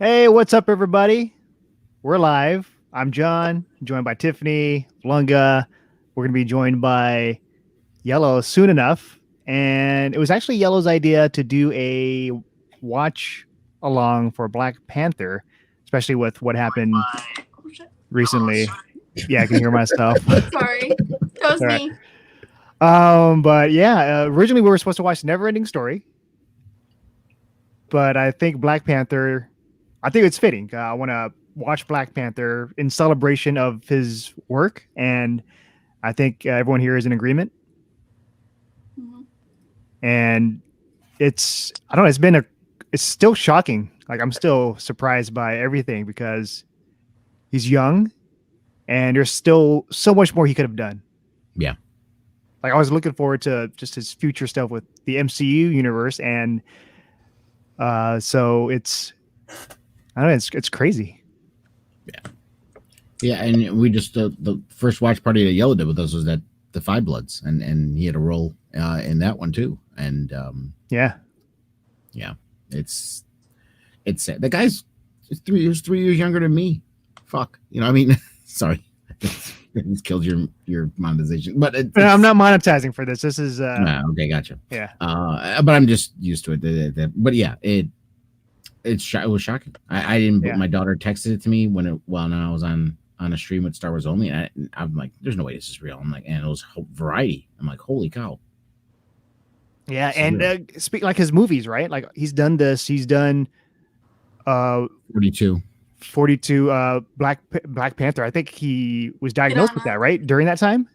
Hey, what's up, everybody? We're live. I'm John, joined by Tiffany, Lunga. We're going to be joined by Yellow soon enough. And it was actually Yellow's idea to do a watch along for Black Panther, especially with what happened recently. Yeah, I can hear myself. Sorry, that was Right. me. But yeah, originally we were supposed to watch Neverending Story, but I think Black Panther, I think it's fitting. I want to watch Black Panther in celebration of his work, and I think everyone here is in agreement. Mhm. And I don't know, it's still shocking. Like I'm still surprised by everything because he's young, and there's still so much more he could have done. Yeah. Like I was looking forward to just his future stuff with the MCU universe, and so I don't know, it's crazy. Yeah, and we just the first watch party that Yellow did with us was that the Five Bloods, and he had a role in that one too. And Yeah, it's sad. The guy's 3 years younger than me. Fuck, I mean, sorry, it's killed your monetization, but I'm not monetizing for this. This is okay, gotcha. Yeah. But I'm just used to it. But yeah, it was shocking. I didn't. Yeah. My daughter texted it to me when I was on a stream with Star Wars Only, and I'm like, "There's no way this is real." I'm like, and it was Variety. I'm like, "Holy cow!" Yeah, and speak like his movies, right? Like he's done this. He's done 42. Black Panther. I think he was diagnosed with that, right? During that time?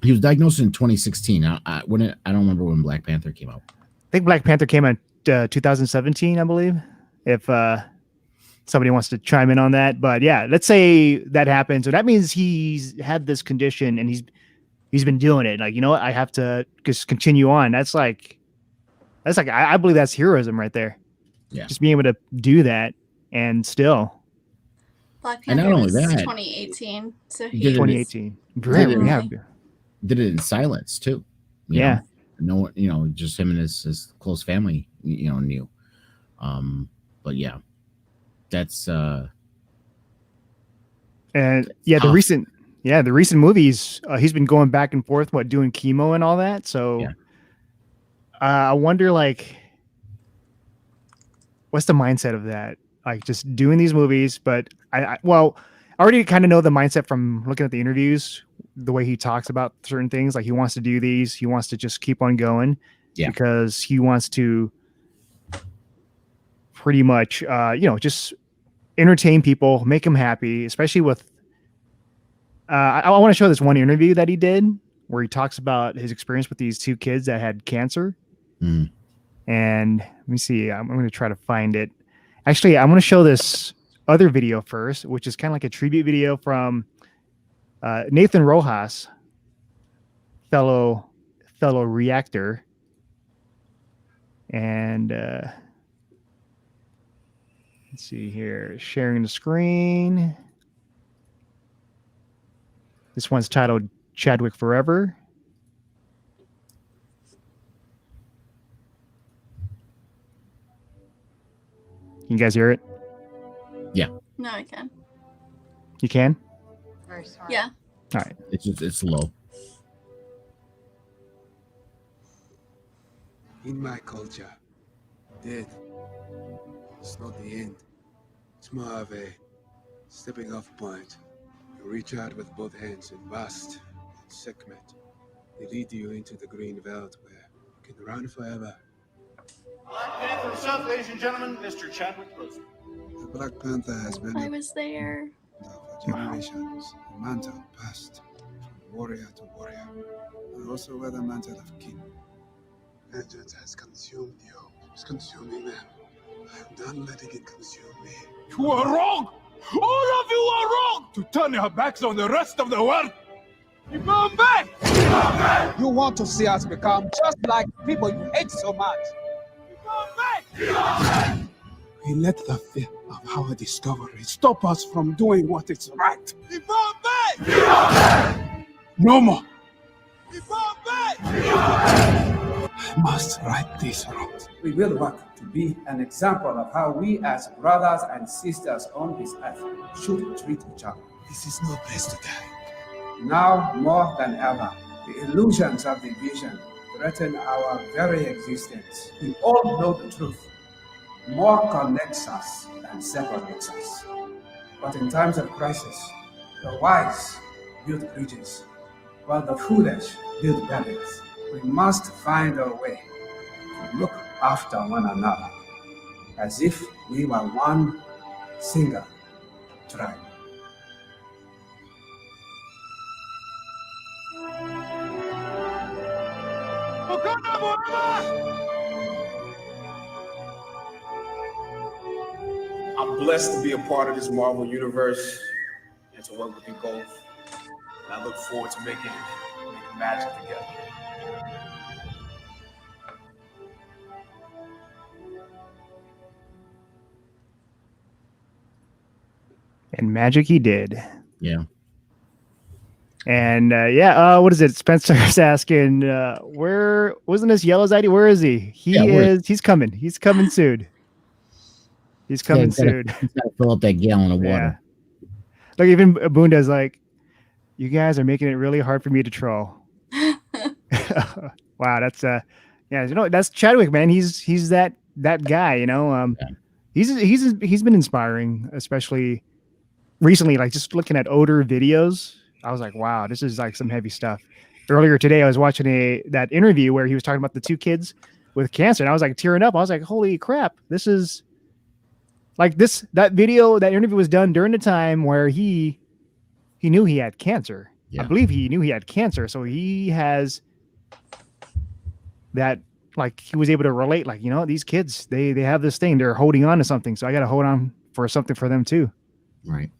He was diagnosed in 2016. I don't remember when Black Panther came out. I think Black Panther came out 2017, I believe. If somebody wants to chime in on that, but yeah, let's say that happened. So that means he's had this condition and he's been doing it. Like, you know what? I have to just continue on. That's like I believe that's heroism right there. Yeah. Just being able to do that and still. Black And not Panther only was that, 2018. So he did it- 2018. Did it in silence too. Yeah. No one, just him and his close family, knew. But yeah, that's and yeah, the recent movies, he's been going back and forth, doing chemo and all that. So Yeah. I wonder, like, what's the mindset of that? Like, just doing these movies, but I already kind of know the mindset from looking at the interviews, the way he talks about certain things. Like, he wants to do these, he wants to just keep on going, because he wants to pretty much, just entertain people, make them happy, especially with. I want to show this one interview that he did where he talks about his experience with these two kids that had cancer. Mm. And let me see. I'm going to try to find it. Actually, I'm going to show this other video first, which is kind of like a tribute video from Nathan Rojas, fellow reactor. And let's see here. Sharing the screen. This one's titled Chadwick Forever. Can you guys hear it? Yeah. No, I can. You can? Very sorry. Yeah. All right. It's low. In my culture, death is not the end. It's more of a stepping off point. You reach out with both hands and vast and segment. They lead you into the green veldt where you can run forever. Black Panther himself, ladies and gentlemen, Mr. Chadwick Boseman. The Black Panther has been I was there. for generations, a mantle passed from warrior to warrior, and also wear the mantle of king. Vengeance has consumed you. It's consuming them. I'm done letting it consume me. You are wrong! All of you are wrong to turn your backs on the rest of the world! You come back! You want to see us become just like people you hate so much. You come back! We let the fear of our discovery stop us from doing what is right. You come back! No more. You come back! must right these wrongs. We will work to be an example of how we as brothers and sisters on this earth should treat each other. This is no place to die. Now more than ever, the illusions of division threaten our very existence. We all know the truth. More connects us than separates us. But in times of crisis, the wise build bridges, while the foolish build barriers. We must find a way to look after one another as if we were one single tribe. Wakanda forever! I'm blessed to be a part of this Marvel universe and to work with you both. And I look forward to making magic together. And magic he did. Yeah. And what is it? Spencer's asking, where wasn't this Yellow's ID? Where is he? He's coming. He's coming soon. He's coming soon. He's got to fill up that gallon of water. Yeah. Look, even Bunda's like, you guys are making it really hard for me to troll. Wow, that's that's Chadwick, man. He's that guy, Yeah. He's been inspiring, especially recently, like just looking at older videos. I was like, wow, this is like some heavy stuff. Earlier today, I was watching that interview where he was talking about the 2 kids with cancer, and I was like tearing up. I was like, holy crap, this is like that interview was done during the time where he knew he had cancer. Yeah. I believe he knew he had cancer, so he has that, like, he was able to relate, like, these kids, they have this thing, they're holding on to something, so I got to hold on for something for them too. Right.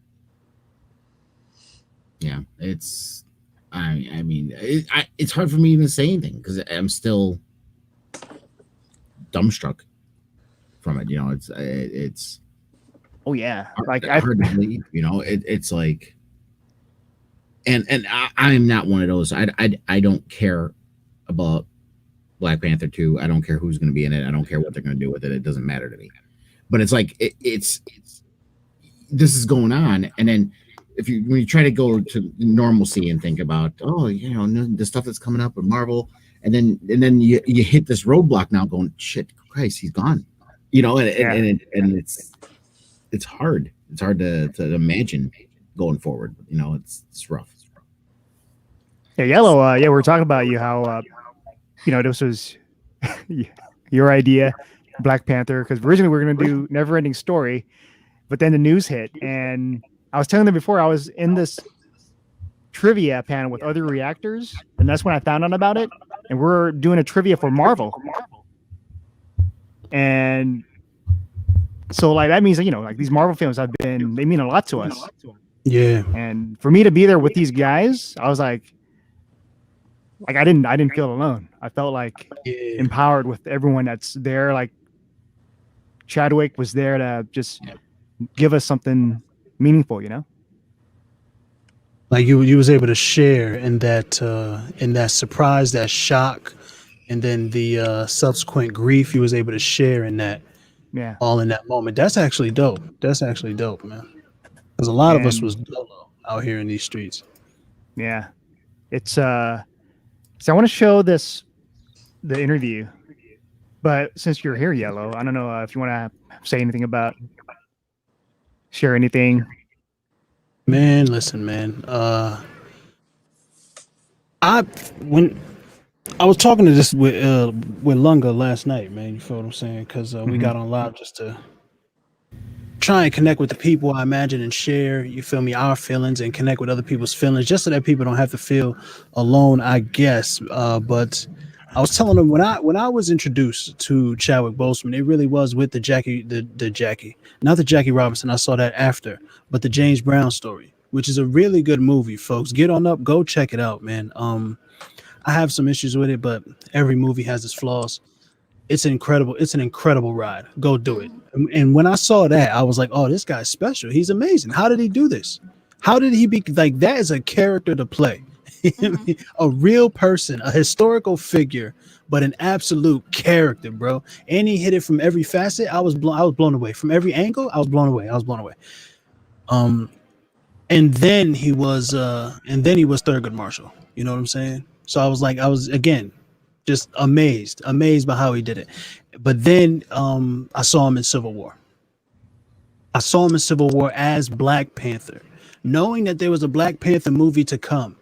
Yeah, it's it's hard for me even to say anything because I'm still dumbstruck from it. It's oh yeah, like hard to believe. It's like, and I'm not one of those. I don't care about Black Panther 2. I don't care who's going to be in it. I don't care what they're going to do with it. It doesn't matter to me. But it's like it's this is going on, and then when you try to go to normalcy and think about, the stuff that's coming up with Marvel, and then you hit this roadblock now, going, shit, Christ, he's gone. And it's hard. It's hard to imagine going forward. It's rough. Yeah, Yellow. We're talking about you, how this was your idea, Black Panther, because originally we were going to do Never Ending Story, but then the news hit, and I was telling them before, I was in this trivia panel with other reactors, and that's when I found out about it. And we're doing a trivia for Marvel. And so, like, that means that, like, these Marvel films they mean a lot to us. Yeah. And for me to be there with these guys, I was like I didn't feel alone. I felt like empowered with everyone that's there. Like, Chadwick was there to just give us something meaningful, Like you was able to share in that surprise, that shock, and then the subsequent grief. You was able to share in that, all in that moment. That's actually dope. That's actually dope, man. Because a lot of us was dolo out here in these streets. Yeah, it's so I want to show the interview, but since you're here, Yellow, I don't know if you want to say anything about, share anything. Man, listen, man. When I was talking to this with Lunga last night, man, you feel what I'm saying? Because we got on live just to try and connect with the people, I imagine, and share, you feel me, our feelings and connect with other people's feelings, just so that people don't have to feel alone, I guess. But I was telling them when I was introduced to Chadwick Boseman, it really was with the Jackie, not the Jackie Robinson. I saw that after, but the James Brown story, which is a really good movie, folks. Get on up, go check it out, man. I have some issues with it, but every movie has its flaws. It's incredible. It's an incredible ride. Go do it. And when I saw that, I was like, oh, this guy's special. He's amazing. How did he do this? How did he be like that? Is a character to play. A real person, a historical figure, but an absolute character, bro. And he hit it from every facet. I was blown away. From every angle, I was blown away. I was blown away. And then he was Thurgood Marshall. You know what I'm saying? So I was again just amazed by how he did it. But then I saw him in Civil War. I saw him in Civil War as Black Panther, knowing that there was a Black Panther movie to come.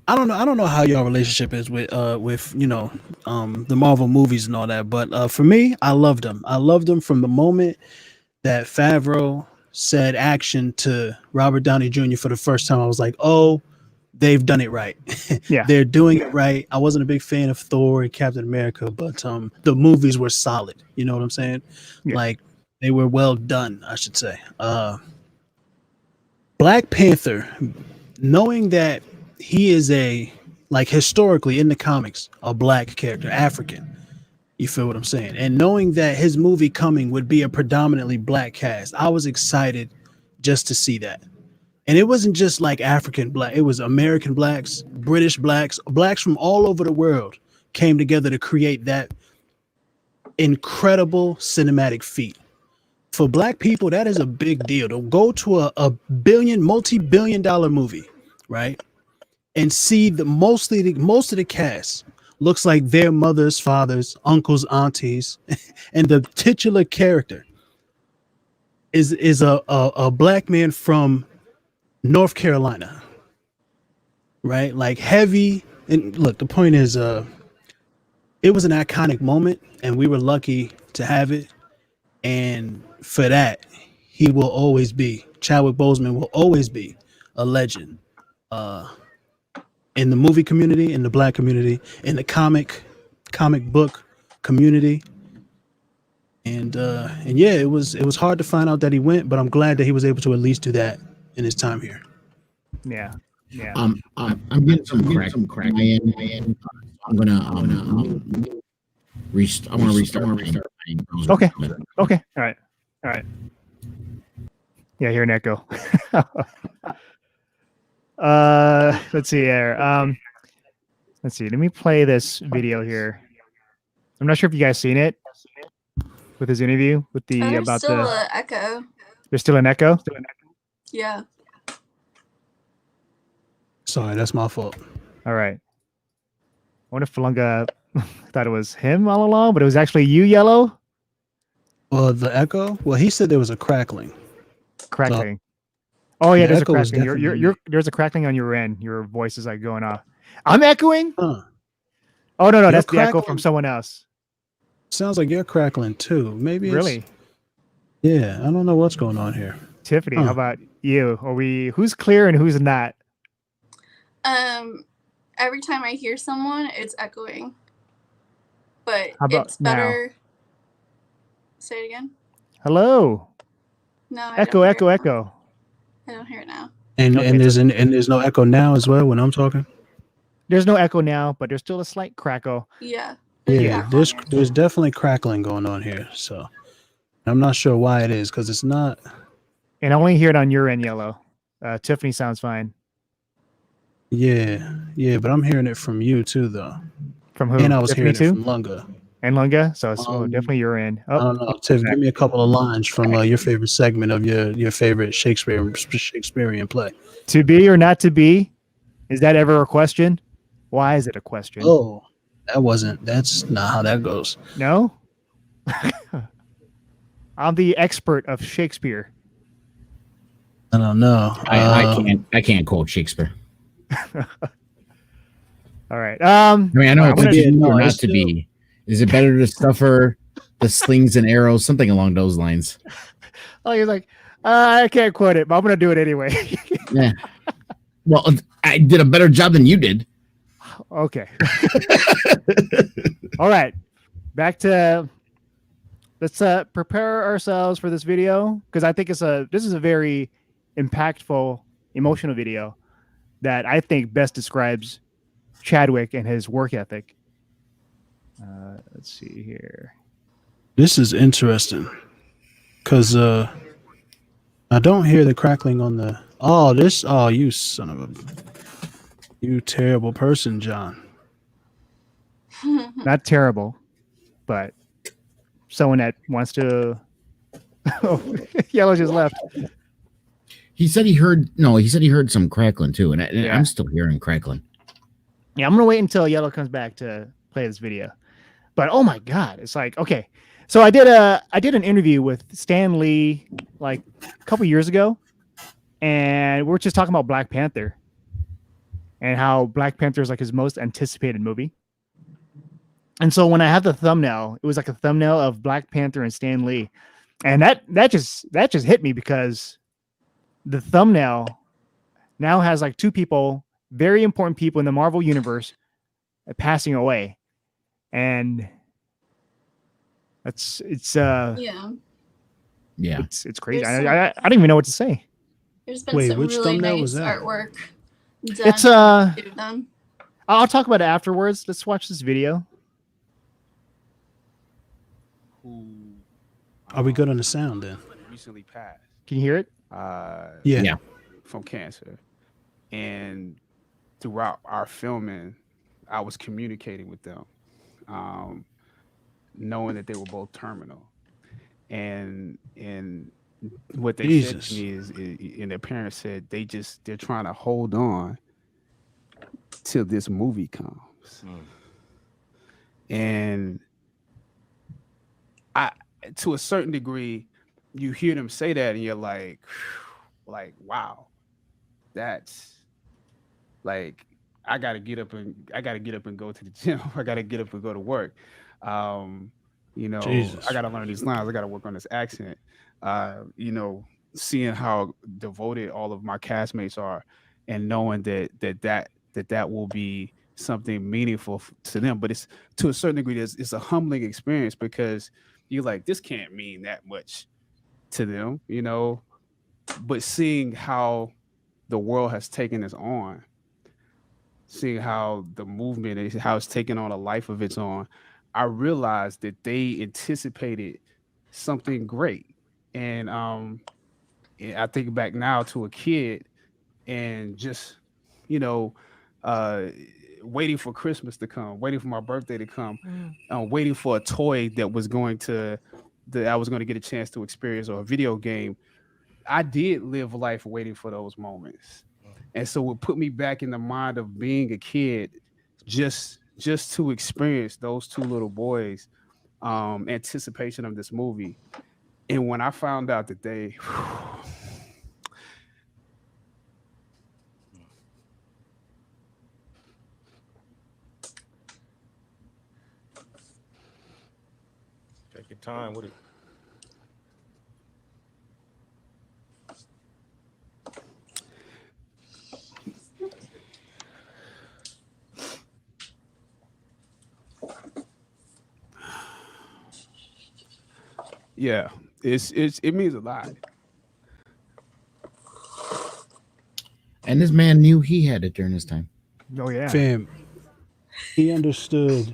I don't know how your relationship is with the Marvel movies and all that, but for me, I loved him. I loved him from the moment that Favreau said action to Robert Downey Jr. for the first time. I was like, oh, they've done it right. Yeah. They're doing it right. I wasn't a big fan of Thor and Captain America, but the movies were solid. You know what I'm saying? Yeah. Like, they were well done, I should say. Black Panther, knowing that he is historically in the comics, a black character, African. You feel what I'm saying? And knowing that his movie coming would be a predominantly black cast, I was excited just to see that. And it wasn't just like African black, it was American blacks, British blacks, blacks from all over the world came together to create that incredible cinematic feat. For black people, that is a big deal. To go to a multi-billion-dollar movie, right? And see most of the cast looks like their mothers, fathers, uncles, aunties, and the titular character is a black man from North Carolina, right? Like heavy. And look, the point is, it was an iconic moment, and we were lucky to have it. And for that, he will always be, Chadwick Boseman will always be a legend in the movie community, in the black community, in the comic book community. And yeah, it was hard to find out that he went, but I'm glad that he was able to at least do that in his time here. Yeah. Yeah. I'm getting some crack. I'm gonna restart. Okay. Okay. All right. Yeah, hear an echo. Let's see here. Let's see. Let me play this video here. I'm not sure if you guys seen it with his interview with the There's about still the. an echo. There's still an echo. Yeah. Sorry, that's my fault. All right. I wonder if Falunga thought it was him all along, but it was actually you, Yellow. Well, the echo. Well, he said there was a crackling. Crackling. Oh yeah, the there's a echo was crackling. definitely- There's a crackling on your end. Your voice is like going off. I'm echoing. Huh. Oh no, You're that's the echo crackling? from someone else. Sounds like you're crackling too. Maybe. Really, Yeah, I don't know what's going on here. Tiffany? Huh. How about you? Are we? Who's clear and who's not? Every time I hear someone, it's echoing. But How about it's better. Say it again. Hello. No. I Echo, don't hear echo, it. echo. I don't hear it now. And Okay, and there's no echo now as well when I'm talking. There's no echo now, but there's still a slight crackle. Yeah. Yeah, there's definitely crackling going on here. So I'm not sure why it is because it's not. And I only hear it on your end, Yellow. Tiffany sounds fine. Yeah, but I'm hearing it from you too, though. From who? And I was Tiffany hearing it too? from Lunga. And Lunga. So it's Um, definitely your end. I Oh, don't know, Tiff. Give me a couple of lines from your favorite segment of your favorite Shakespearean play. to be or not to be? Is that ever a question? Why is it a question? Oh, that's not how that goes. No? I'm the expert of Shakespeare. I don't know. I can't quote Shakespeare. All right. I mean, I know I'm it's gonna- to be no, or not it's to be. Is it better to suffer the slings and arrows? Something along those lines. Oh, you're like, I can't quote it, but I'm going to do it anyway. Yeah. Well, I did a better job than you did. Okay. All right. Back to let's prepare ourselves for this video because I think this is a very impactful, emotional video that I think best describes Chadwick and his work ethic. Let's see here. This is interesting because I don't hear the crackling on the. Oh, you son of a. You terrible person, John. Not terrible, but someone that wants to. Oh, Yellow just left. He said he heard some crackling too, and Yeah. I'm still hearing crackling. Yeah, I'm gonna wait until Yellow comes back to play this video. But oh my god, it's like, okay. So I did an interview with Stan Lee like a couple years ago, and we were just talking about Black Panther and how Black Panther is like his most anticipated movie. And so when I had the thumbnail, it was like a thumbnail of Black Panther and Stan Lee, and that just hit me because the thumbnail now has like two people, very important people in the Marvel universe, passing away, and it's Yeah. Yeah, it's crazy. There's I don't even know what to say. There's been Wait, some which really thumbnail nice was that? artwork done. It's to them. I'll talk about it afterwards. Let's watch this video. Who Are we good on the sound then? recently passed Can you hear it? Yeah. Yeah. from cancer. And throughout our filming, I was communicating with them, knowing that they were both terminal. And what they said Jesus. to me is, and their parents said they're trying to hold on till this movie comes. And to a certain degree, you hear them say that and you're like, wow, that's like, I gotta get up and go to the gym. I gotta get up and go to work. Jesus. I gotta learn these lines. I gotta work on this accent. Seeing how devoted all of my castmates are, and knowing that will be something meaningful to them. But it's, to a certain degree, it's a humbling experience, because you're like, this can't mean that much to them, but seeing how the world has taken this on, seeing how the movement is, how it's taken on a life of its own, I realized that they anticipated something great. And I think back now to a kid and just, waiting for Christmas to come, waiting for my birthday to come, waiting for a toy that I was going to get a chance to experience, or a video game. I did live life waiting for those moments. And so it put me back in the mind of being a kid, just to experience those two little boys' anticipation of this movie. And when I found out that they Take your time with it. yeah, it means a lot. And this man knew he had it during his time. Oh yeah. Fam, he understood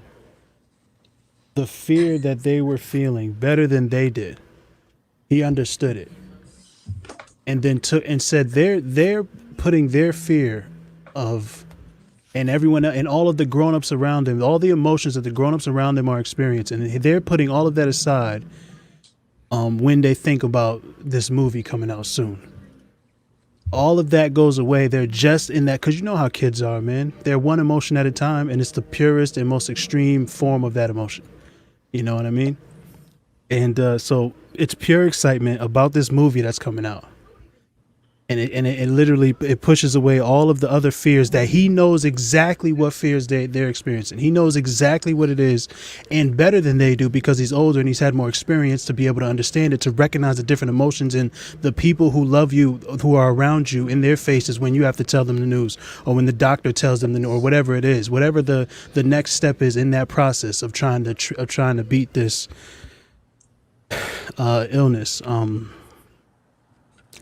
the fear that they were feeling better than they did. He understood it, and then took and said they're putting their fear of, and everyone and all of the grown-ups around them, all the emotions that the grown-ups around them are experiencing, and they're putting all of that aside when they think about this movie coming out soon. All of that goes away. They're just in that, because you know how kids are, man. They're one emotion at a time, and it's the purest and most extreme form of that emotion. You know what I mean? And so it's pure excitement about this movie that's coming out. And it literally, it pushes away all of the other fears that he knows exactly what fears they're experiencing. He knows exactly what it is, and better than they do, because he's older and he's had more experience to be able to understand it, to recognize the different emotions in the people who love you, who are around you, in their faces when you have to tell them the news, or when the doctor tells them the news, or whatever it is, whatever the next step is in that process of trying to beat this illness.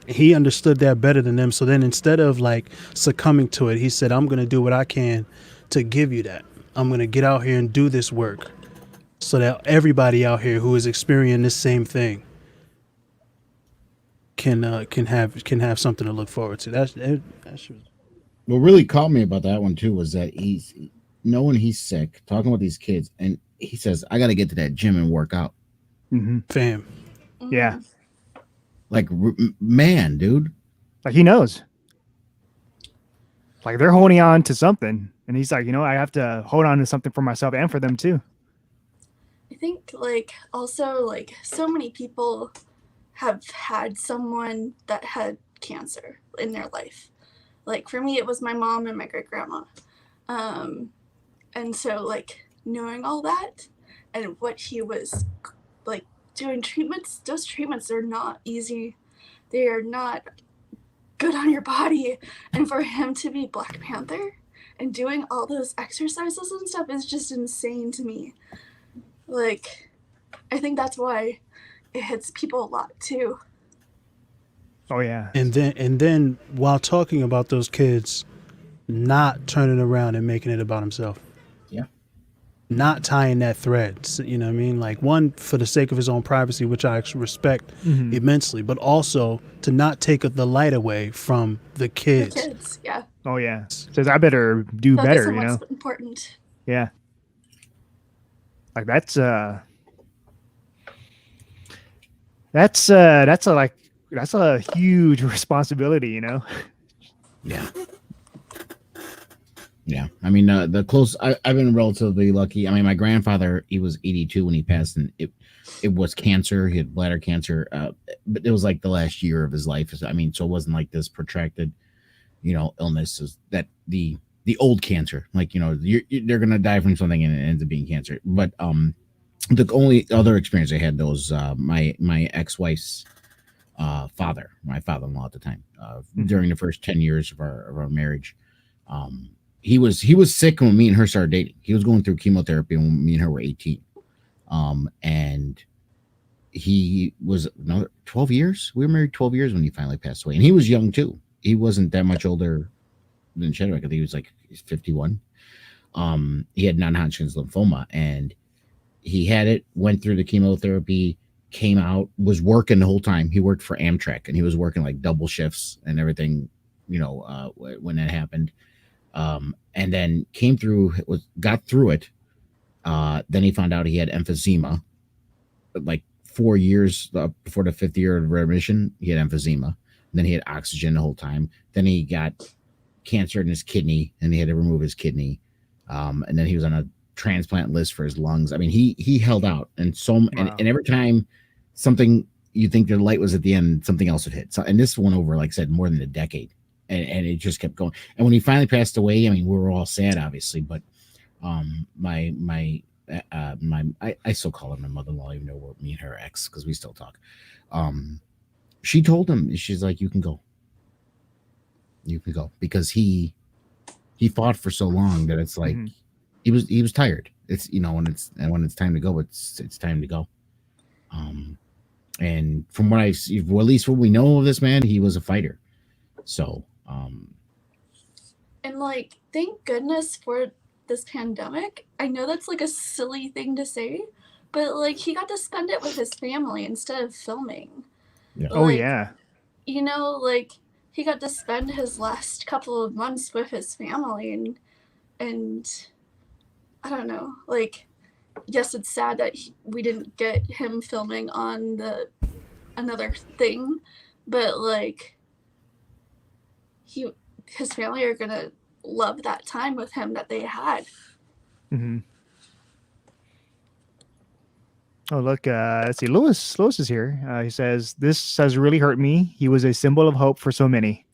He understood that better than them. So then, instead of like succumbing to it, he said, I'm going to do what I can to give you that. I'm going to get out here and do this work so that everybody out here who is experiencing this same thing can have something to look forward to. That shit was What really caught me about that one too was that he's knowing he's sick, talking about these kids, and he says, "I got to get to that gym and work out." Mm-hmm. Fam. Yeah. Like, man, dude. Like he knows. Like they're holding on to something, and he's like, I have to hold on to something for myself and for them too. I think like also like so many people have had someone that had cancer in their life. Like for me, it was my mom and my great grandma. And so like knowing all that and what he was like doing treatments, those treatments are not easy. They are not good on your body. And for him to be Black Panther and doing all those exercises and stuff is just insane to me. Like, I think that's why it hits people a lot too. Oh yeah. And then while talking about those kids, not turning around and making it about himself. Yeah. Not tying that thread. You know what I mean? Like one, for the sake of his own privacy, which I respect immensely, but also to not take the light away from the kids. The kids, yeah. Oh yeah. Says I better do Focus better, on what's important. Yeah. Like that's a huge responsibility, Yeah. Yeah. I mean, the close, I've been relatively lucky. I mean, my grandfather, he was 82 when he passed, and it was cancer. He had bladder cancer, but it was like the last year of his life. I mean, so it wasn't like this protracted, illness that the old cancer, like, they're going to die from something and it ends up being cancer. But, the only other experience I had was my ex-wife's father, my father-in-law at the time, during the first 10 years of our marriage. He was sick when me and her started dating. He was going through chemotherapy when me and her were 18. And he was another 12 years. We were married 12 years when he finally passed away. And he was young too. He wasn't that much older than Chadwick. I think he was like 51. He had non-Hodgkin's lymphoma, and he had it, went through the chemotherapy, came out, was working the whole time. He worked for Amtrak, and he was working like double shifts and everything, when that happened. And then came through, got through it. Then he found out he had emphysema. Like 4 years before the 5th year of remission, he had emphysema. Then he had oxygen the whole time. Then he got cancer in his kidney, and they had to remove his kidney. And then he was on a transplant list for his lungs. I mean, he held out, and and every time something you think the light was at the end, something else would hit. So, and this went over, like I said, more than a decade, and it just kept going. And when he finally passed away, I mean, we were all sad, obviously, but I still call her my mother-in-law, even though we're me and her ex, because we still talk. She told him, she's like, you can go, because he fought for so long that it's like he was tired. It's when it's time to go, it's time to go. And from what at least what we know of this man, he was a fighter. So and like, thank goodness for this pandemic. I know that's like a silly thing to say, but like he got to spend it with his family instead of filming. Yeah. Oh yeah. Like he got to spend his last couple of months with his family, and I don't know, like, yes, it's sad that we didn't get him filming on another thing, but like his family are gonna love that time with him that they had. Oh look, let's see. Lewis is here. He says, "This has really hurt me. He was a symbol of hope for so many,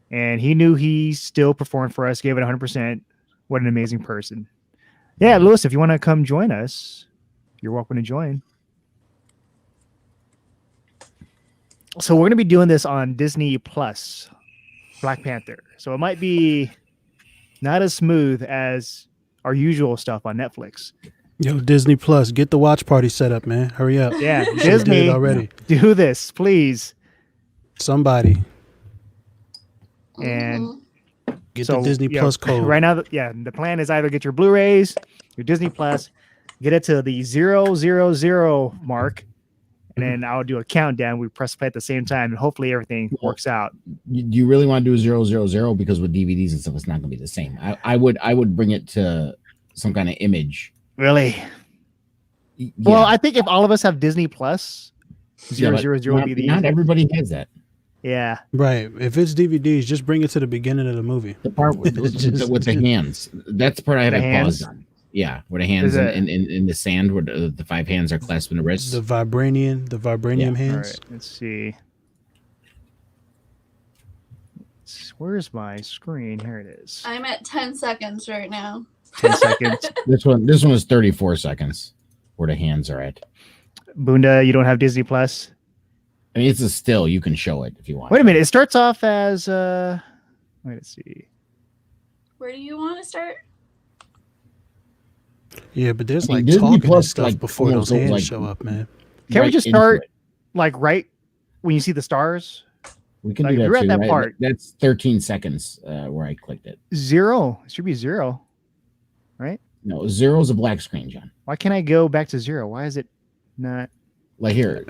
and he knew he still performed for us. Gave it 100%. What an amazing person." Yeah, Lewis, if you want to come join us, you're welcome to join. So we're going to be doing this on Disney Plus, Black Panther. So it might be not as smooth as our usual stuff on Netflix. Yo, Disney Plus, get the watch party set up, man. Hurry up. Yeah, Disney, already. Do this, please. Somebody. And get the Disney Plus code. Right now, the plan is either get your Blu-rays, your Disney Plus, get it to the 000 mark, and then I'll do a countdown. We press play at the same time, and hopefully everything works out. Do you really want to do 000? Because with DVDs and stuff, it's not going to be the same. I would bring it to some kind of image. Really? Yeah. Well, I think if all of us have Disney Plus, 000 would be the not easiest. everybody has that. Yeah. Right. If it's DVDs, just bring it to the beginning of the movie. The part with the hands. That's the part I have The a hands? pause on. Yeah, where the hands in the sand, where the 5 hands are clasping the wrists. The vibranium hands. All right. Let's see. Where's my screen? Here it is. I'm at 10 seconds right now. 10 seconds. This one is 34 seconds, where the hands are at. Bunda, you don't have Disney Plus? I mean, it's a still. You can show it if you want. Wait a minute. It starts off as wait, let's see. Where do you want to start? Yeah, but there's I mean, like Disney talking and Plus, stuff like, before those almost hands like- show up, man. Can we Right just into start it. like right when you see the stars? We can like, do that you're at too, that right? part. That's 13 seconds where I clicked it. 0. It should be 0. Right? No, 0 is a black screen, John. Why can't I go back to 0? Why is it not? Like here,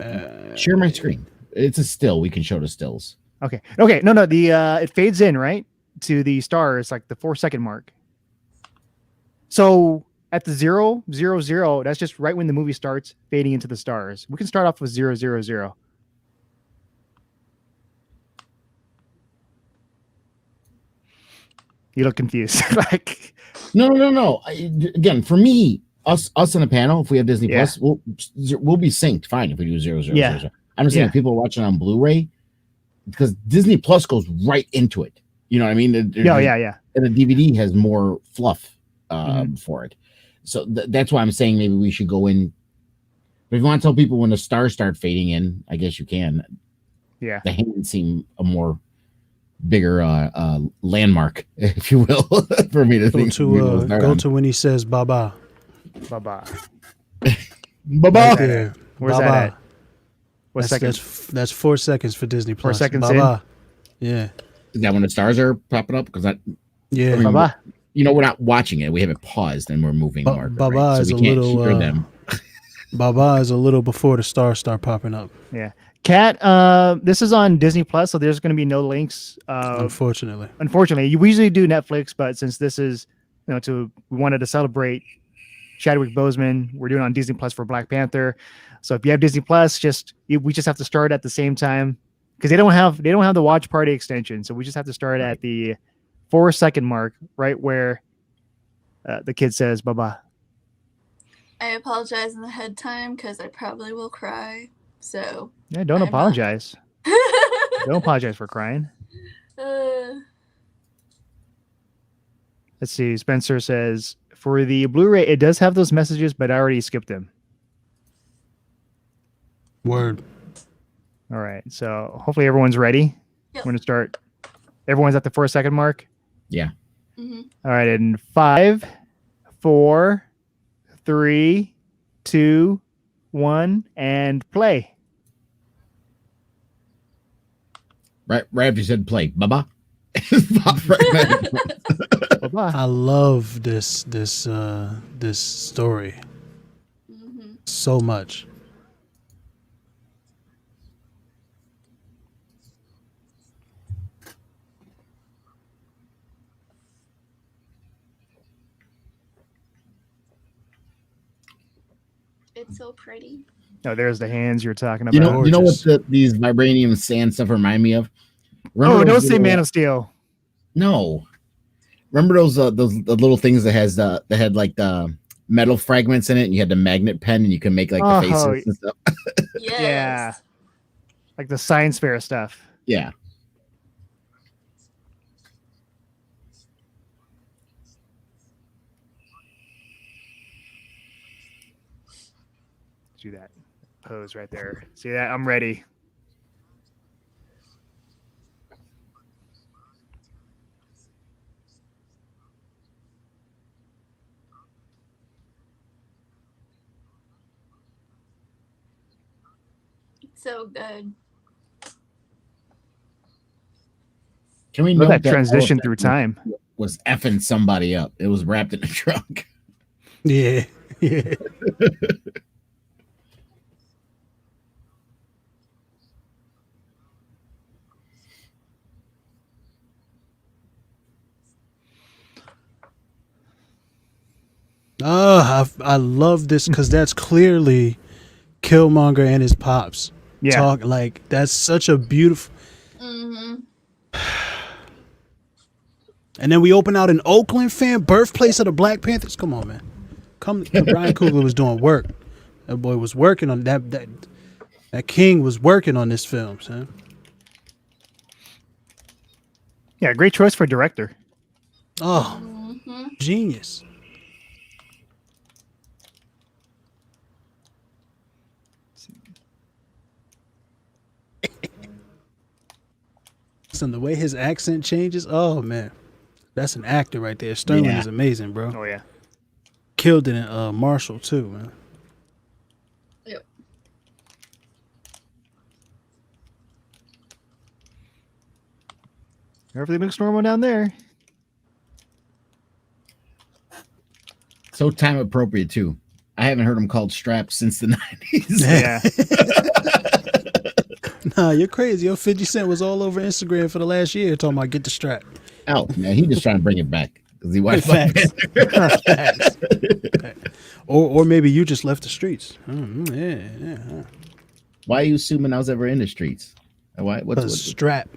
share my screen. It's a still. We can show the stills. Okay. Okay. No. The it fades in right to the stars, like the 4-second mark. So at the 000, that's just right when the movie starts fading into the stars. We can start off with 000. You look confused. Like No. Again, for me, us on the panel, if we have Disney Yeah. Plus, we'll be synced fine if we do 000. Yeah. I'm just saying, Yeah. if people are watching on Blu-ray, because Disney Plus goes right into it. You know what I mean? Yeah. And the DVD has more fluff Mm-hmm. for it. So that's why I'm saying maybe we should go in. But if you want to tell people when the stars start fading in, I guess you can. Yeah. The hands seem a more bigger landmark, if you will, for me to think. Go to when he says "baba." Bye-bye. Bye-bye. Right there. Where's Baba. that at? What second? That's 4 seconds for Disney 4 Plus. seconds Baba. Yeah. Is that when the stars are popping up? Because Yeah. Bye-bye. we're not watching it. We have it paused and we're moving more. Baba right? is So a we can't little. hear them. Baba is a little before the stars start popping up. Yeah. Cat, this is on Disney Plus, so there's going to be no links. Unfortunately. We usually do Netflix, but since this is, we wanted to celebrate Chadwick Boseman, we're doing it on Disney Plus for Black Panther. So if you have Disney Plus, we just have to start at the same time because they don't have the watch party extension. So we just have to start at the 4-second mark, right where the kid says bye-bye. I apologize in ahead time because I probably will cry. So Yeah, don't I'm apologize. Don't apologize for crying. Let's see. Spencer says, for the Blu-ray, it does have those messages, but I already skipped them. Word. All right. So hopefully everyone's ready. Yep. We're going to start. Everyone's at the 4-second mark. Yeah. Mhm. All right. In 5, 4, 3, 2, 1, and play. Right after you said play. Bye-bye. Bye-bye. I love this story Mhm. so much. It's so pretty. Oh, there's the hands you're talking about. You know what Gorgeous. these vibranium sand stuff remind me of? Oh, Remember don't those say little- Man of Steel. No. Remember those the little things that had like the metal fragments in it, and you had the magnet pen, and you can make like the faces and stuff. Yes. Yeah. Like the science fair stuff. Yeah. Do that pose right there. See that? I'm ready. It's so good. Can we Love note that transition elephant through time. was effing somebody up? It was wrapped in a trunk. Yeah. Yeah. I love this because that's clearly Killmonger and his pops. Yeah. Talk like that's such a beautiful. Mm-hmm. And then we open out in Oakland, fam, birthplace of the Black Panthers. Come on, man. Come, Ryan Coogler was doing work. That boy was working on that. That King was working on this film, son. Yeah, great choice for director. Oh, Mm-hmm. genius. And the way his accent changes, oh man, that's an actor right there. Sterling Yeah. is amazing, bro. Oh yeah. Killed it in Marshall too, man. Yep. Everything looks normal down there. So time appropriate too. I haven't heard him called Strap since the 90s. Yeah. Nah, you're crazy. Yo, 50 Cent was all over Instagram for the last year talking about get the strap. Oh man, he just trying to bring it back because he watched Black Facts. Panther. Facts. Or maybe you just left the streets. Yeah. Why are you assuming I was ever in the streets? Why? What's Strap.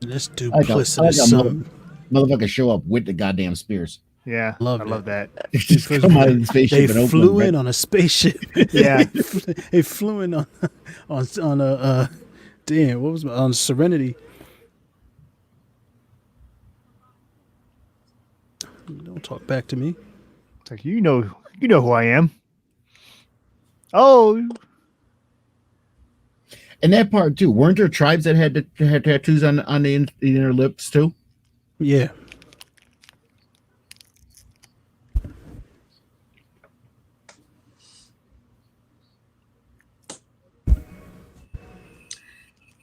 This duplicitous motherfucker show up with the goddamn spears. Yeah. Love I love that. Just come out of the spaceship They and flew Oakland, in on a spaceship. Yeah. They flew in on a damn, what was on Serenity. Don't talk back to me. It's like you know who I am. Oh, And that part too. Weren't there tribes that had tattoos on the inner lips too? Yeah.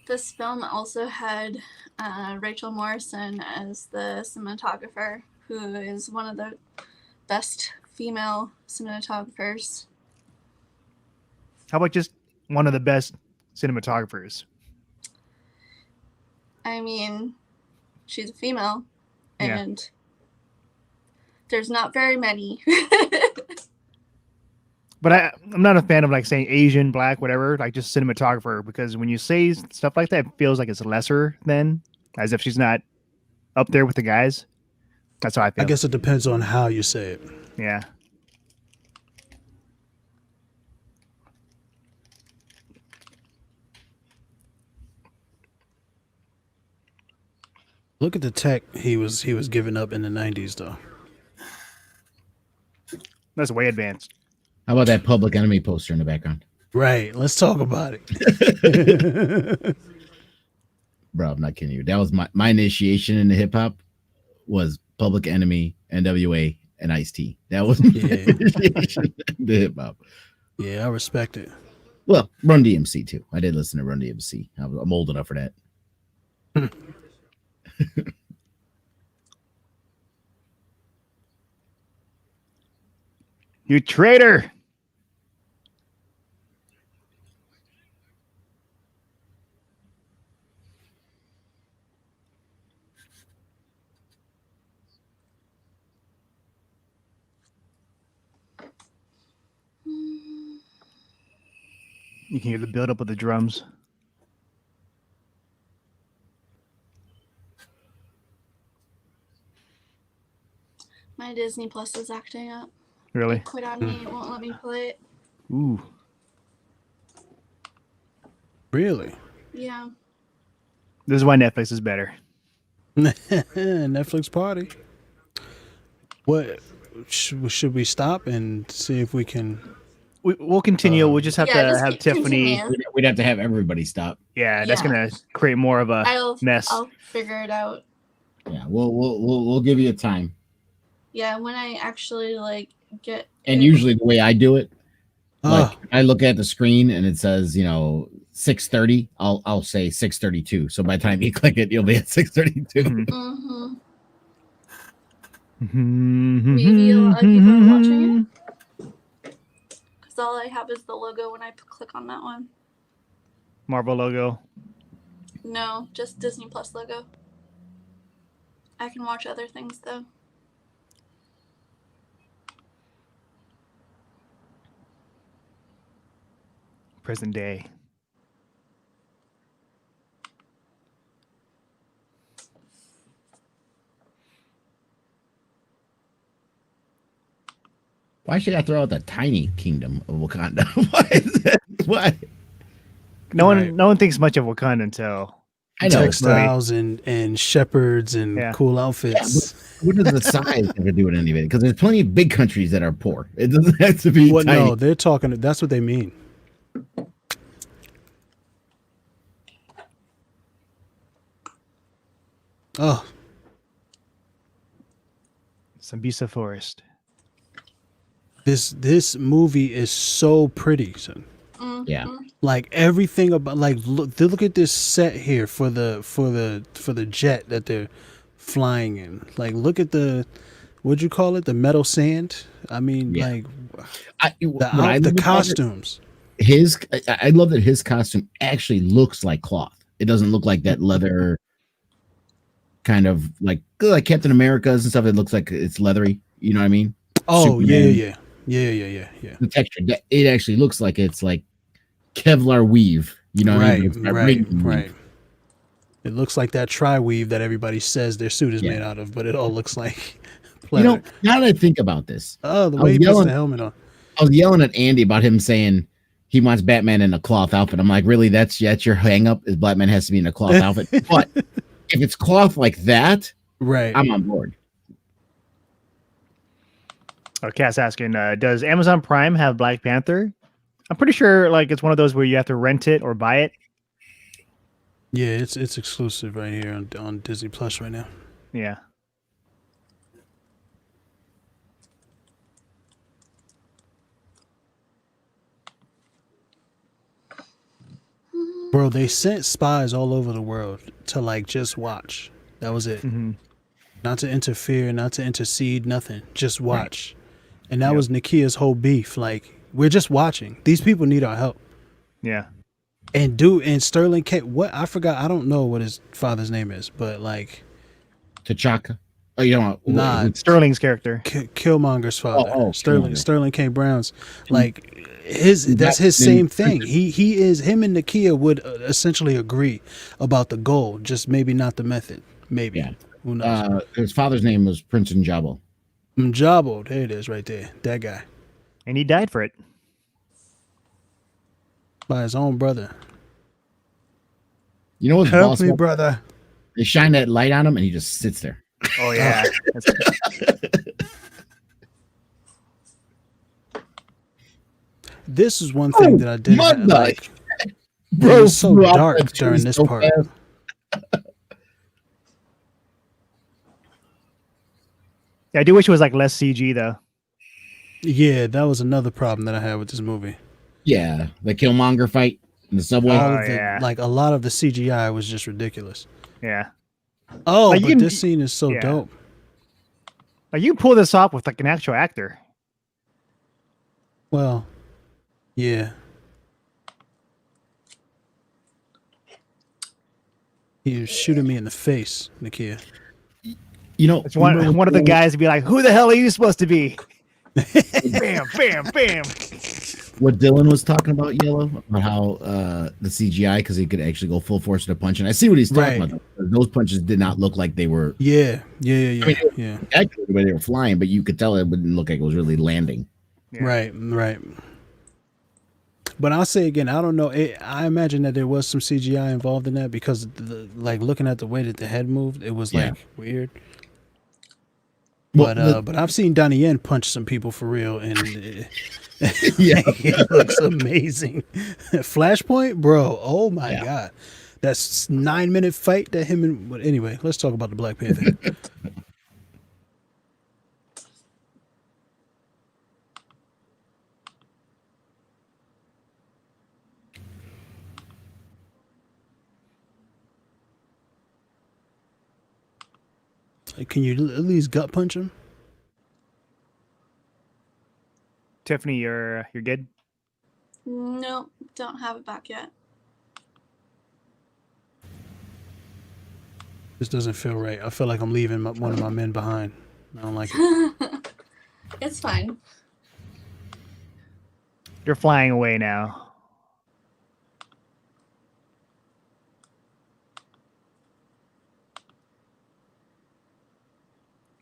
This film also had Rachel Morrison as the cinematographer, who is one of the best female cinematographers. how about just one of the best cinematographers? I mean, she's a female, Yeah. and there's not very many. But I'm not a fan of like saying Asian, black, whatever, like just cinematographer, because when you say stuff like that, it feels like it's lesser than, as if she's not up there with the guys. That's how I feel. I guess it depends on how you say it. Yeah. Look at the tech he was giving up in the 90s though. That's way advanced. How about that Public Enemy poster in the background? Right. Let's talk about it. Bro, I'm not kidding you. That was my initiation into hip hop was Public Enemy, NWA, and Ice-T. That was my initiation into hip hop. Yeah, I respect it. Well, Run DMC too. I did listen to Run DMC. I'm old enough for that. You traitor. You can hear the buildup of the drums. My Disney Plus is acting up. Really? It quit on me. It won't let me play it. Ooh. Really? Yeah. This is why Netflix is better. Netflix party. What should we stop and see if we can? We'll continue. We'll just have Yeah, to just have Tiffany. continue. We'd have to have everybody stop. Yeah, that's Yeah. gonna create more of a mess. I'll figure it out. Yeah, we'll give you a time. Yeah, when I actually like get. And usually the way I do it, like I look at the screen and it says, 6:30. I'll say 6:32. So by the time you click it, you'll be at 6:32. Mm-hmm. Mm-hmm. Maybe a lot of people are watching it. Because all I have is the logo when I click on that one. Marvel logo. No, just Disney Plus logo. I can watch other things though. Present day. Why should I throw out the tiny kingdom of Wakanda? Why is that? Why? No Right. one thinks much of Wakanda until I know. Textiles and shepherds and Yeah. cool Yeah, outfits. what does the size have to do with any of it? Because there's plenty of big countries that are poor. It doesn't have to be Well, tiny. no, they're talking. That's what they mean. Oh, Sambisa Forest. this movie is so pretty, son. Yeah. Like everything about look at this set here for the jet that they're flying in. Like look at the what'd you call it? The metal sand. I mean, Yeah. like I the love costumes. I love that his costume actually looks like cloth. It doesn't look like that leather kind of like Captain America's and stuff. It looks like it's leathery. You know what I mean? Oh Superman, yeah. the texture. It actually looks like it's like Kevlar weave. You know what I mean? But it's vibranium weave. Right. It looks like that tri-weave that everybody says their suit is Yeah. made out of, but it all looks like You know, pleather. now that I think about this, Oh, the I way was he puts yelling- the helmet on. I was yelling at Andy about him saying he wants Batman in a cloth outfit. I'm like, really? That's your hang up is Batman has to be in a cloth outfit. But if it's cloth like that, Right. I'm on board. Oh, Cass asking, does Amazon Prime have Black Panther? I'm pretty sure like it's one of those where you have to rent it or buy it. Yeah, it's exclusive right here on Disney Plus right now. Yeah. Bro, they sent spies all over the world to like just watch. That was it. Mm-hmm. Not to interfere, not to intercede, nothing. Just watch. And that Yep. was Nakia's whole beef. Like, we're just watching. These people need our help. Yeah. And Sterling K. What I forgot. I don't know what his father's name is, but like T'Chaka. Oh, you don't. Nah. Sterling's character. Killmonger's father, Killmonger. Sterling K. Brown's. Like that's his same thing. Him and Nakia would essentially agree about the goal, just maybe not the method. Maybe. Yeah. Who knows? His father's name was Prince Njabo. Mjabo, there it is, right there. That guy And he died for it. by his own brother. You know what's Help boss? me, brother. They shine that light on him, and he just sits there. Oh yeah. This is one thing that I did Mud like. Bro, It was so flew out dark that during tree this so part. fast. Yeah, I do wish it was like less CG though. Yeah, that was another problem that I had with this movie. Yeah, the Killmonger fight in the subway. All Oh, of the yeah. like a lot of the CGI was just ridiculous. Yeah. Oh, Like, you but can- this scene is so yeah. dope. Like you can pull this off with like an actual actor. Well, yeah. He was shooting me in the face, Nakia. You know, It's one remember of the when- guys to be like, "Who the hell are you supposed to be?" Bam, bam, bam. what Dylan was talking about, Yellow, about how the CGI, because he could actually go full force to the punch. And I see what he's talking Right. about. Those punches did not look like they were Yeah. mean, Yeah. accurate the way they were flying, but you could tell it wouldn't look like it was really landing. Yeah. Right. But I'll say again, I don't know. I imagine that there was some CGI involved in that because, like, looking at the way that the head moved, it was Yeah. like weird. Well, But I've seen Donnie Yen punch some people for real, and Yeah. it looks amazing. Flashpoint, bro. Oh my Yeah. god, that's 9-minute fight that him and. But anyway, let's talk about the Black Panther. Can you at least gut punch him? Tiffany, you're good. Nope, don't have it back yet. This doesn't feel right. I feel like I'm leaving one of my men behind. I don't like it. It's fine. You're flying away now.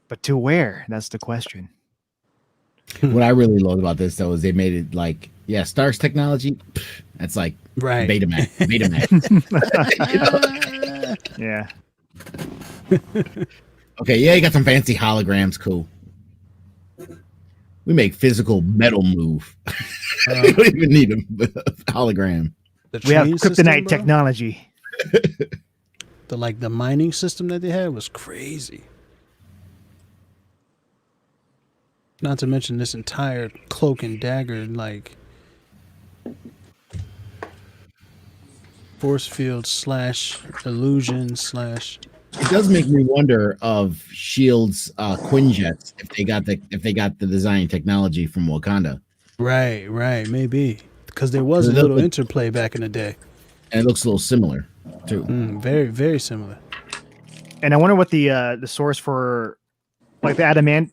But to where? That's the question. What I really love about this though is they made it like, yeah, Stark's technology. That's like Right. Betamax. Yeah. Okay, yeah, you got some fancy holograms. Cool. We make physical metal move. We don't even need a hologram. We have train kryptonite system, bro? technology. The mining system that they had was crazy. Not to mention this entire cloak and dagger, like force field / illusion / It does make me wonder of Shield's Quinjets if they got the design technology from Wakanda, right, maybe because there was a It little looked- interplay back in the day. and it looks a little similar too. Very, very similar. And I wonder what the source for like the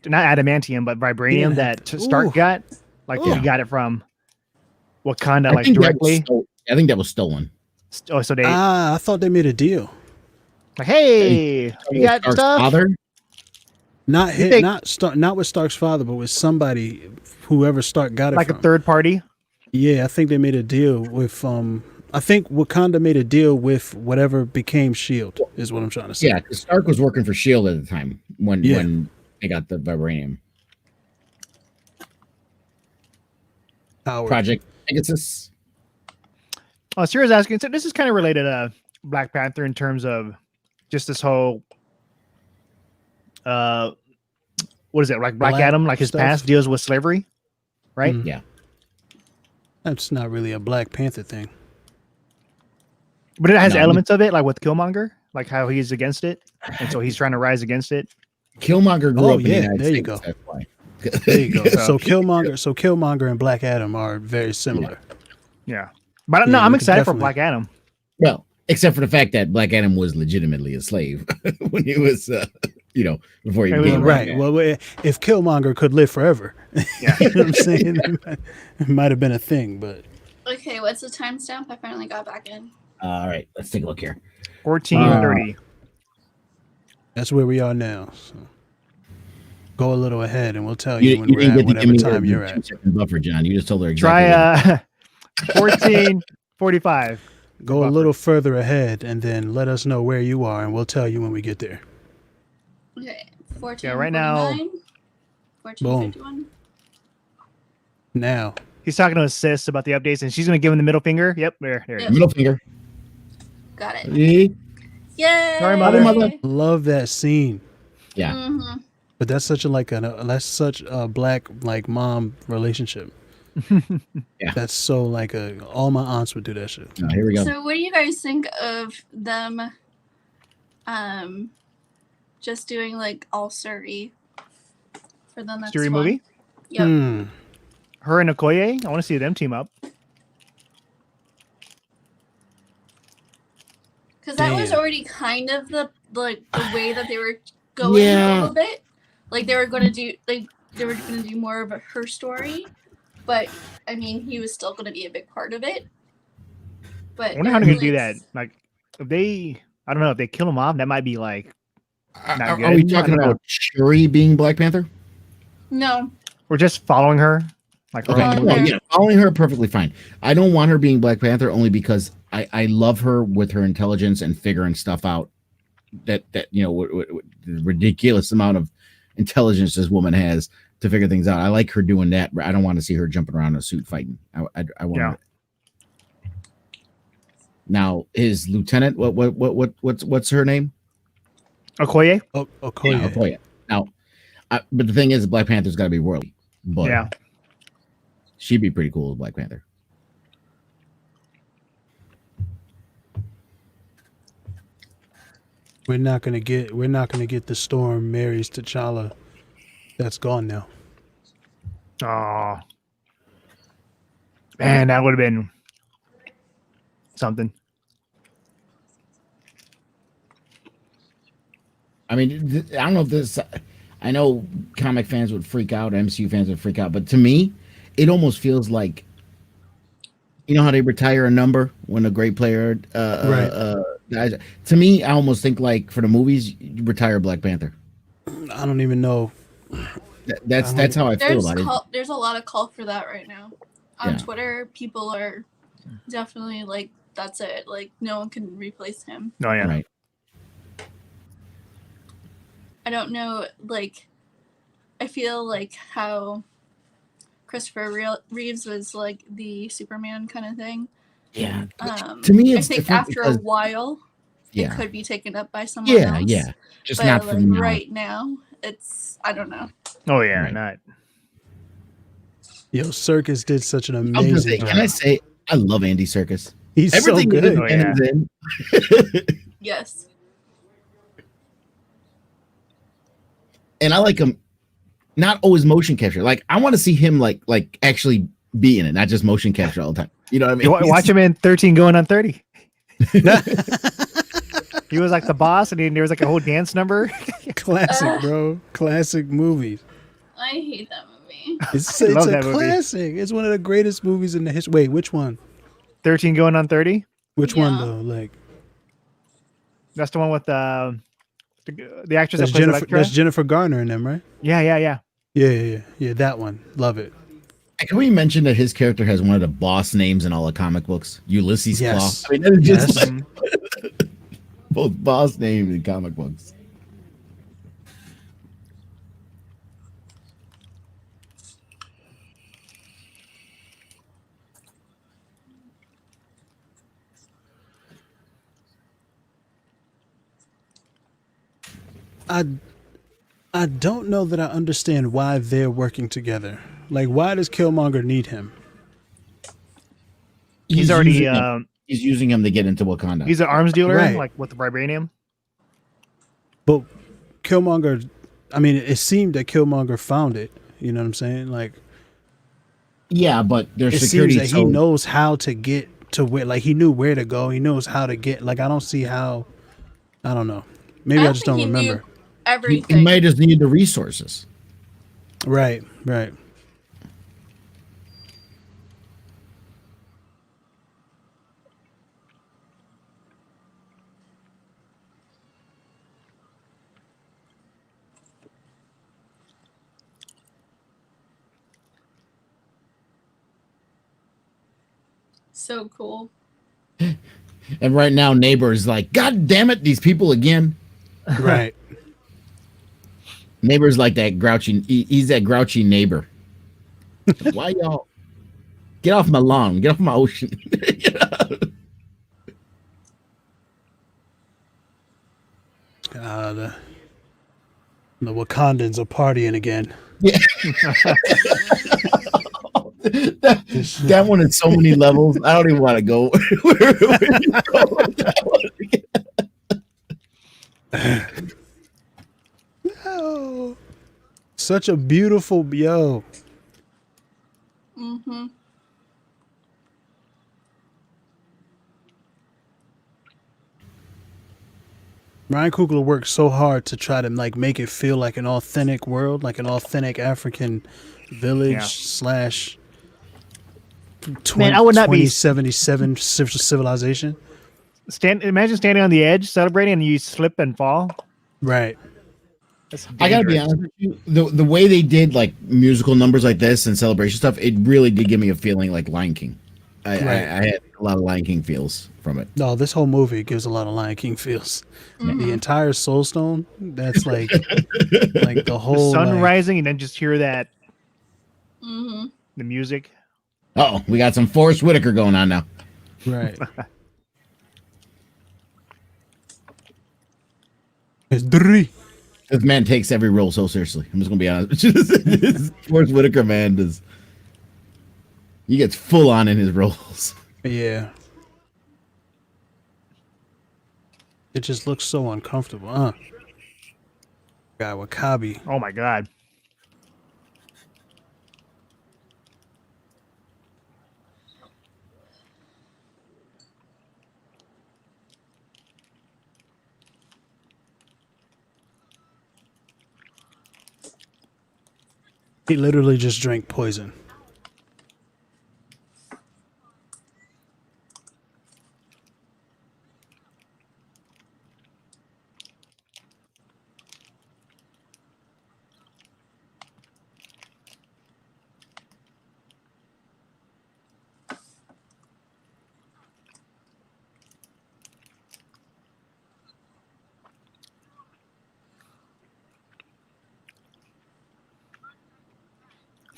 not adamantium, but vibranium Yeah. that Stark Ooh. got. Like Ooh. he got it from Wakanda, I like think that was directly. I think that was stolen. Oh, so they I thought they made a deal. like, hey, you got Stark's stuff? father. Not You hit, think- not with Stark's father, but with somebody, whoever Stark got it Like from. a third party? Yeah, I think they made a deal with I think Wakanda made a deal with whatever became Shield is what I'm trying to say. Yeah, 'cause Stark was working for Shield at the time when Yeah. when they got the vibranium. Howard. Project Pegasus. Oh, Sarah's asking. So this is kind of related to Black Panther in terms of just this whole, what is it? Like Black Black Adam, like his stuff? past deals with slavery, right? Mm. Yeah. That's not really a Black Panther thing. But it has No, elements of it, like with Killmonger, like how he's against it, and so he's trying to rise against it. Killmonger grew Oh, up in the yeah, United there you States. go. That's why. There you go. So- So Killmonger and Black Adam are very similar. Yeah, but no, Yeah, I'm we could excited for definitely- Black Adam. Well, except for the fact that Black Adam was legitimately a slave when he was, before he It was became Right. Black Well, if Killmonger could live forever, Yeah. you know what I'm saying? It might have been a thing, but Okay, what's the timestamp? I finally got back in. All right, let's take a look here. 14:30. that's where we are now. So go a little ahead, and we'll tell you You, when you we're didn't at get to give whatever me time the you're at. 2-second buffer, John. You just told her exactly. Try 14:45. Go a buffer. little further ahead, and then let us know where you are, and we'll tell you when we get there. Okay, 14. Yeah, right now- 14:51. Now, He's talking to his sis about the updates, and she's gonna give him the middle finger. Yep, there it Yep. is. Middle finger. Got it. Yeah. Yay! Sorry, mother. love that scene, Yeah. Mm-hmm. but that's such a Black like mom relationship. Yeah. That's so like all my aunts would do that shit. Here we go. So, what do you guys think of them? Just doing like all Surrey for the next Stewie one. movie. Yep. Her and Okoye. I want to see them team up. Because that was Damn. already kind of the way that they were going Yeah. a little bit. Like they were gonna do more of her story, but I mean he was still gonna be a big part of it. But I wonder how they're gonna do it's- that. Like, if they, I don't know, if they kill him off, that might be like, not Are good. we I talking don't know. about Shuri being Black Panther? No, We're just following her. Like, her Okay. own Following Well, her. yeah, following her perfectly fine. I don't want her being Black Panther only because I love her with her intelligence and figuring stuff out. That the ridiculous amount of intelligence this woman has to figure things out. I like her doing that, but I don't want to see her jumping around in a suit fighting. I want. Yeah. Her. Now his lieutenant, what's her name? Okoye. Okoye. Yeah, Okoye. Now, but the thing is, Black Panther's got to be worldly. But Yeah. she'd be pretty cool as Black Panther. We're not gonna get the Storm marries T'Challa. That's gone now. Oh, man, that would have been something. I mean, I don't know if this. I know comic fans would freak out, MCU fans would freak out, but to me, it almost feels like you know how they retire a number when a great player Right. dies. To me, I almost think like for the movies, you retire Black Panther. I don't even know. That's how I feel about it. There's a lot of call for that right now on Yeah. Twitter. People are definitely like, that's it. Like, no one can replace him. Oh yeah. Right. I don't know. Like, I feel like how Christopher Reeves was like the Superman kind of thing. Yeah. To me, it's I think different after because, a while, it yeah, could be taken up by someone else. yeah, just But not like from now. right now, it's, I don't know. Oh yeah, Right. not. Yo, Circus did such an I was gonna amazing say, job. can I say I love Andy Serkis? He's Everything so he did good. Oh, in yeah. is in. Yes. And I like him. Not always motion capture. Like I want to see him like actually be in it, not just motion capture all the time. You know what I mean? You watch him in 13 Going on 30. He was like the boss, and there was like a whole dance number. Classic, bro. Classic movies. I hate that movie. It's I love a that movie. classic. It's one of the greatest movies in the history. Wait, which one? 13 Going on 30. Which one Yeah. though? Like That's the one with the actress that's that plays Jennifer. Electra. That's Jennifer Garner in them, right? Yeah. Yeah. That one. Love it. Can we mention that his character has one of the boss names in all the comic books? Ulysses Yes. Claw. I mean, that is just Yes. like both boss names in comic books. I don't know that I understand why they're working together. Like, why does Killmonger need him? He's already using him. He's using him to get into Wakanda. he's an arms dealer, Right. like with the vibranium. But Killmonger, I mean, it seemed that Killmonger found it. You know what I'm saying? Like, yeah, but there's it security. seems that he knows how to get to where, like, he knew where to go. He knows how to get. Like, I don't see how. I don't know. Maybe I just don't think he knew remember. He everything. might just need the resources. Right. So cool. And right now, neighbor is like, God damn it, these people again. Right. Neighbor's like that grouchy. He's that grouchy neighbor. Why y'all get off my lawn? Get off my ocean. You know? The Wakandans are partying again. Yeah. that one is so many levels. I don't even want to go. Where you go with that one. Oh, such a beautiful yo. Mm-hmm. Ryan Coogler worked so hard to try to like make it feel like an authentic world, like an authentic African village Yeah. slash Man, I would not be 2077 civilization. imagine standing on the edge celebrating and you slip and fall. Right. That's I gotta be dangerous. honest with you. The way they did like musical numbers like this and celebration stuff, it really did give me a feeling like Lion King. I had a lot of Lion King feels from it. No, this whole movie gives a lot of Lion King feels. The entire Soul Stone, that's like the The whole sun like, rising and then just hear that Mm-hmm. the music. Oh, we got some Forrest Whitaker going on now. right. It's three. This man takes every role so seriously. I'm just gonna be honest. This Forrest Whitaker man does. He gets full on in his roles. Yeah. It just looks so uncomfortable, huh? Guy Wakabi. Oh my god. He literally just drank poison.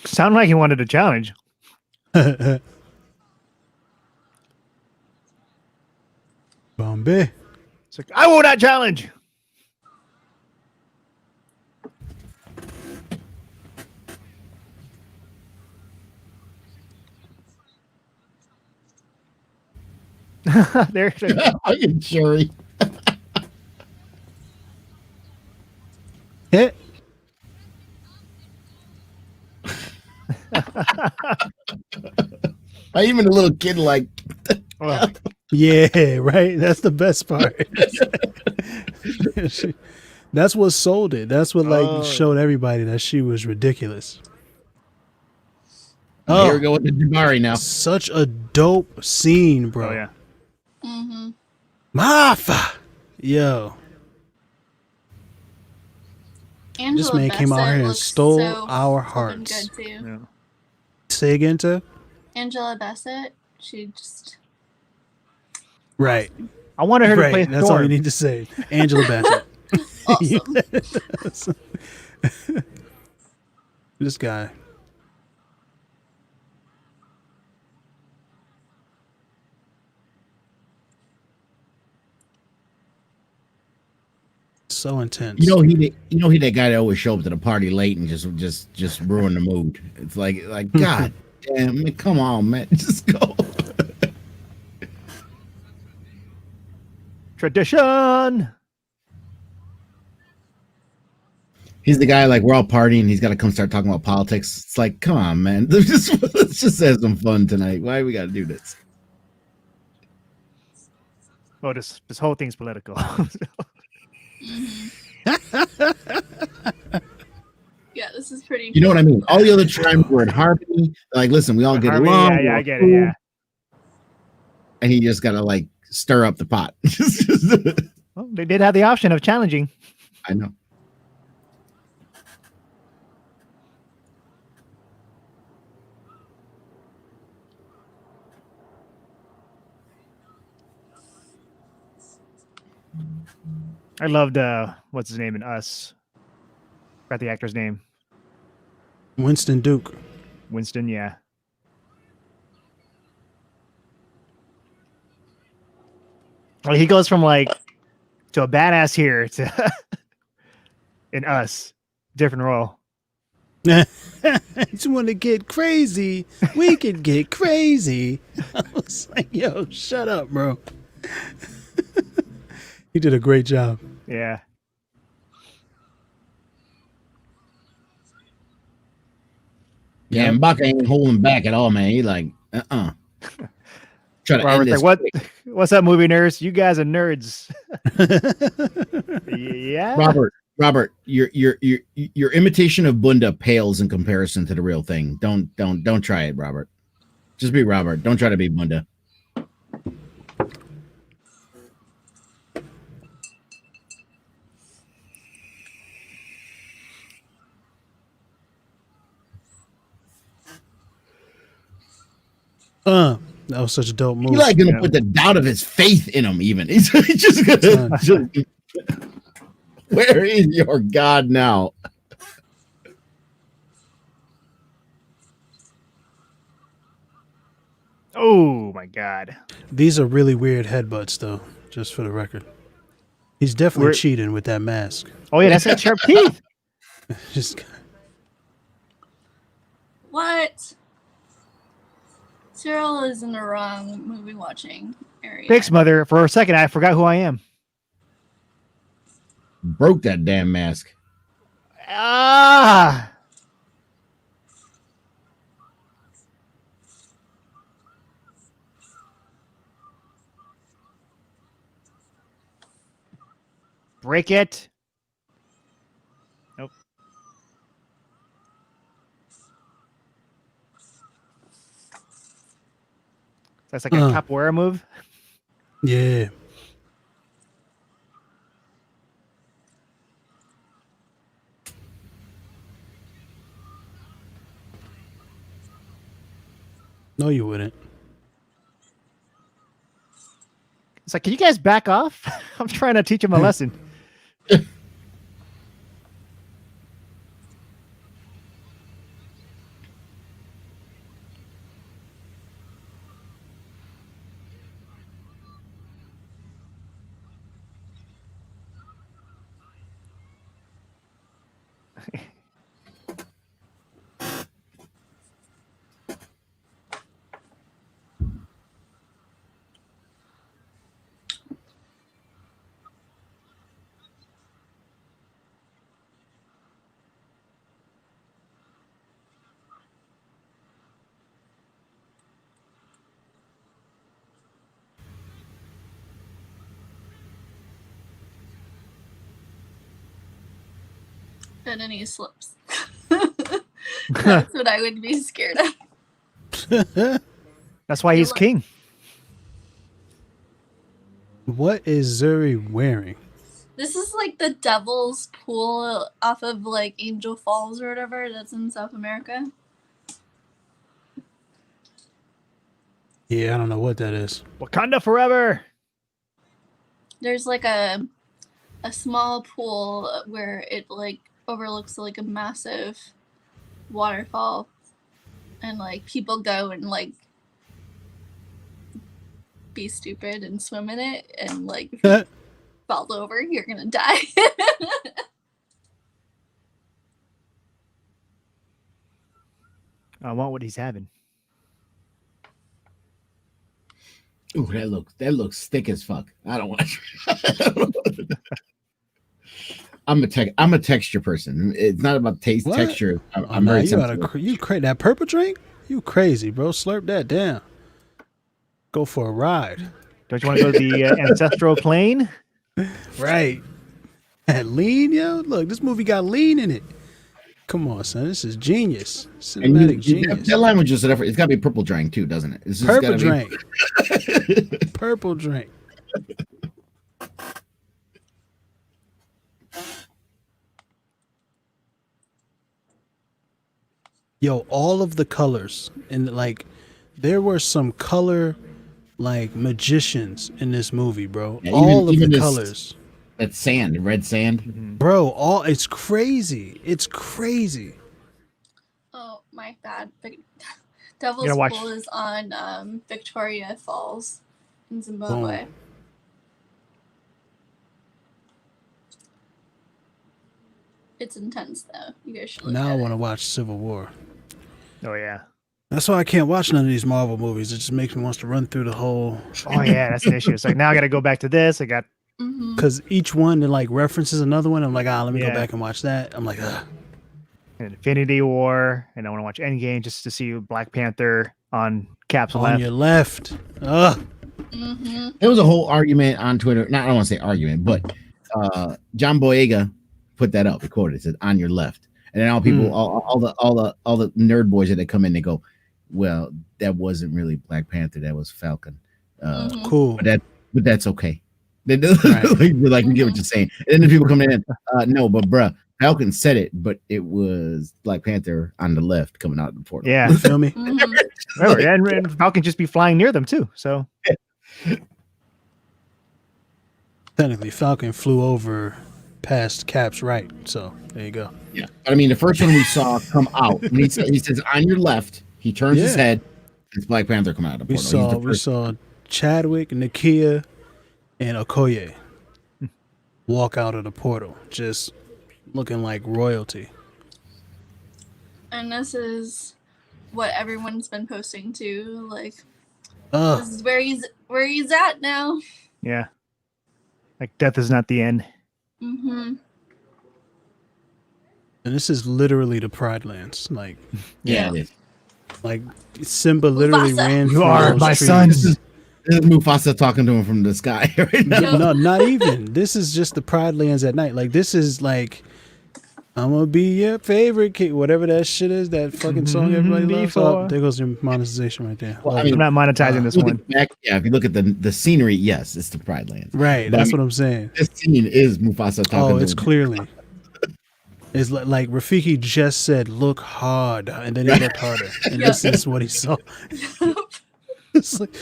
Sounded like he wanted a challenge. Bombay. It's like, I will not challenge. There. Fucking Sherry. Hit. Even a little kid like. Oh, Yeah, right. That's the best part. That's what sold it. That's what showed everybody that she was ridiculous. Here we go with the Jabari now. Such a dope scene, bro. oh yeah. Mm-hmm. Mafa. Yo. Angela This man came out Bassett here and looks stole so our flippin' hearts. Good too. Yeah. Say again, too? Angela Bassett, she just Right. I wanted her to play Right. That's all you Storm. need to say. Angela Bassett. awesome. This guy. So intense. You know he that guy that always show up to the party late and just ruin the mood. It's like God damn, man, come on, man, just go. Tradition. He's the guy like we're all partying. He's got to come start talking about politics. It's like, come on, man, let's just have some fun tonight. Why we got to do this? Oh, this whole thing's political. Yeah, this is pretty. You know what I mean? All the other tribes were in harmony. Like, listen, we all get Harmony, along. yeah, we're I all get it. cool. Yeah. And he just got to like stir up the pot. Well, they did have the option of challenging. I know. I loved what's his name in Us. Forgot the actor's name. Winston Duke. Winston, yeah. Well, he goes from like to a badass here to in Us, different role. Just want to get crazy. We could get crazy. I was like, yo, shut up, bro. He did a great job. Yeah. Yeah, and Baka ain't holding back at all, man. He like, Try to end Robert's this. like, what's up, movie nerds? You guys are nerds. Yeah. Robert, your imitation of Bunda pales in comparison to the real thing. Don't try it, Robert. Just be Robert. Don't try to be Bunda. That was such a dope move. He's like gonna put the doubt of his faith in him. Even he's just gonna. Where is your God now? Oh my God. These are really weird headbutts, though. Just for the record, he's definitely cheating with that mask. Oh yeah, that's got sharp teeth. Just What? Cyril is in the wrong movie watching area. Fix mother. For a second, I forgot who I am. Broke that damn mask. Ah. Break it. Nope. That's like a capoeira move. Yeah. No, you wouldn't. It's like, can you guys back off? I'm trying to teach him a lesson. And then he slips. That's what I would be scared of. That's why he's king. What is Zuri wearing? This is like the Devil's Pool off of like Angel Falls or whatever that's in South America. Yeah, I don't know what that is. Wakanda forever. There's like a small pool where it like overlooks like a massive waterfall, and like people go and like be stupid and swim in it, and like if you fall over, you're gonna die. I want what he's having. Ooh, that looks thick as fuck. I don't want. I'm a texture person. It's not about taste, What? texture. I'm Nah, very you sensitive. you crazy that purple drink? You crazy, bro? Slurp that down. Go for a ride. Don't you want to go to the ancestral plane? Right. That lean, yo. Look, this movie got lean in it. Come on, son. This is genius. And Cinematic genius. that language is different. It's got to be purple drink too, doesn't it? It's just Purple gotta be- drink. Purple drink. Yo, all of the colors and like there were some color like magicians in this movie, bro. Yeah, all of even the this- colors. That sand, red sand. Bro, it's crazy. It's crazy. Oh, my bad. Devil's gotta watch- Pool is on Victoria Falls in Zimbabwe. Boom. It's intense though. You guys should look Now I at want to it. watch Civil War. Oh yeah. That's why I can't watch none of these Marvel movies. It just makes me want to run through the whole. Oh yeah, that's an issue. It's like now I got to go back to this. I got Mhm. Because each one that like references another one. I'm like, let me go Yeah. back and watch that. I'm like, Infinity War, and I want to watch Endgame just to see Black Panther on Cap's on left. your left. Ugh. Mhm. There was a whole argument on Twitter. Not I don't want to say argument, but John Boyega put that up. He quoted it said on your left, and then all people, all the nerd boys that come in, they go, "Well, that wasn't really Black Panther. That was Falcon." Mhm. Cool. But that's okay. They do Right. like we get what you're saying. And then the people come in, no, but bruh, Falcon said it, but it was Black Panther on the left coming out of the portal. Yeah, You feel me? Mhm. remember, and Falcon just be flying near them too. So Technically, Falcon flew over past Cap's right. So there you go. Yeah. But I mean, the first one we saw come out, when he says on your left, he turns his Yeah. head, it's Black Panther coming out of the We portal. saw He's the we first- saw Chadwick, Nakia, and Okoye walk out of the portal, just looking like royalty. And this is what everyone's been posting too. Like Ugh. this is where he's at now. yeah, like death is not the end. Mm-hmm. And this is literally the Pride Lands. Yeah, it is. Like Simba literally Mufasa. ran. You through are those my trees. son. This is Mufasa talking to him from the sky right now. No, not even. This is just the Pride Lands at night. Like this is like I'm gonna be your favorite kid, whatever that shit is, that fucking song everybody loves. Oh, there goes your monetization right there. Well, I Love mean, it. I'm not monetizing this one. If you look at the scenery, yes, it's the Pride Lands. Right, But, that's I mean, what I'm saying. this scene is Mufasa talking. Oh, to it's clearly. It's like Rafiki just said, "Look hard," and then he looked harder, and Yeah. this is what he saw. It's like,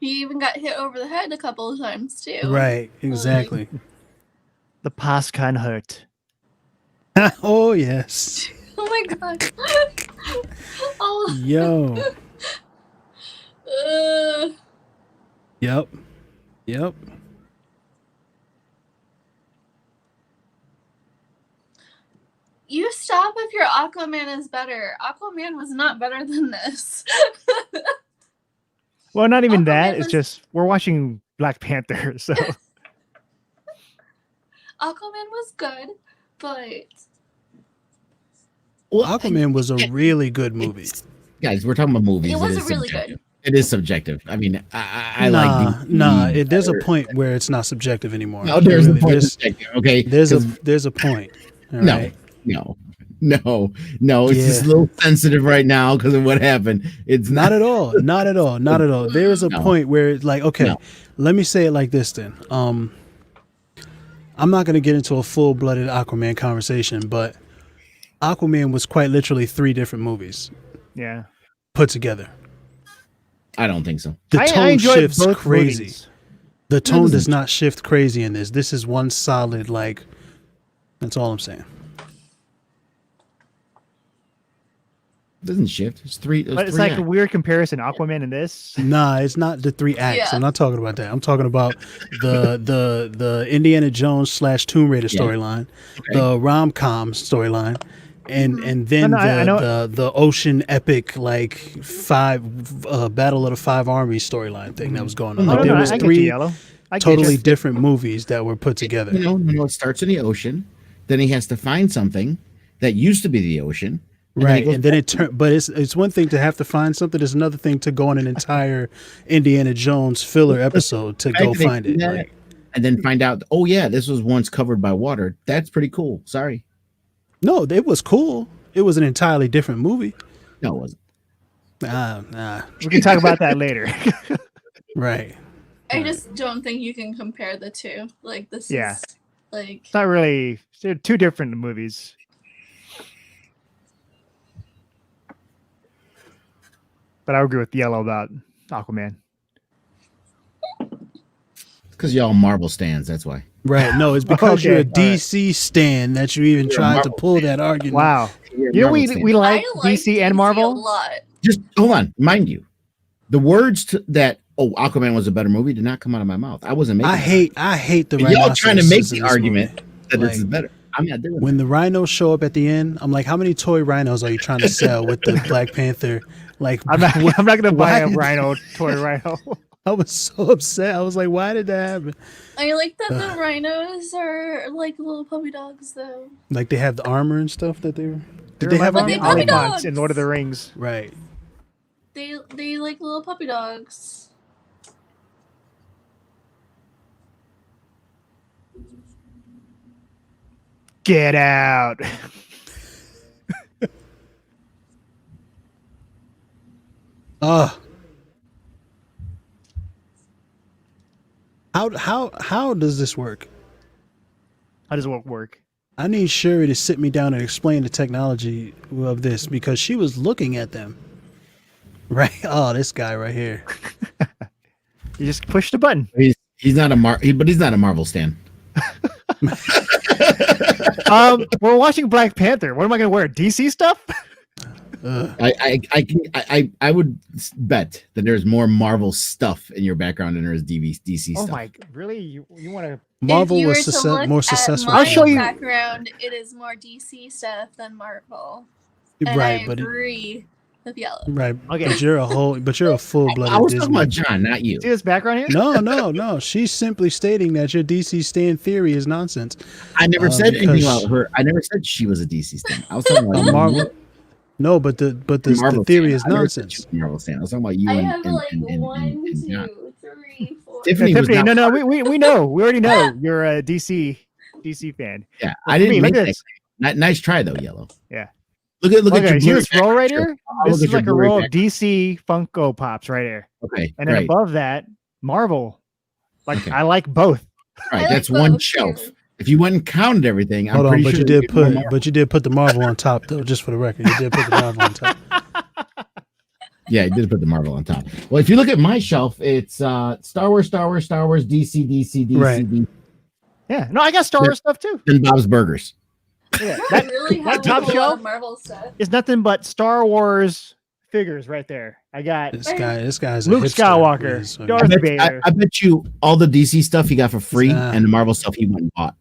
He even got hit over the head a couple of times too. right, exactly. The past can hurt. Oh yes, Oh my god. Oh. yo, Uh, yep. you stop if your Aquaman is better. Aquaman was not better than this. Well, not even that. Aquaman It's was- just we're watching Black Panther, so Aquaman was good, but Well, Aquaman was a really good movie. guys, we're talking about movies. it wasn't is really subjective. good. It is subjective. I mean, I nah, like DC nah. There's a better. point where it's not subjective anymore. No, there's a Really, point. there's- Subjective, okay, There's 'Cause a point. All no, right? no. It's just a Yeah. little sensitive right now because of what happened. It's Not not. at all. Not at all. Not at all. There is a No. point where it's like, okay, No. let me say it like this then. I'm not gonna get into a full-blooded Aquaman conversation, but Aquaman was quite literally 3 different movies yeah. put together. I don't think so. The I tone enjoyed shifts both crazy. movies. The tone doesn't- does not shift crazy in this. This is one solid, like, that's all I'm saying. It doesn't shift. It's three. But it's like a weird comparison. Aquaman and this. Nah, it's not the 3 acts. Yeah. I'm not talking about that. I'm talking about the Indiana Jones / Tomb Raider Yeah. storyline, Okay. the rom-com storyline, and then No, I know. the ocean epic like 5 Battle of the 5 Armies storyline thing that was going on. No, Like no, there no, was I get 3 you, Yellow. I get totally you. different movies that were put together. It starts in the ocean. Then he has to find something that used to be the ocean. Right, goes and then it turned. But it's one thing to have to find something. It's another thing to go on an entire Indiana Jones filler episode to go They find do it. that, Like, and then find out. Oh yeah, this was once covered by water. That's pretty cool. Sorry, no, it was cool. It was an entirely different movie. no, it wasn't. Nah. We can talk about that later. Right. I just don't think you can compare the two. Like this Yeah. is like It's not really. They're 2 different movies. But I agree with Yellow about Aquaman. Because y'all Marvel stands. That's why. Right. No, it's because Okay, you're a all right. DC stan that you even You're a tried to Marvel pull that argument. Wow. You're a You know, Marvel stan. we like I like DC and a Marvel. lot. Just hold on. Mind you, the words that Aquaman was a better movie did not come out of my mouth. I wasn't making. I hate the that. Y'all trying to make rhinoceroses in the this argument movie. that this is Like, better. I'm not doing. When the rhinos show up at the end, I'm like, how many toy rhinos are you trying to sell with the Black Panther? Like, I'm not going to buy why a did- rhino, toy rhino. I was so upset. I was like, why did that happen? I like that the rhinos are like little puppy dogs though. Like, they have the armor and stuff that they were. Did They're they have like armor? they Ollie puppy Ponce dogs. in Lord of the Rings. Right. They like little puppy dogs. Get out. How does this work? How does it work? I need Sherry to sit me down and explain the technology of this because she was looking at them. Right? Oh, this guy right here. You just push the button. He's not but he's not a Marvel stan. We're watching Black Panther. What am I going to wear? DC stuff? I would bet that there's more Marvel stuff in your background than there is DC Oh stuff. my! Really? You want to? Marvel if you was were to look more at successful. my I'll show you- background. It is more DC stuff than Marvel. And Right, I but agree with Yellow. right. Okay. But you're a full-blooded I was Disney. talking about John, not you. See this background here? No. She's simply stating that your DC stand theory is nonsense. I never said anything because- about her. I never said she was a DC stan. I was talking about A you. Marvel. No, but the Marvel theory stan. is I never said nonsense. she was a Marvel stan. I was talking about you I and, have and, like and, and, one, and John. 2, 3, 4, Tiffany was Tiffany, not. no, we know. We already know you're a DC fan. Yeah, Well, I for didn't me, make look at that. this. Nice try though, Yellow. Yeah. Look at Okay, your see blurry this roll right background. here? I'll This look is at your like a blurry roll of background. DC Funko Pops right here. Okay, And then great. above that, Marvel. Like Okay. I like both. Right, I that's like one both, shelf. too. If you went and counted everything, I'm Hold on, pretty but sure you there'd did be more put Marvel. but you did put the Marvel on top though, just for the record. You did put the Marvel on top. Yeah, I did put the Marvel on top. Well, if you look at my shelf, it's Star Wars, DC, Right. DC. Yeah. No, I got Star Wars stuff too. Then Bob's Burgers. Yeah, I that, really have top a whole lot shelf of Marvel stuff. is nothing but Star Wars figures right there. I got This guy's a Luke hipster. Skywalker, He's- Darth Vader. I bet you all the DC stuff he got for free Nah. and the Marvel stuff he went and bought.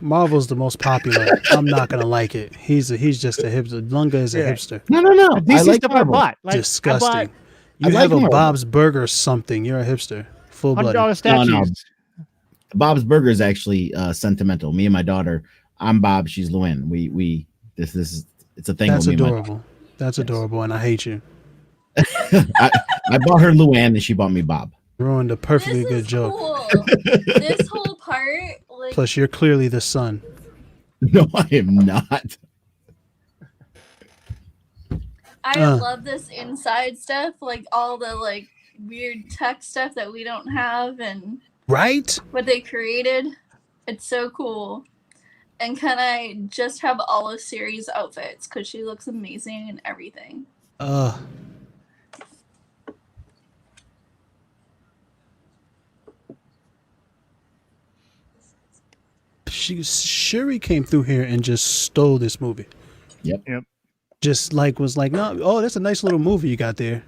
Marvel's the most popular. I'm not gonna like it. He's just a hipster. Lunga is a Yeah. hipster. No. DC I like stuff Marvel. I bought. Like, Disgusting. I bought You I have like a Marvel. Bob's Burger something. You're a hipster. Full blooded. $100 statues. No. Bob's Burger is actually sentimental. Me and my daughter. I'm Bob. She's Luann. We this is it's a thing. That's with me and my adorable. That's adorable, and I hate you. I bought her Luann and she bought me Bob. Ruined a perfectly This good is joke. cool. This whole part, like, Plus, you're clearly the son. No, I am not. I love this inside stuff, like all the like weird tech stuff that we don't have and Right? what they created. It's so cool. And can I just have all of Siri's outfits because she looks amazing and everything. Shuri came through here and just stole this movie. Yep. Just like was like, no, oh, that's a nice little movie you got there.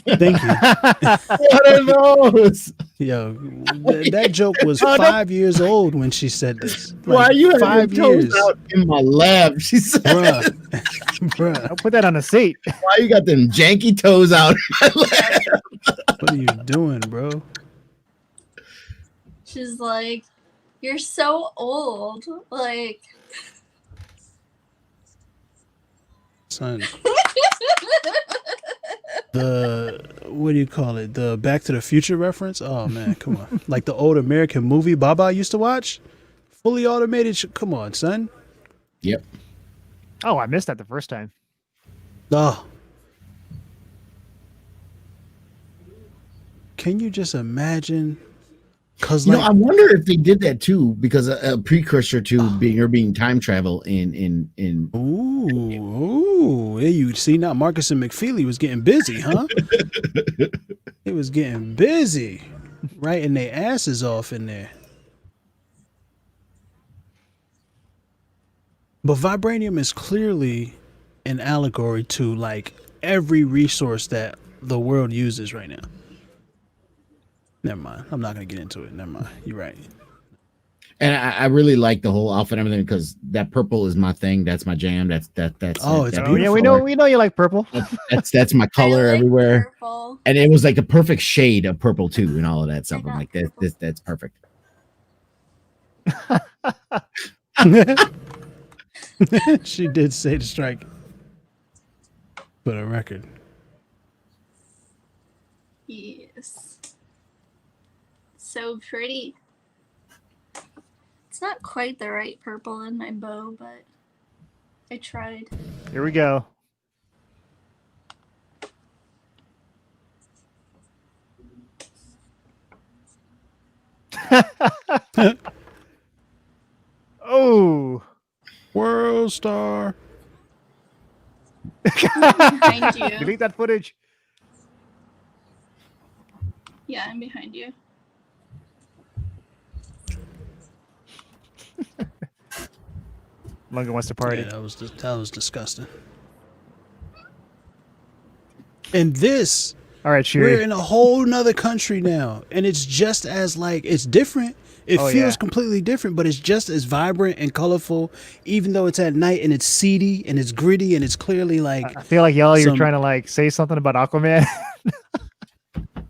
Thank you. What are those? Yo, that joke was 5 years old when she said this. Like, Why are you having 5 your toes years? out in my lab? She said, Bruh, I'll put that on a seat. why you got them janky toes out in my lab? what are you doing, bro? She's like, you're so old. Like, Son. The what do you call it? The Back to the Future reference? Oh man, come on. Like the old American movie Baba used to watch? Fully automated come on, son. Yep. Oh, I missed that the first time. Oh. Can you just imagine? Cause You like, know, I wonder if they did that too, because a precursor to being time travel in ooh, hey, you see now Marcus and McFeely was getting busy, huh? It was getting busy, writing their asses off in there. But vibranium is clearly an allegory to like every resource that the world uses right now. Never mind. I'm not gonna get into it. Never mind. You're right. and I really like the whole outfit and everything because that purple is my thing. That's my jam. That's Oh, it's that Oh yeah, we know you like purple. that's my color I like everywhere. purple. And it was like the perfect shade of purple too, and all of that stuff. I'm like, that's perfect. She did say to strike. For the record. Yes. So pretty. It's not quite the right purple in my bow, but I tried. Here we go. Oh, World star. Behind you. delete that footage. Yeah, I'm behind you. Lunga wants to party. Yeah, that was disgusting. And this, All right, we're Shuri. in a whole nother country now, and it's just as like it's different. It Oh, feels yeah. completely different, but it's just as vibrant and colorful, even though it's at night and it's seedy and it's gritty and it's clearly like I feel like Yellow, you're some- trying to like say something about Aquaman.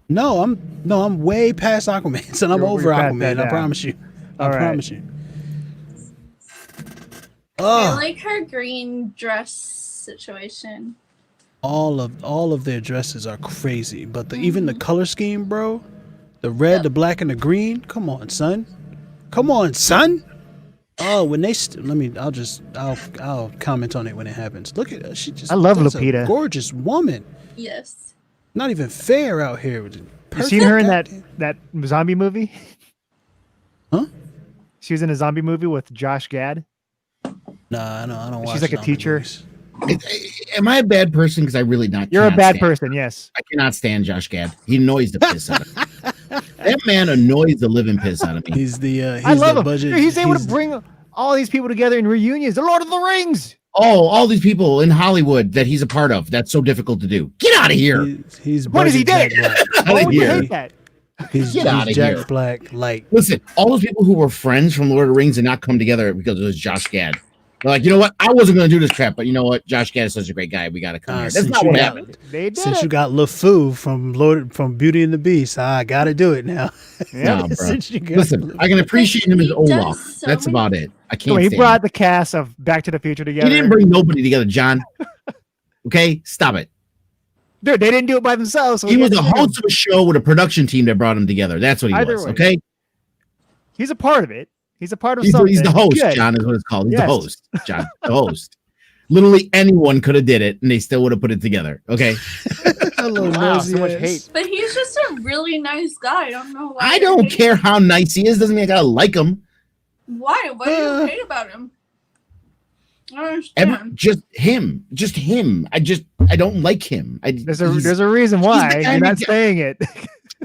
no, I'm way past Aquaman, son. I'm You're over past Aquaman. that I now. promise you. I All right. promise you. I Oh, like her green dress situation. all of their dresses are crazy, but even the color scheme, bro, The red, the black, and the green. Come on, son. Come on, son. Oh, when they I'll comment on it when it happens. Look at her. She just I love that's Lupita. A gorgeous woman. Yes. Not even fair out here. You seen her in that zombie movie? Huh? She was in a zombie movie with Josh Gad. Nah, I don't watch. She's like a zombie teacher. movies. Am I a bad person? Because I really not. You're a cannot bad stand- person, yes. I cannot stand Josh Gad. He annoys the piss out of me. That man annoys the living piss out of me. He's the I love the him. budget. He's able to bring all these people together in reunions. The Lord of the Rings. Oh, all these people in Hollywood that he's a part of. That's so difficult to do. Get out of here. He's What is he budget dead? Jack Black. Out of Oh, you here. hate that. He's Get outta Jack here. Black. Like Listen, all those people who were friends from Lord of the Rings and not come together because it was Josh Gad. They're like, you know what? I wasn't going to do this crap, but you know what? Josh Gad is such a great guy. We got to come here. That's since not you what got- happened. They did Since it. you got LeFou from Beauty and the Beast, I gotta do it now. Yeah. Nah, bro. Since you got Listen, I can appreciate him as He Olaf. does so That's many- about it. I So can't he stand brought him. the cast of Back to the Future He together. didn't bring nobody together, John. Okay? Stop it. Dude, they didn't do it by themselves. So He was had the to do host of a show with a production team that brought him together. That's what he Either was. way. Okay? He's a part of it. He's a part of He's something. the host, Good. John, is what it's called. He's the Yes. host, John. The host. Literally anyone could have did it, and they still would have put it together. Okay? Wow, so much hate. But he's just a really nice guy. I don't know why. I you don't hate care him. how nice he is. Doesn't mean I gotta like him. Why? What do you hate about him? I don't understand. Just him. I don't like him. There's a reason why the guy you're not that- saying it.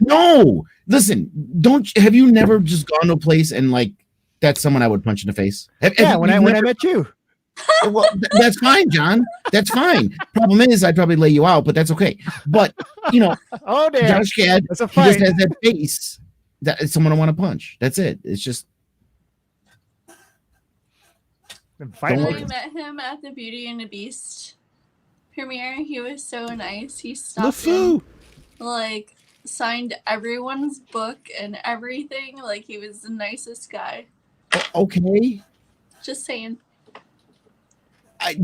No. Listen, have you never just gone to a place and like that's someone I would punch in the face? Yeah, when I met you. Well, that's fine, John. That's fine. Problem is, I'd probably lay you out, but that's okay. But you know, Oh damn. Josh Gad, That's a he just fight. has that face that is someone I want to punch. That's it. It's just Fight Don't When worry. I met him at the Beauty and the Beast premiere, he was so nice. He stopped in, LeFou. like, signed everyone's book and everything. Like, he was the nicest guy. okay. Just saying.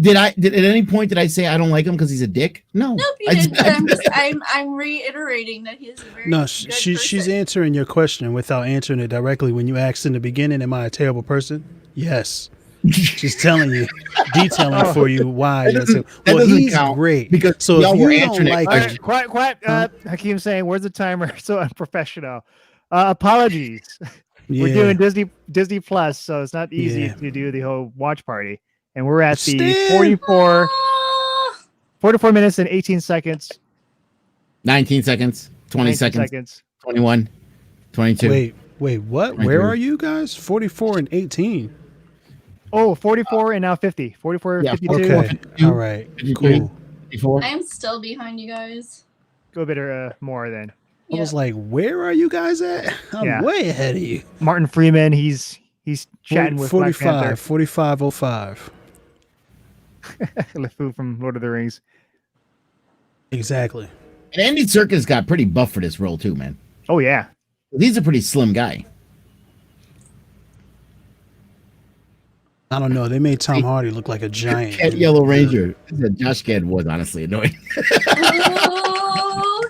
Did at any point did I say I don't like him because he's a dick? No. Nope, you I didn't. just- But I'm reiterating that he's a very No, good she's person. answering your question without answering it directly. When you asked in the beginning, "Am I a terrible person?" Yes. She's telling you, detailing for you why. That You're doesn't- so, that well, doesn't he's count great. because So y'all if were you don't answering that like All him, question. right, quiet. Hakeem's saying, "Where's the timer?" So unprofessional. Apologies. yeah. We're doing Disney Plus, so it's not easy Yeah. to do the whole watch party. And we're at the Stan! 44 minutes and 18 seconds. 19 seconds, 20 19 seconds, 21, 22. Wait, what? Right Where here. are you guys? 44 and 18. Oh, 44 and now 50. 44, Yeah, 52. Okay. 52, All right. 53. Cool. 54. I'm still behind you guys. Go a bit more then. I was like, where are you guys at? I'm Yeah. way ahead of you. Martin Freeman, he's chatting with Black 45, 4505. Panther. LeFou from Lord of the Rings. Exactly. And Andy Serkis got pretty buff for this role too, man. Oh yeah. He's a pretty slim guy. I don't know. They made Tom Hardy look like a giant. Cat Yellow Ranger. Josh Gad was honestly annoying. Ooh,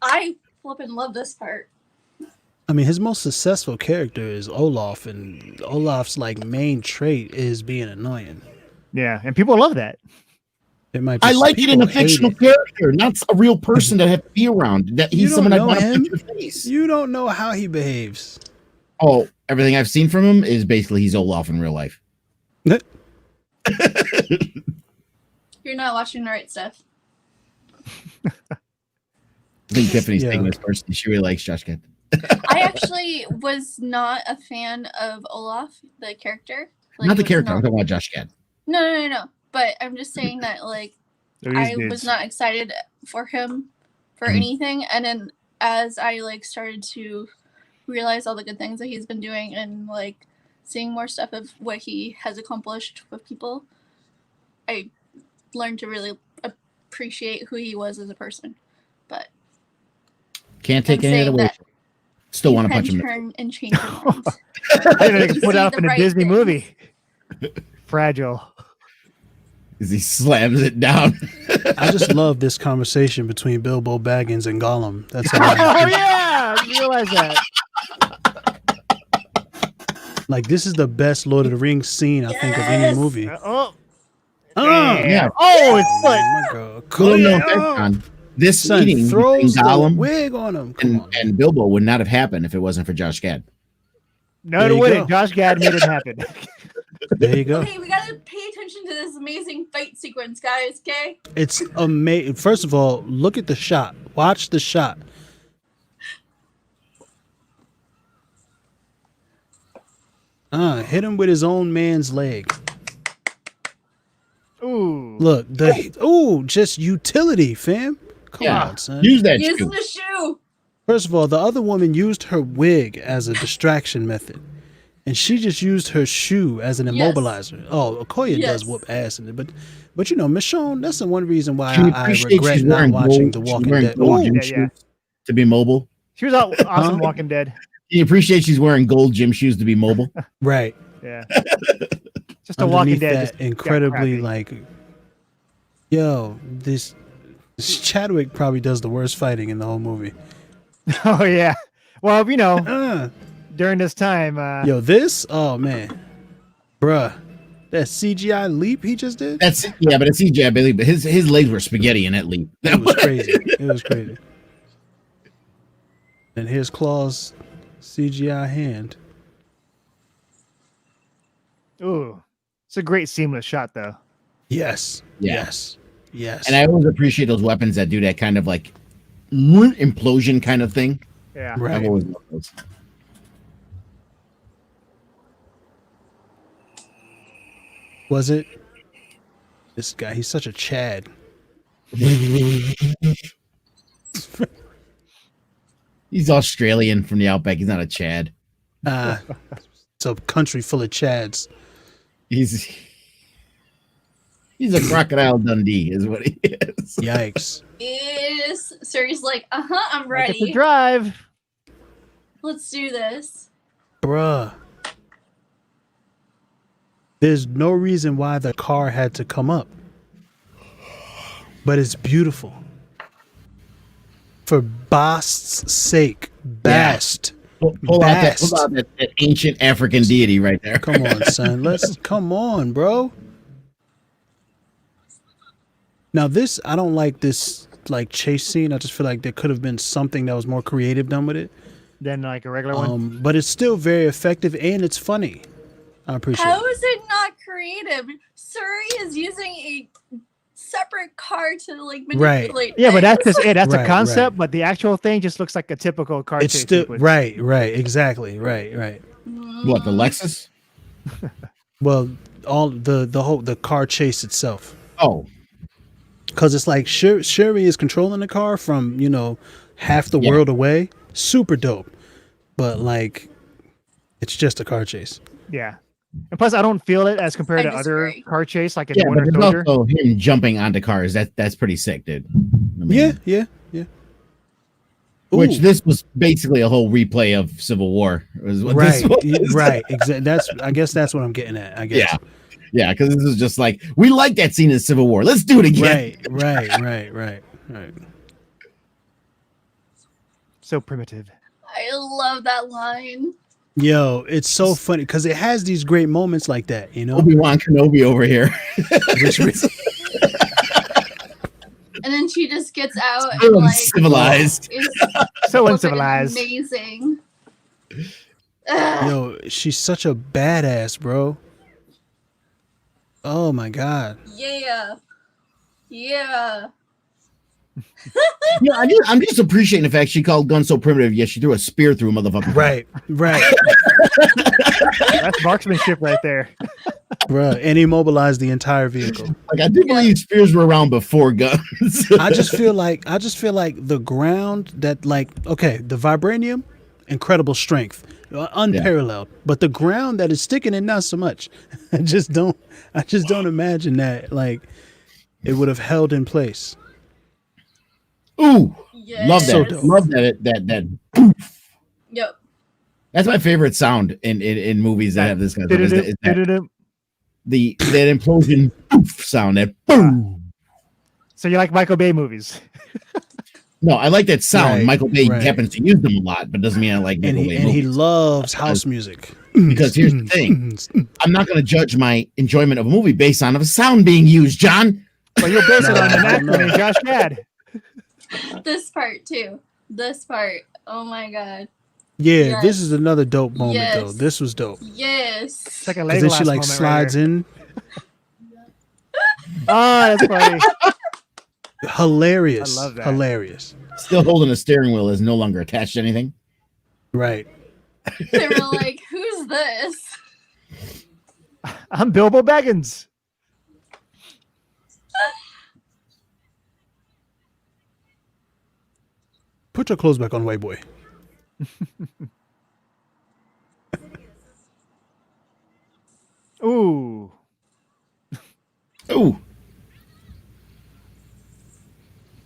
I flippin' love this part. I mean, his most successful character is Olaf, and Olaf's like main trait is being annoying. Yeah, and people love that. It might. I Just, like it in a people hate fictional it. character, not a real person that I have to be around. That You he's don't someone I know want to him. put your face. You don't know how he behaves. Oh, everything I've seen from him is basically he's Olaf in real life. You're not watching the right stuff. I think Tiffany's Yeah. taking this person. She really likes Josh Gad. I actually was not a fan of Olaf, the character. Like, Not the was character. I'm not- talking about Josh Gad. No. But I'm just saying that, like, They're I these was dudes. not excited for him for Mhm. anything. And then as I like started to realize all the good things that he's been doing and like seeing more stuff of what he has accomplished with people, I learned to really appreciate who he was as a person. But Can't take I'm any of it saying away. that Still you want to can punch him. turn and change your mind. They didn't put See it up the in a right Disney things. movie. Fragile. as he slams it down. I just love this conversation between Bilbo Baggins and Gollum. That's all. Oh yeah, I realize that. Like, this is the best Lord of the Rings scene I think of any Yes. movie. Oh, Yeah. oh, it's Oh foot. my God. Little known fact, John, this Son meeting between throws the Gollum wig on him. Come on. and Bilbo would not have happened if it wasn't for Josh Gad. No, There it you wouldn't. go. Josh Gad made it happen. There you go. Okay, we gotta pay attention to this amazing fight sequence, guys. Okay. It's amazing. First of all, look at the shot. Watch the shot. Hit him with his own man's leg. Ooh. Look, just utility, fam. Come on, son. Use that Use shoe. the shoe. First of all, the other woman used her wig as a distraction method, and she just used her shoe as an Yes. immobilizer. Oh, Okoye does Yes. whoop ass in it, but you know, Michonne, that's the one reason why Can you I appreciate regret she's not wearing watching gold- The she's Walking wearing Dead. gold Ooh, gym Yeah, shoes yeah. to be mobile? She was awesome Walking Dead. Can you appreciate she's wearing gold gym shoes to be mobile? right. Yeah. Just a Walking Underneath Dead. that just got incredibly crappy. like, yo, this Chadwick probably does the worst fighting in the whole movie. Oh yeah. Well, you know, Uh, during this time, yo, this, oh man, bruh, that CGI leap he just did, That's yeah, but it's CGI, Billy. But his legs were spaghetti in that leap. it was crazy. It was crazy. And here's Claw's CGI hand. ooh, it's a great seamless shot though. Yes, Yeah. yes. And I always appreciate those weapons that do that kind of like implosion kind of thing. Yeah. I've Right. always loved those. Was it? This guy, he's such a Chad. He's Australian from the outback. He's not a Chad. It's a country full of Chads. He's a crocodile Dundee, is what he is. Yikes. Is Suri's like, I'm I get to ready. drive. Let's do this. Bruh. There's no reason why the car had to come up. But it's beautiful. For Bast's sake. Bast. Pull out Bast. that ancient African deity right there. Come on, son. Come on, bro. Now this, I don't like this like chase scene. I just feel like there could have been something that was more creative done with it. Then like a regular one. But it's still very effective and it's funny. I appreciate How it. is it not creative? Suri is using a separate car to like Right. manipulate. Yeah, but that's things. just it. That's Right, the concept, right. but the actual thing just looks like a typical car It's chase still sequence. right, exactly, right. What, the Lexus? Well, all the car chase itself, Oh, because it's like Sherry is controlling the car from half the world away. Super dope, but like it's just a car chase. Yeah. And plus, I don't feel it as compared I to other disagree. car chase, like in yeah, but Winter there's Soldier. also him jumping onto cars. That's pretty sick, dude. I mean, Yeah. Which Ooh. this was basically a whole replay of Civil War. Was what Right, this was. right. Exactly. I guess that's what I'm getting at. I guess. Yeah, because this is just like we like that scene in Civil War. Let's do it again. Right. So primitive. I love that line. Yo, it's so funny because it has these great moments like that, Obi-Wan Kenobi over here. And then she just gets out So and like uncivilized. is So flipping uncivilized. amazing. Ugh. Yo, she's such a badass, bro. Oh my god. Yeah. I'm just appreciating the fact she called guns so primitive, yet she threw a spear through a motherfucker. Right. That's marksmanship right there. Bruh, and immobilized the entire vehicle. Like I do believe spears were around before guns. I just feel like the ground that the vibranium, incredible strength, unparalleled. But the ground that is sticking it, not so much. I just don't imagine that it would have held in place. Ooh, Yes. love So that. dope. Love that. Yep. That's my favorite sound in movies that have this kind of stuff. is that- that implosion poof sound, that boom. So you like Michael Bay movies? No, I like that sound. Right, Michael Bay right. happens to use them a lot, but doesn't mean I like And Michael Bay he movies. loves house music. Because here's the thing. I'm not going to judge my enjoyment of a movie based on a sound being used, John. Well, you'll base it on an No, actor no. named Josh Gad. This part too. This part. Oh my god. Yeah, Yes. this is another dope moment though. Yes. This was dope. Yes. It's like a Because then Legolas she like moment slides right in. Oh, that's funny. Hilarious. I love that. Hilarious. Still holding a steering wheel is no longer attached to anything. Right. They were like, "Who's this?" I'm Bilbo Baggins. Put your clothes back on, white boy. Ooh. Ooh.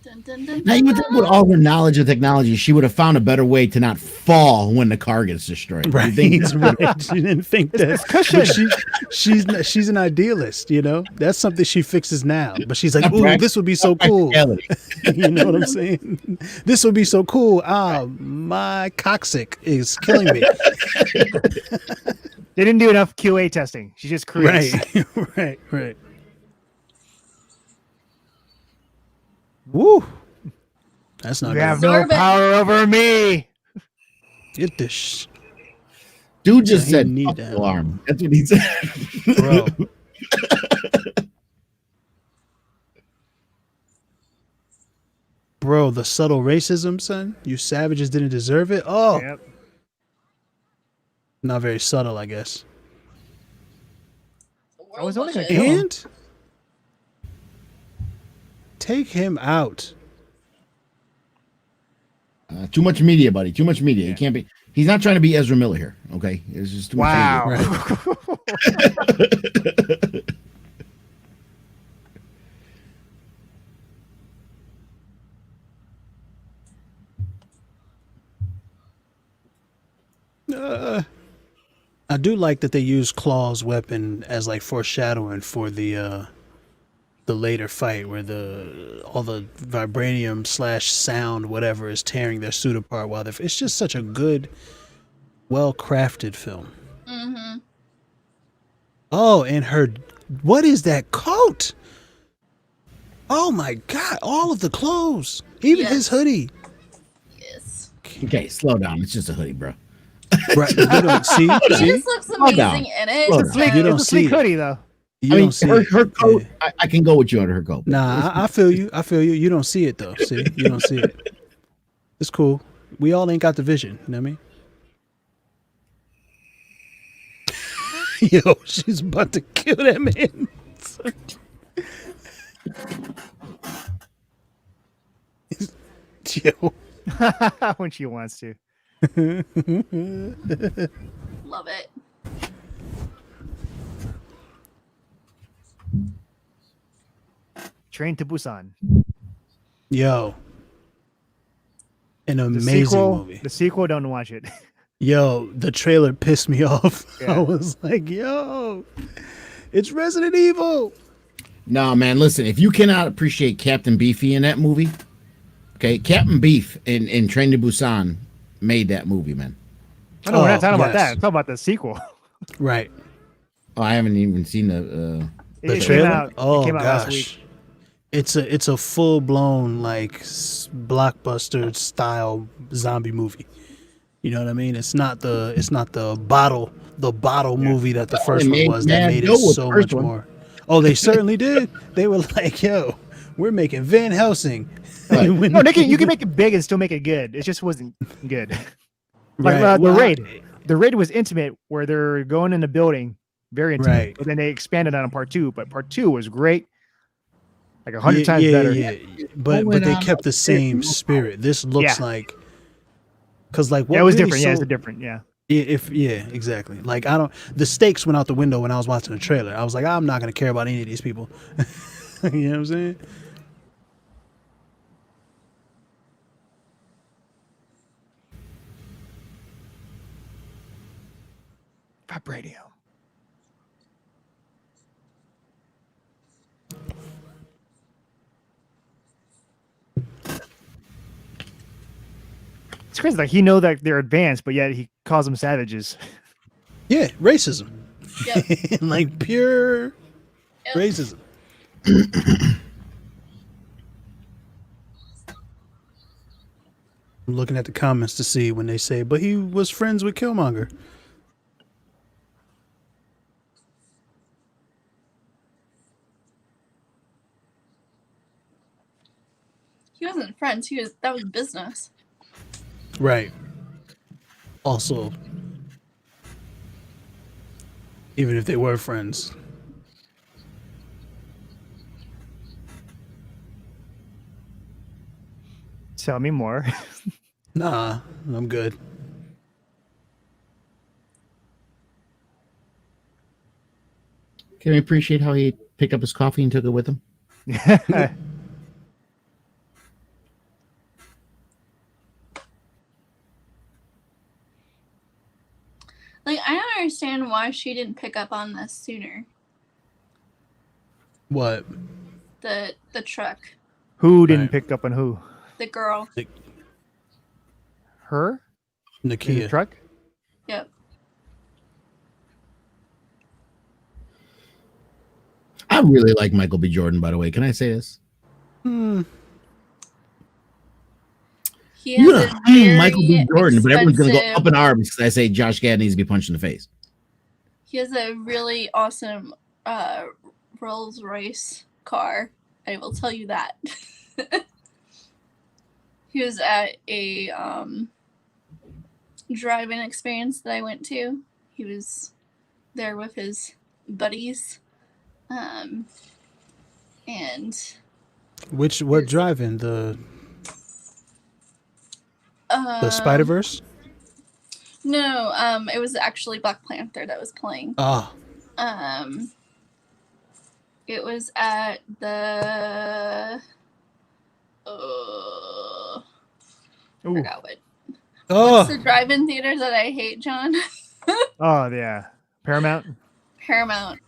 Dun, dun, dun, Now you would dun, think with all her knowledge of technology, she would have found a better way to not fall when the car gets destroyed. Right. You think Right. She didn't think that. It's cushion. But she's an idealist, you know? That's something she fixes now. But she's like, Not ooh, prac- this would be so not cool. practicality. You know what I'm saying? This would be so cool. Ah, my coccyx is killing me. They didn't do enough QA testing. She just creates. Right. Right. Woo. That's not You have good. no Absorb it. power over me. Get this, Dude just He said need fuck that. the alarm. That's what he said. bro. Bro, the subtle racism, son. You savages didn't deserve it. Oh, Yep. not very subtle, I guess. The I was world only gonna watches. kill him. And take him out. Too much media, buddy. Too much media. Yeah. He can't be. He's not trying to be Ezra Miller here. Okay, it's just too much Wow. Right. I do like that they use Claw's weapon as like foreshadowing for the later fight where all the vibranium / sound whatever is tearing their suit apart while it's just such a good, well crafted film. Mm-hmm. Oh, and what is that coat? Oh my god, all of the clothes, even his Yes. hoodie. Yes. Okay, slow down. It's just a hoodie, bro. Right, you don't see. He See, just looks Slow down. amazing in it. Slow It's a sleek, You don't it's a see sleek it. hoodie, though. you I mean, don't see her it. coat. Yeah. I can go with you under her coat. but Nah, I feel you. I feel you. You don't see it though. See, you don't see it. It's cool. We all ain't got the vision. You know what I mean? Yo, she's about to kill that man. Yo, When she wants to. Love it. Train to Busan. yo, an The amazing sequel, movie. The sequel, don't watch it. Yo, the trailer pissed me off. Yeah. I was like, yo, it's Resident Evil. No, man, listen, if you cannot appreciate Captain Beefy in that movie, okay, Captain Beef in Train to Busan made that movie, man. Oh, no, we're not talking about yes. that. I'm talking about the sequel. Right. Oh, I haven't even seen the The It trailer? Came out, Oh it came out last gosh. week. It's a full blown like blockbuster style zombie movie. You know what I mean? It's not the bottle movie that the first They one made was that mad made it dough with the so first much one. more. Oh, they certainly did. They were like, yo, we're making Van Helsing. Right. When- No, you can make it big and still make it good. It just wasn't good. Like Right. the Well, raid. The raid was intimate, where they're going in the building, very intimate. Right. But then they expanded on part 2. But part 2 was great, like 100 times better. Yeah. But they kept the same spirit. This looks Yeah. like because like what Yeah, it was really different. Yeah, it's sold- different. Yeah. Exactly. Like the stakes went out the window when I was watching the trailer. I was like, I'm not gonna care about any of these people. You know what I'm saying? Vibranium. It's crazy. Like he know that they're advanced, but yet he calls them savages. Yeah, racism. Yep. Like pure Yep. racism. I'm looking at the comments to see when they say, but he was friends with Killmonger. He wasn't friends. That was business. Right. Also, even if they were friends. Tell me more. Nah, I'm good. Can we appreciate how he picked up his coffee and took it with him? Like, I don't understand why she didn't pick up on this sooner. What? The truck. Who didn't Right. pick up on who? The girl. Her? In the Nakia. truck? Yep. I really like Michael B. Jordan, by the way. Can I say this? He You're has gonna a very Michael B. Jordan, but everyone's gonna go expensive- up in arms because I say Josh Gad needs to be punched in the face. He has a really awesome Rolls Royce car. I will tell you that. He was at a drive-in experience that I went to. He was there with his buddies. And What drive-in? The Spider-Verse? No, it was actually Black Panther that was playing. Ah. It was at the forgot what. What's the drive-in theater that I hate, John? Oh yeah, Paramount. Paramount.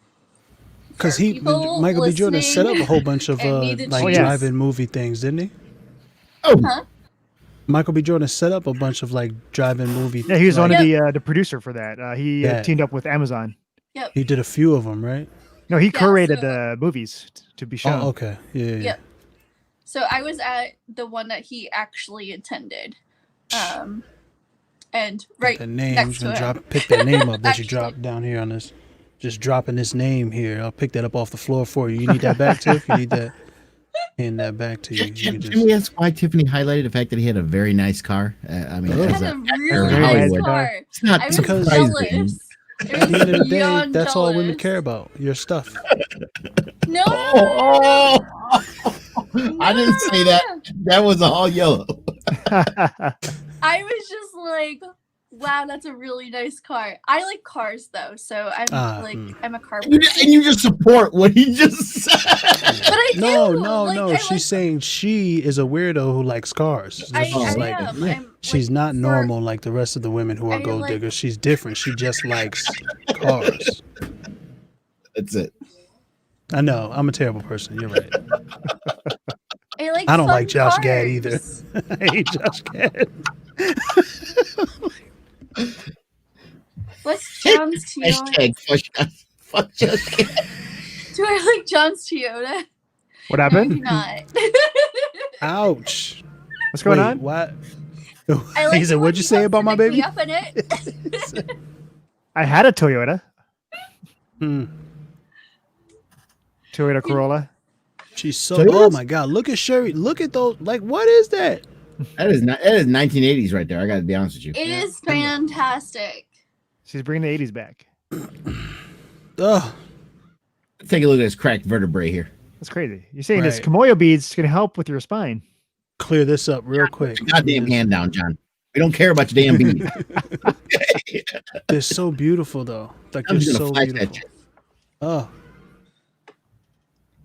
Because people Michael B. Jordan set up a whole bunch of and need to like choose- drive-in movie things, didn't he? Oh, Huh? Michael B. Jordan set up a bunch of like drive-in movie. Yeah, he was one like, of the producer for that. He Yeah. teamed up with Amazon. Yep. He did a few of them, right? No, he Yeah, curated so- the movies to be shown. Oh, okay. Yeah. Yep. So I was at the one that he actually attended. And right The name, next to him. pick that name up that you Actually- dropped down here on this. Just dropping this name here. I'll pick that up off the floor for you. You need that back, Tiff? You need that? Hand that back to you. You can Can we ask why Tiffany highlighted the fact that he had a very nice car? I mean, Oh. as He had a a actor really in nice Hollywood, car. it's not I was surprising. jealous. It At the end of the was day, beyond that's all women jealous. care about. Your stuff. No. Oh, I didn't say that. That was all yellow. I was just like, wow, that's a really nice car. I like cars though, so I'm I'm a car person. And you just support what he just said. But I do. No. Like, I She's saying she is a weirdo who likes cars. I She's like, am. I'm, she's like, not for- normal like the rest of the women who are I gold like- diggers. She's different. She just likes cars. That's it. I know. I'm a terrible person. You're right. I don't fun like Josh Gad either. cars. I hate Josh Gad. What's John's Toyota? Hashtag fuck Josh Gad. Do I like John's Toyota? What No, I happened? do not. Ouch. What's going Wait, on? What? I like He said, it when "What'd you say comes about to my pick me baby?" up in it. I had a Toyota. Hmm. Toyota Corolla. She's so. Toyotas? Oh my God! Look at Sherry. Look at those. Like, what is that? That is 1980s right there. I got to be honest with you. It is fantastic. She's bringing the 80s back. Ugh. Take a look at this cracked vertebrae here. That's crazy. You're saying this Right. Kimoyo beads can help with your spine. Clear this up real quick. Goddamn hand down, John. We don't care about your damn beat. They're so beautiful, though. Like I'm they're just gonna so flash that beautiful. shit. Oh,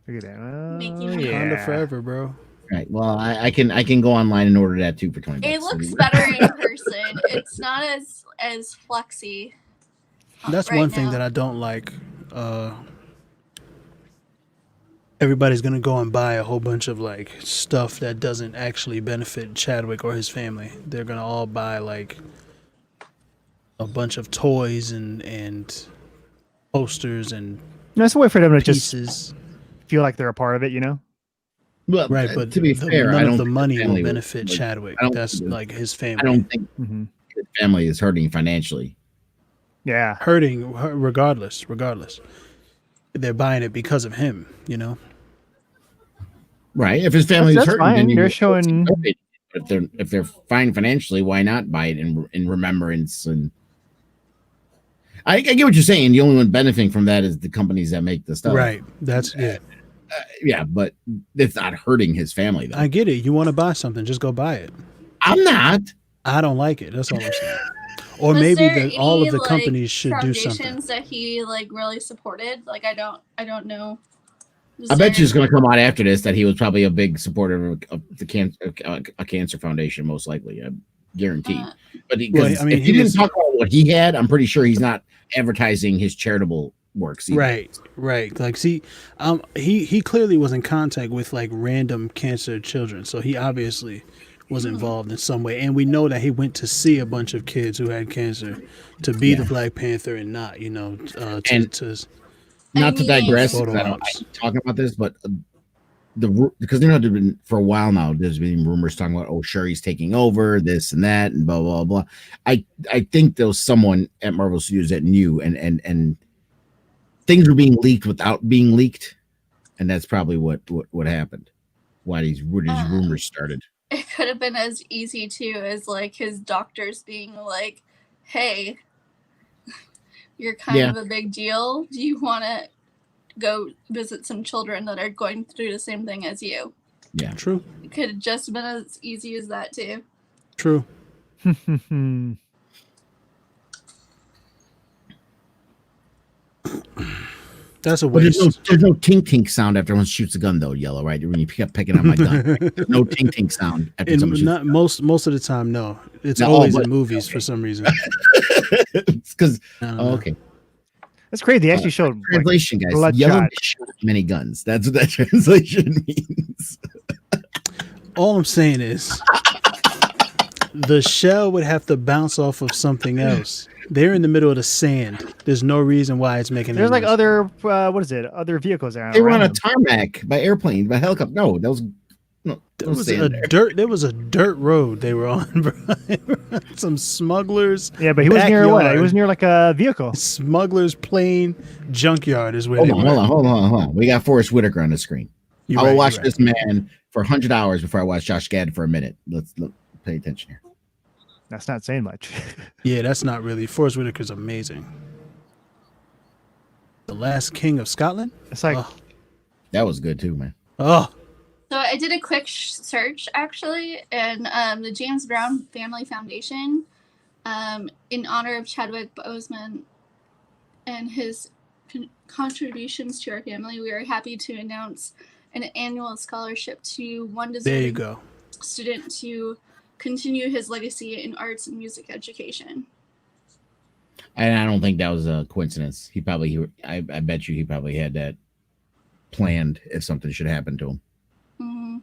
Look at that. Oh, Making me- Honda yeah. forever, bro. Right. Well, I can go online and order that too for $20. It looks better in person. It's not as flexy. That's right one thing now. that I don't like. everybody's gonna go and buy a whole bunch of like stuff that doesn't actually benefit Chadwick or his family. They're gonna all buy like a bunch of toys and posters and That's a way for them to just pieces. feel like they're a part of it, you know? Well, Right, but to be fair, I none of don't the think money will family benefit like, Chadwick. I don't That's think like his I family. don't think Mm-hmm. his family is hurting financially. Yeah. Hurting regardless. They're buying it because of him, you know? Right. If his family is That's hurting, fine. then They're showing. if they're fine financially, why not buy it in remembrance? And I get what you're saying. The only one benefiting from that is the companies that make the stuff. Right. That's yeah. Yeah, but it's not hurting his family though. I get it. You want to buy something, just go buy it. I'm not. I don't like it. That's all I'm saying. Or Was maybe there all of any, the like, companies should do something. foundations that he like really supported? Like I don't know. I bet you it's going to come out after this that he was probably a big supporter of the a cancer foundation, most likely. I guarantee. But if he didn't talk about what he had, I'm pretty sure he's not advertising his charitable works either. Right. Like, see, he clearly was in contact with like random cancer children, so he obviously was involved in some way. And we know that he went to see a bunch of kids who had cancer to be the Black Panther and not, you know, not to digress, because I don't like talking about this, but because you know, there's been for a while now, there's been rumors talking about, oh, Shuri's taking over this and that and blah blah blah. I think there was someone at Marvel Studios that knew, and things were being leaked without being leaked, and that's probably what happened. Why these rumors started. It could have been as easy too as like his doctors being like, "Hey, you're kind of a big deal. Do you want to go visit some children that are going through the same thing as you?" Yeah, true. It could have just been as easy as that too. True. That's a waste. There's no tink tink sound after one shoots a gun, though. Yellow, right? When you pick up picking on my gun, right? No tink tink sound after someone shoots. Most of the time, no. It's always in movies for some reason. It's because okay. That's crazy. They actually showed translation, like, guys. Yellow shot many guns. That's what that translation means. All I'm saying is the shell would have to bounce off of something else. They're in the middle of the sand. There's no reason why it's making. There's like other other vehicles there. They were on a tarmac by airplane, by helicopter. No, that was There was a dirt road they were on, bro. Some smugglers. Yeah, but he was near what? He was near like a vehicle. Smugglers plane junkyard is where. Hold on. We got Forrest Whitaker on the screen. I will watch this man for 100 hours before I watch Josh Gad for a minute. Let's pay attention here. That's not saying much. Yeah, that's not really. Forrest Whitaker's amazing. The Last King of Scotland. It's like that was good too, man. Oh. So I did a quick search actually, and the James Brown Family Foundation, in honor of Chadwick Boseman and his contributions to our family, we are happy to announce an annual scholarship to one deserving student to continue his legacy in arts and music education. And I don't think that was a coincidence. I bet you he probably had that planned if something should happen to him. Mm-hmm.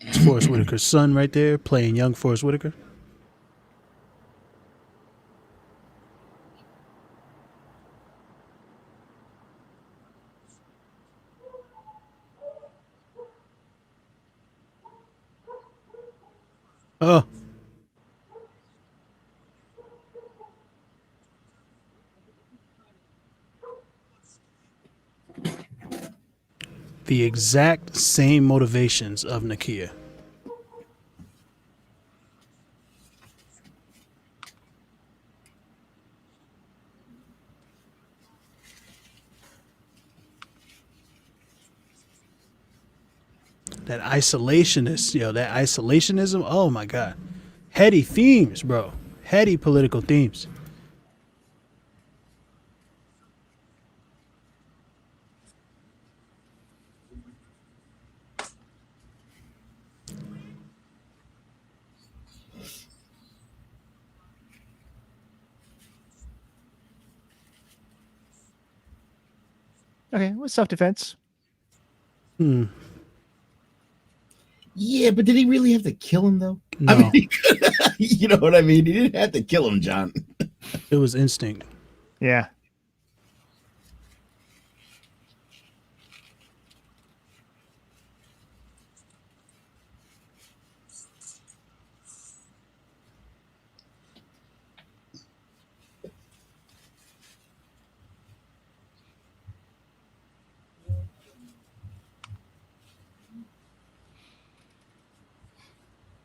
It's Forrest Whitaker's son right there, playing young Forrest Whitaker. Oh. The exact same motivations of Nakia. That isolationist, that isolationism. Oh my God. Heady themes, bro. Heady political themes. Okay, well, self-defense. Hmm. Yeah, but did he really have to kill him though? No. I mean, he could, you know what I mean? He didn't have to kill him, John. It was instinct. Yeah.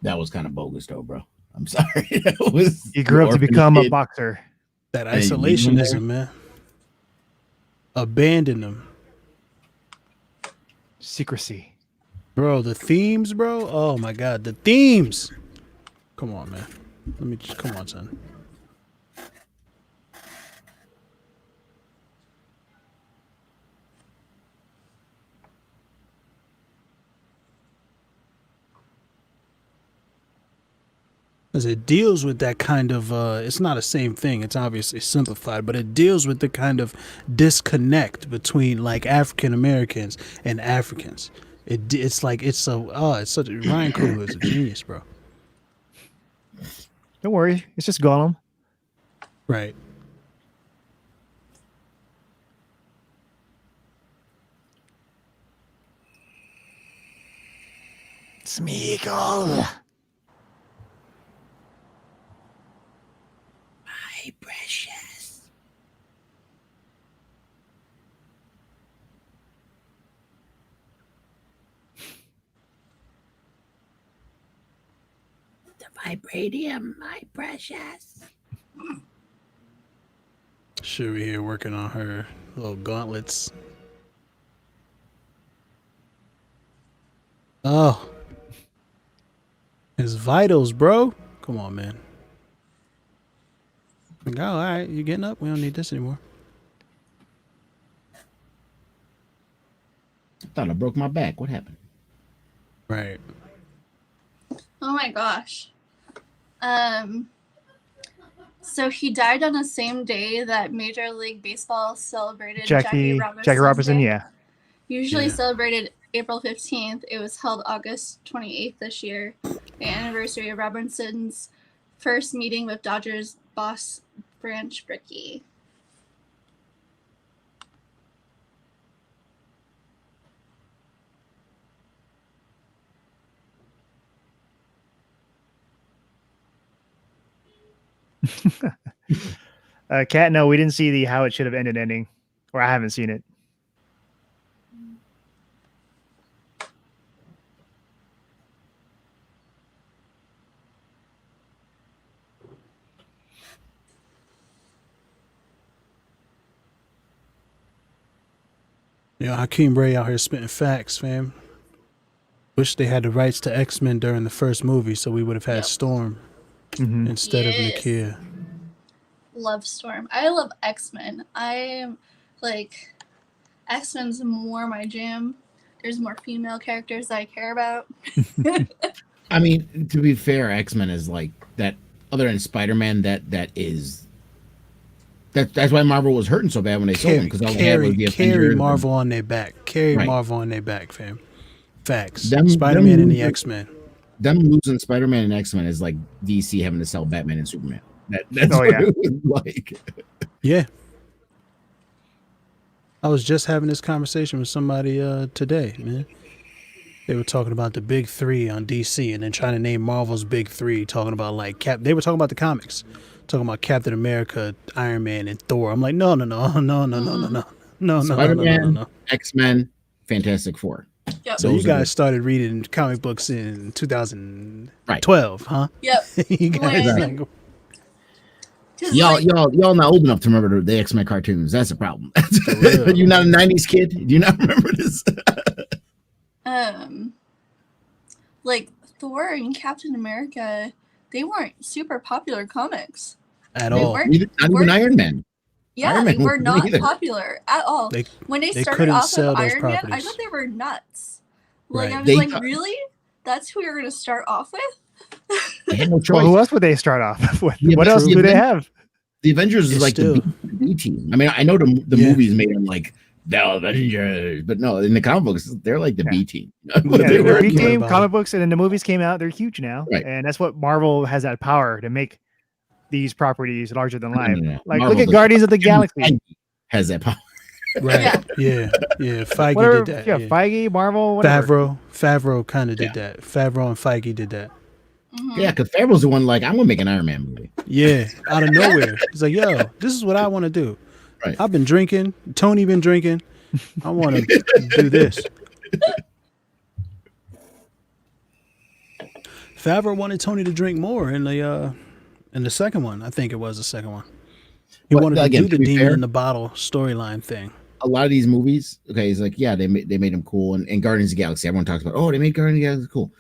That was kind of bogus, though, bro. I'm sorry. That was He grew up to become a kid. boxer. That Hey, you leave him isolationism, man. Abandon them. Secrecy. Bro, the themes, bro. Oh my god, the themes. Come on, man. Let me just come on, son. Because it deals with that kind of it's not the same thing, it's obviously simplified, but it deals with the kind of disconnect between like African Americans and Africans. It's like it's such a Ryan Coogler is a genius, bro. Don't worry, it's just Gollum. Right. Smeagol. My precious. The vibranium, my precious. Shuri here working on her little gauntlets. Oh. His vitals, bro. Come on, man. Like, oh, all right, you getting up? We don't need this anymore. I thought I broke my back. What happened? Right. Oh my gosh. So he died on the same day that Major League Baseball celebrated Jackie Robinson, Day. yeah. Usually Yeah. celebrated April 15th. It was held August 28th this year, the anniversary of Robinson's first meeting with Dodgers boss Branch Rickey. Kat, no, we didn't see the how it should have ended ending, or I haven't seen it. Yo, Hakeem Bray out here spitting facts, fam. Wish they had the rights to X-Men during the first movie, so we would have had Yep. Storm Mhm. instead of Yes. Nakia. Love Storm. I love X-Men. I'm like, X-Men's more my jam. There's more female characters I care about. I mean, to be fair, X-Men is like that. Other than Spider-Man, that's why Marvel was hurting so bad when they sold them, because all they had was the Carry Avengers. Marvel on their back. Carry Right. Marvel on their back, fam. Facts. Them Spider-Man and the losing- X-Men. Them losing Spider-Man and X-Men is like DC having to sell Batman and Superman. That's Oh, what yeah. it was like. Yeah. I was just having this conversation with somebody today, man. They were talking about the big three on DC and then trying to name Marvel's big three, talking about like they were talking about the comics, talking about Captain America, Iron Man, and Thor. I'm like, no. Spider-Man, X-Men, Fantastic Four. Yep. So Those you are guys started reading comic books in 2012, huh? Yep. You guys When- like, 'Cause, Y'all, like, y'all not old enough to remember the X-Men cartoons. That's a problem. real. You're not a '90s kid. Do you not remember this? like Thor and Captain America, they weren't super popular comics. at They all. weren't. Not even Iron Man. Yeah, Iron they Man were wasn't not either. popular at all. They When they started couldn't off sell with those Iron Man, I properties. thought they were nuts. Like, Right. I was They like, thought- really? That's who you're going to start off with? They had no Well, choice. who else would they start off with? Yeah, What but else the do they Aven- have? The Avengers is It's like still- the B team. I mean, I know the Yeah. movies made them like The Avengers. But no, in the comic books, they're like the B team. Yeah, They they're were B good team about comic it. books, and then the movies came out. They're huge now, Right. and that's what Marvel has that power to make these properties larger than life. No. Like, Marvel look at does- Guardians of the Kevin Galaxy. Feige has that power. Right. Yeah. Feige Whatever, did that. yeah, Yeah. Feige, Marvel, whatever. Favreau kind of did that. Favreau and Feige did that. Yeah, because Favreau's the one like, I'm gonna make an Iron Man movie. Yeah, out of nowhere. He's like, yo, this is what I want to do. Right. I've been drinking. Tony been drinking. I want to do this. Favreau wanted Tony to drink more in the second one. I think it was the second one. He But wanted to again, do the to be demon fair- in the bottle storyline thing. A lot of these movies, okay, he's like, yeah, they made them cool. And Guardians of the Galaxy, everyone talks about, oh, they made Guardians of the Galaxy cool.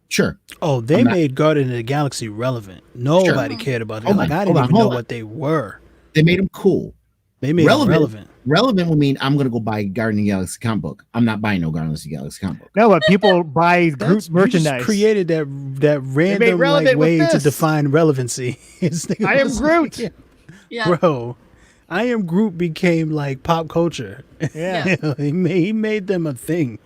Sure. Oh, they I'm not- made Guardian of the Galaxy relevant. Nobody cared about that. Hold Like on, I didn't hold even know on. what they were. They made them cool. They made them relevant. Relevant would mean I'm gonna go buy Guardians of the Galaxy comic book. I'm not buying no Guardians of the Galaxy comic book. No, but people buy Groot You just merchandise. created that random relevant like with way to this. define relevancy. This nigga I am was Groot. like, Yeah. bro. I am Groot became like pop culture. Yeah. he made them a thing.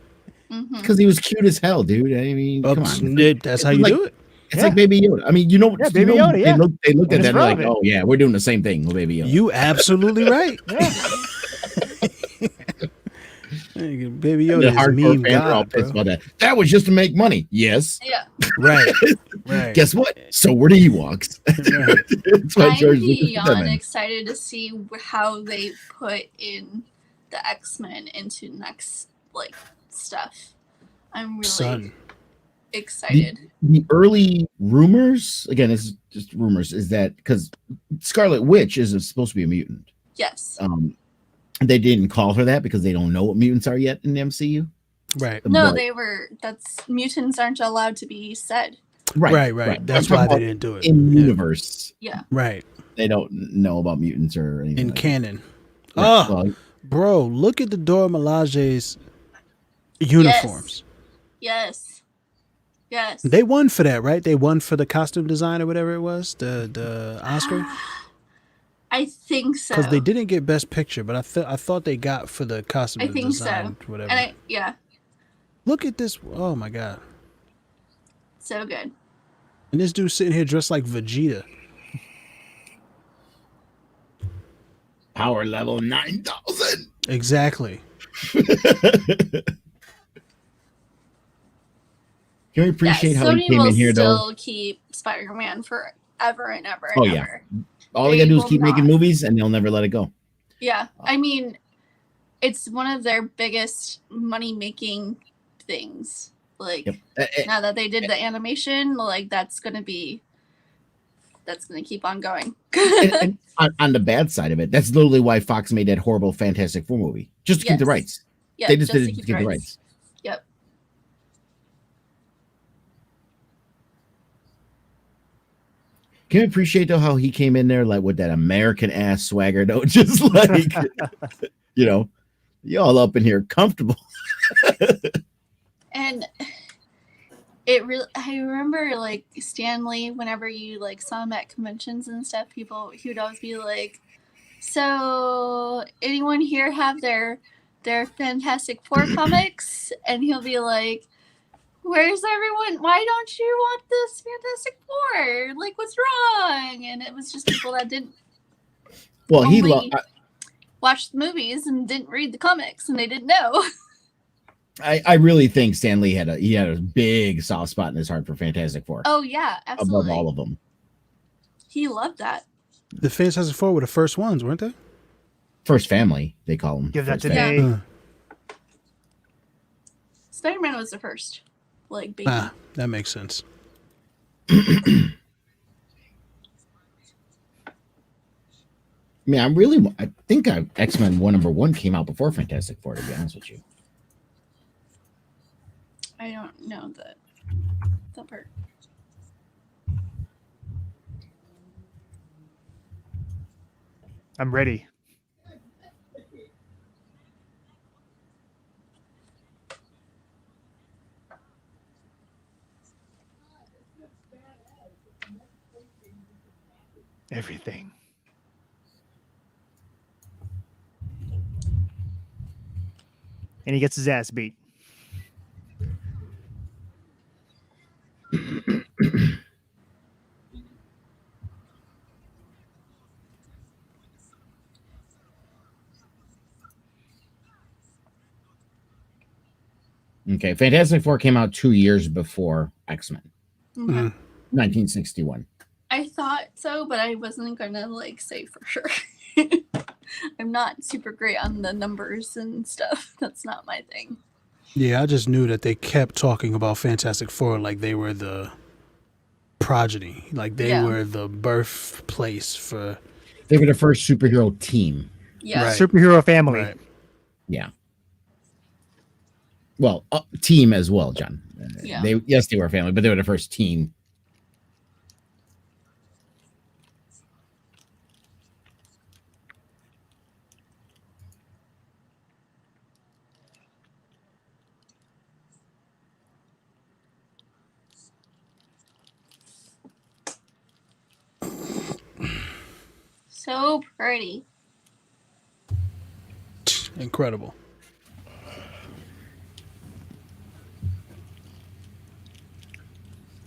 Because he was cute as hell, dude. I mean, come on. That's how you do it. It's like Baby Yoda. I mean, you know, Yeah, Baby Yoda, yeah. They looked When at it's that and they're like, relevant. oh yeah, we're doing the same thing with Baby Yoda. You absolutely right. Yeah. Baby And Yoda the is hardcore meme fans are all god, pissed bro. about that. That was just to make money. Yes. Yeah. Right. Right. Guess what? So were the Ewoks. Right. That's why I'm George Lucas put them beyond in. excited to see how they put in the X-Men into next like stuff. I'm really Son. excited. The early rumors, again, it's just rumors, is that because Scarlet Witch is supposed to be a mutant. Yes. They didn't call her that because they don't know what mutants are yet in the MCU. Right. No, But- that's mutants aren't allowed to be said. Right. That's I'm why talking they about didn't do it. in Yeah. universe. Yeah. Right. They don't know about mutants or anything. In like that. canon. Right. Oh, Well, bro, look at the Dora Milaje's uniforms. Yes. Yes. They won for that, right? They won for the costume design or whatever it was, the Oscar. I think so. Because they didn't get Best Picture, but I thought they got for the costume I think design, so. whatever. And yeah, Look at this! Oh my god! so good. And this dude sitting here dressed like Vegeta. power level 9,000. Exactly. Can we appreciate how Sony he came will in here still though? keep Spider-Man forever and ever. Oh, And yeah. ever. All they They gotta do is will keep making not. movies and they'll never let it go. Yeah, I mean, it's one of their biggest money-making things. Like Yep. now that they did the animation, like that's gonna keep on going. And on the bad side of it, that's literally why Fox made that horrible Fantastic Four movie. Just to keep the Yes. rights. Yeah, They just did to it to keep the rights. Yep. Can you appreciate though how he came in there like with that American ass swagger though? Just like you know, y'all up in here comfortable. And it really, I remember like Stanley, whenever you like saw him at conventions and stuff, he would always be like, so anyone here have their Fantastic Four comics? And he'll be like, where's everyone? Why don't you want this Fantastic Four? Like, what's wrong? And it was just people that didn't Well, he Only- watch the movies and didn't read the comics and they didn't know. I really think Stan Lee had a big soft spot in his heart for Fantastic Four. Oh yeah, absolutely. Above all of them. He loved that. The Fantastic Four were the first ones, weren't they? First family, they call them. Give that First to family. Dave. Spider-Man was the first, like baby. That makes sense. I mean, I think X-Men #1 came out before Fantastic Four, to be honest with you. I don't know that part. I'm ready. Everything. and he gets his ass beat. Okay, Fantastic Four came out 2 years before X-Men, Okay. 1961. I thought so, but I wasn't gonna like say for sure. I'm not super great on the numbers and stuff. That's not my thing. Yeah, I just knew that they kept talking about Fantastic Four like they were the progeny, like they were the birthplace for. They were the first superhero team. Yeah. Right. Superhero family. Right. Yeah. Well, team as well, John. Yeah. They were a family, but they were the first team. So pretty. Incredible.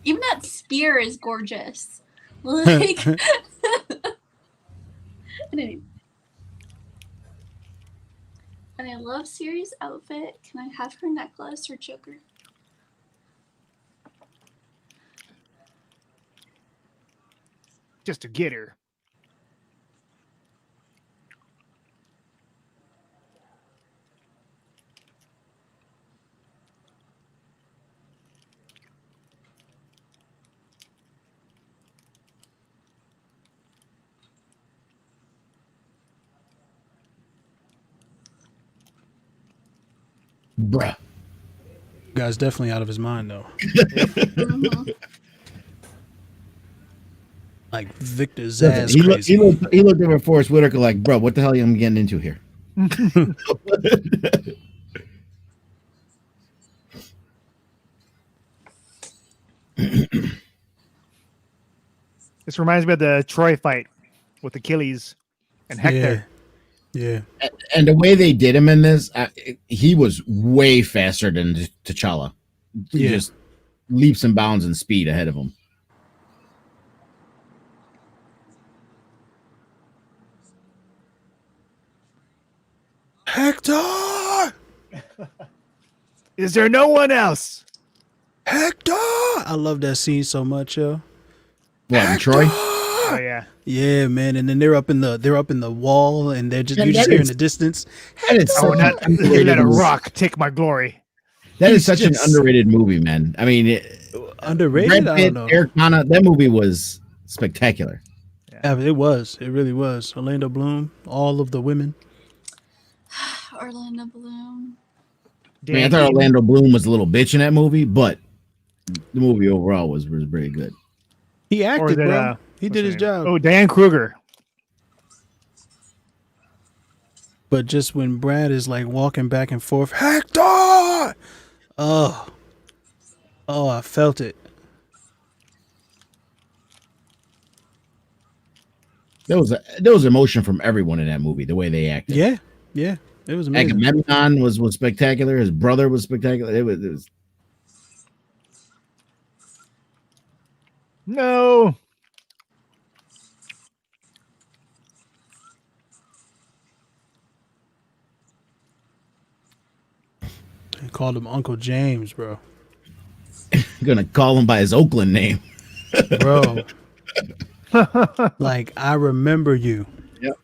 Even that spear is gorgeous. Like, and I love Siri's outfit. Can I have her necklace or choker? Just to get her. Bruh. Guy's definitely out of his mind though. Like Victor Zaz He crazy. looked over Forrest Whitaker like, bro, what the hell am I getting into here? This reminds me of the Troy fight with Achilles and Hector. Yeah. And the way they did him in this, he was way faster than T'Challa. He just leaps and bounds in speed ahead of him. Hector! Is there no one else? Hector! I love that scene so much, yo. What, Troy? Oh yeah. Yeah, man. And then they're up in the wall, and they're just you're just hearing the distance. That is Oh, such not an underrated let a movie. rock take my glory. That is He's such an just- underrated movie, man. I mean, Underrated? Brad I Pitt, don't know. Eric Bana, that movie was spectacular. Yeah, it was. It really was. Orlando Bloom, all of the women. Orlando Bloom. I mean, I thought Orlando Bloom was a little bitch in that movie, but the movie overall was pretty good. He Or acted, is it, bro. He what's did his his name? job. Oh, Dan Kruger. But just when Brad is like walking back and forth, Hector! Oh, I felt it. There was emotion from everyone in that movie, the way they acted. Yeah. It was amazing. Agamemnon was spectacular. His brother was spectacular. It was No. They called him Uncle James, bro. gonna call him by his Oakland name. Bro. Like, I remember you. Yep.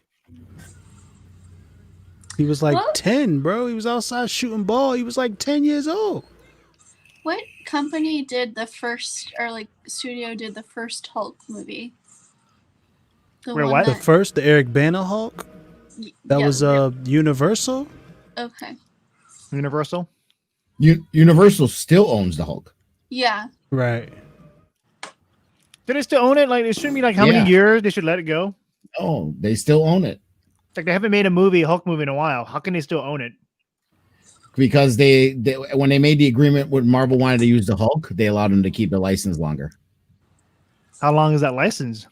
He was like What? 10, bro. He was outside shooting ball. He was like 10 years old. What company did the first, or like studio did the first Hulk movie? The Wait, one what? The that- first, the Eric Bana Hulk, that yeah, was Universal. okay. Universal. Universal still owns the Hulk. Yeah. Right. Do they still own it? Like it shouldn't be like how Yeah. many years they should let it go? Oh, they still own it Like they haven't made a Hulk movie in a while. How can they still own it? because they when they made the agreement with Marvel wanted to use the Hulk, they allowed them to keep the license longer. How long is that license?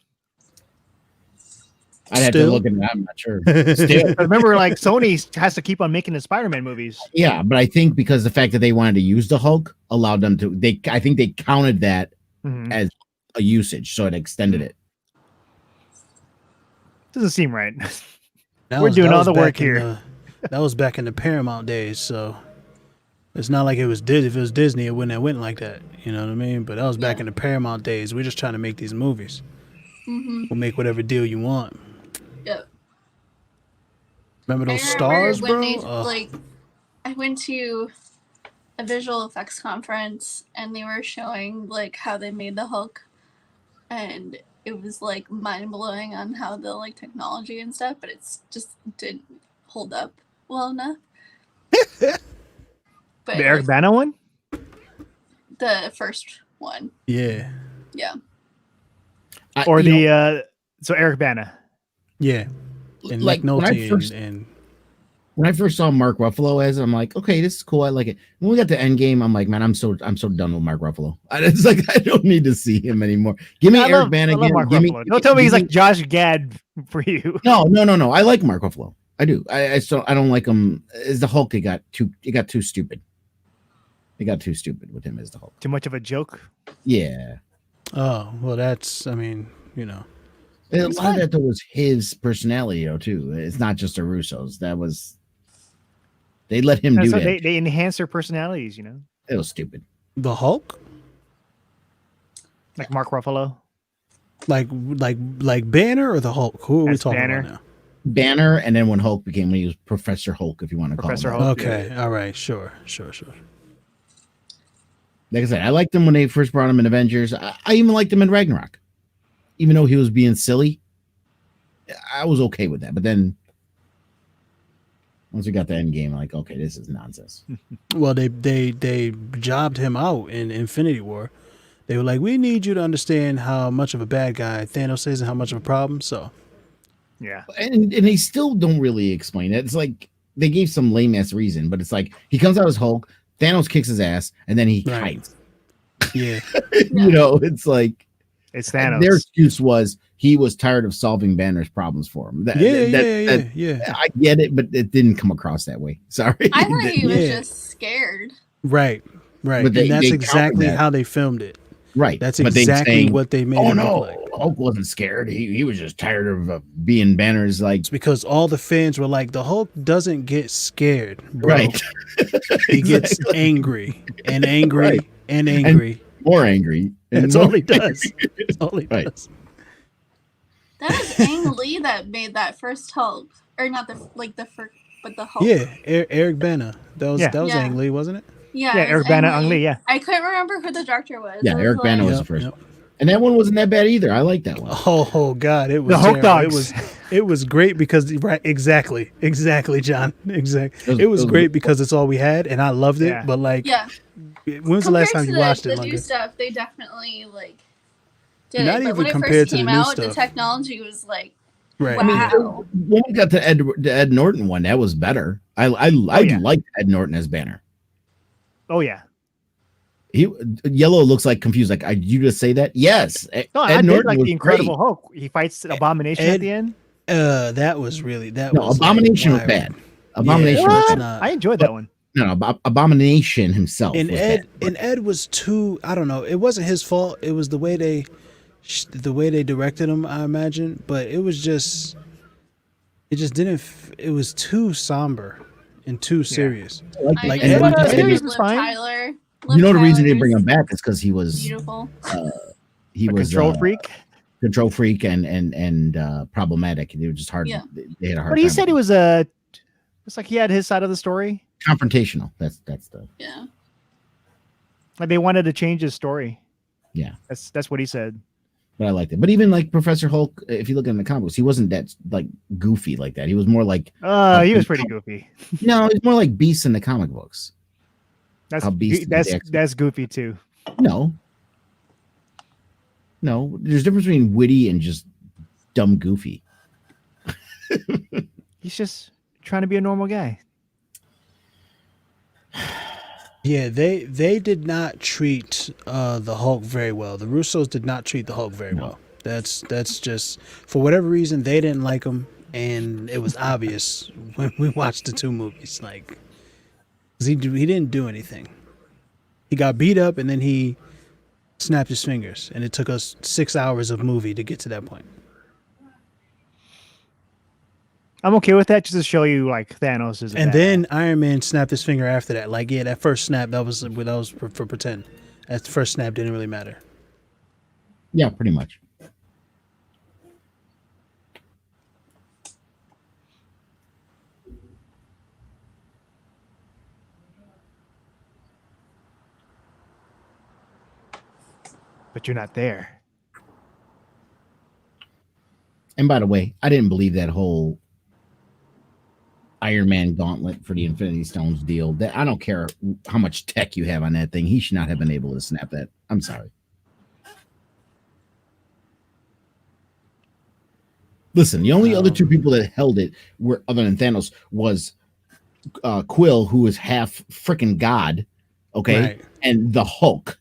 I'd have to Still? look at that. I'm not sure. Still, Remember, like Sony has to keep on making the Spider-Man movies. yeah, but I think because the fact that they wanted to use the Hulk allowed them to. I think they counted that Mhm. as a usage, so it extended it. Doesn't seem right. That We're doing that all the work back in here. that was back in the Paramount days, so it's not like it was Disney. If it was Disney, it wouldn't have went like that. You know what I mean? But that was back in the Paramount days. We're just trying to make these movies. We'll make whatever deal you want. Yep. Remember those I remember stars, when bro? they Ugh. like, I went to a visual effects conference and they were showing like how they made the Hulk, and it was like mind blowing on how the like technology and stuff, but it's just didn't hold up well enough. But The Eric Bana one? the first one, Yeah, yeah. Or You know, the so Eric Bana. yeah. And like Nick when I Nolte first and when I first saw Mark Ruffalo as, I'm like, okay, this is cool. I like it. When we got to Endgame, I'm like, man, I'm so done with Mark Ruffalo. It's like I don't need to see him anymore. Give me Eric Bana I love again. Mark Give me, Ruffalo. Don't tell me he's give like Josh Gad for you. no. I like Mark Ruffalo. I do. I still I don't like him as the Hulk. It got too stupid. It got too stupid with him as the Hulk. Too much of a joke. Yeah. oh well, that's I mean, you know, And a He's lot of fine. that though was his personality though too. It's not just the Russos. That was they let him do So that. they enhance their personalities, you know, It was stupid. the Hulk, like Mark Ruffalo. like Banner or the Hulk. Who are we That's talking Banner. about now? Banner, and then when Hulk became when he was Professor Hulk, if you want to call Professor him. that. Hulk. Okay, all right, sure. Like I said, I liked him when they first brought him in Avengers. I even liked him in Ragnarok, even though he was being silly. I was okay with that. But then once we got the end game, I'm like, okay, this is nonsense. Well, they jobbed him out in Infinity War. They were like, we need you to understand how much of a bad guy Thanos is and how much of a problem. So Yeah. And they still don't really explain it. It's like they gave some lame ass reason, but it's like he comes out as Hulk, Thanos kicks his ass, and then he Right. hides. yeah, You know, it's like It's Thanos. their excuse was he was tired of solving Banner's problems for him. yeah. I get it, but it didn't come across that way. Sorry. I thought he was Yeah. just scared. Right. But And that's they countered exactly that. how they filmed it. Right. That's But they exactly saying, what they made oh it no, look like. Hulk wasn't scared. He was just tired of being Banner's like It's because all the fans were like, the Hulk doesn't get scared, bro. right. He gets Exactly. angry and angry Right. and angry. More angry. And That's more all he does. That's all he Right. does. That was Ang Lee that made that first Hulk, or not the like the first, but the Hulk. Yeah, Eric Bana. That was Yeah. Yeah. Ang Lee, wasn't it? Yeah, Yeah, it was Eric Bana, Ang Ang Lee, yeah. I couldn't remember who the director was. Yeah, I was Eric Bana like- was the first one. And that one wasn't that bad either. I like that one. Oh God, it was The Hulk terrible. dogs. It was great because right, exactly, John, exactly. It was great because it's all we had, and I loved it. Yeah. But like, Yeah. when was the last time Compared you to watched the it? new Longer? stuff, they definitely like did Not it. But even when it compared first to the came new out, the stuff. technology was like, Right. wow. When we got to Ed Norton one, that was better. I yeah. liked Ed Norton as Banner. Oh yeah. He Yellow looks like confused. Like, you just say that? Yes. No, Ed I did Norton like was the Incredible great. Hulk. He fights Abomination at Ed- the end. That was really that. No, was Abomination like, was why- bad. Abomination Yeah, was it's bad. not. I enjoyed that one. No, Abomination himself And was Ed bad. was too. I don't know. It wasn't his fault. It was the way they directed him. I imagine, but it was just. It just didn't. It was too somber and too serious. I Like, just Ed- wanted to Ed- Liv was fine. Tyler. You know the reason they Tyler's bring him back is because he was beautiful. he A was control freak. control freak and problematic. They were just hard. Yeah. They had a hard. But he time said with he was it's like he had his side of the story. confrontational. That's the Yeah. Like they wanted to change his story. yeah. That's what he said. But I liked it. But even like Professor Hulk, if you look in the comics, he wasn't that like goofy like that. He was more like He was pretty goofy. no, he's more like Beast in the comic books. That's How Beast is the X-Men. that's goofy too. No, there's a difference between witty and just dumb goofy. He's just trying to be a normal guy. Yeah, they did not treat the Hulk very well. The Russos did not treat the Hulk very well. That's just for whatever reason they didn't like him, and it was obvious when we watched the two movies. Like, 'cause he didn't do anything. He got beat up, and then he snapped his fingers, and it took us 6 hours of movie to get to that point. I'm okay with that, just to show you like Thanos is. And then Iron Man snapped his finger after that. Like, yeah, that first snap that was for pretend. That first snap didn't really matter. Yeah, pretty much. But you're not there. And by the way, I didn't believe that whole Iron Man gauntlet for the Infinity Stones deal. That I don't care how much tech you have on that thing. He should not have been able to snap that. I'm sorry. Listen, the only other two people that held it were, other than Thanos, was Quill, who is half freaking God, okay, Right. and the Hulk.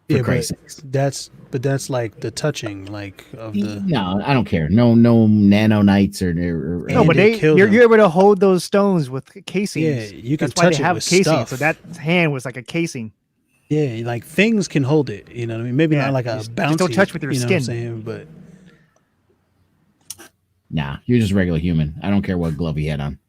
For Yeah, Christ's but sakes. that's like the touching, like of the. No, I don't care. No nano knights or No, And but they killed you're him. able to hold those stones with casings. Yeah, you can That's why touch they it have with casing. stuff. So that hand was like a casing. Yeah, like things can hold it. You know what I mean? Maybe Yeah, not like a just bouncy. don't touch with your you know What I'm skin. saying? But Nah, you're just a regular human. I don't care what glove he had on.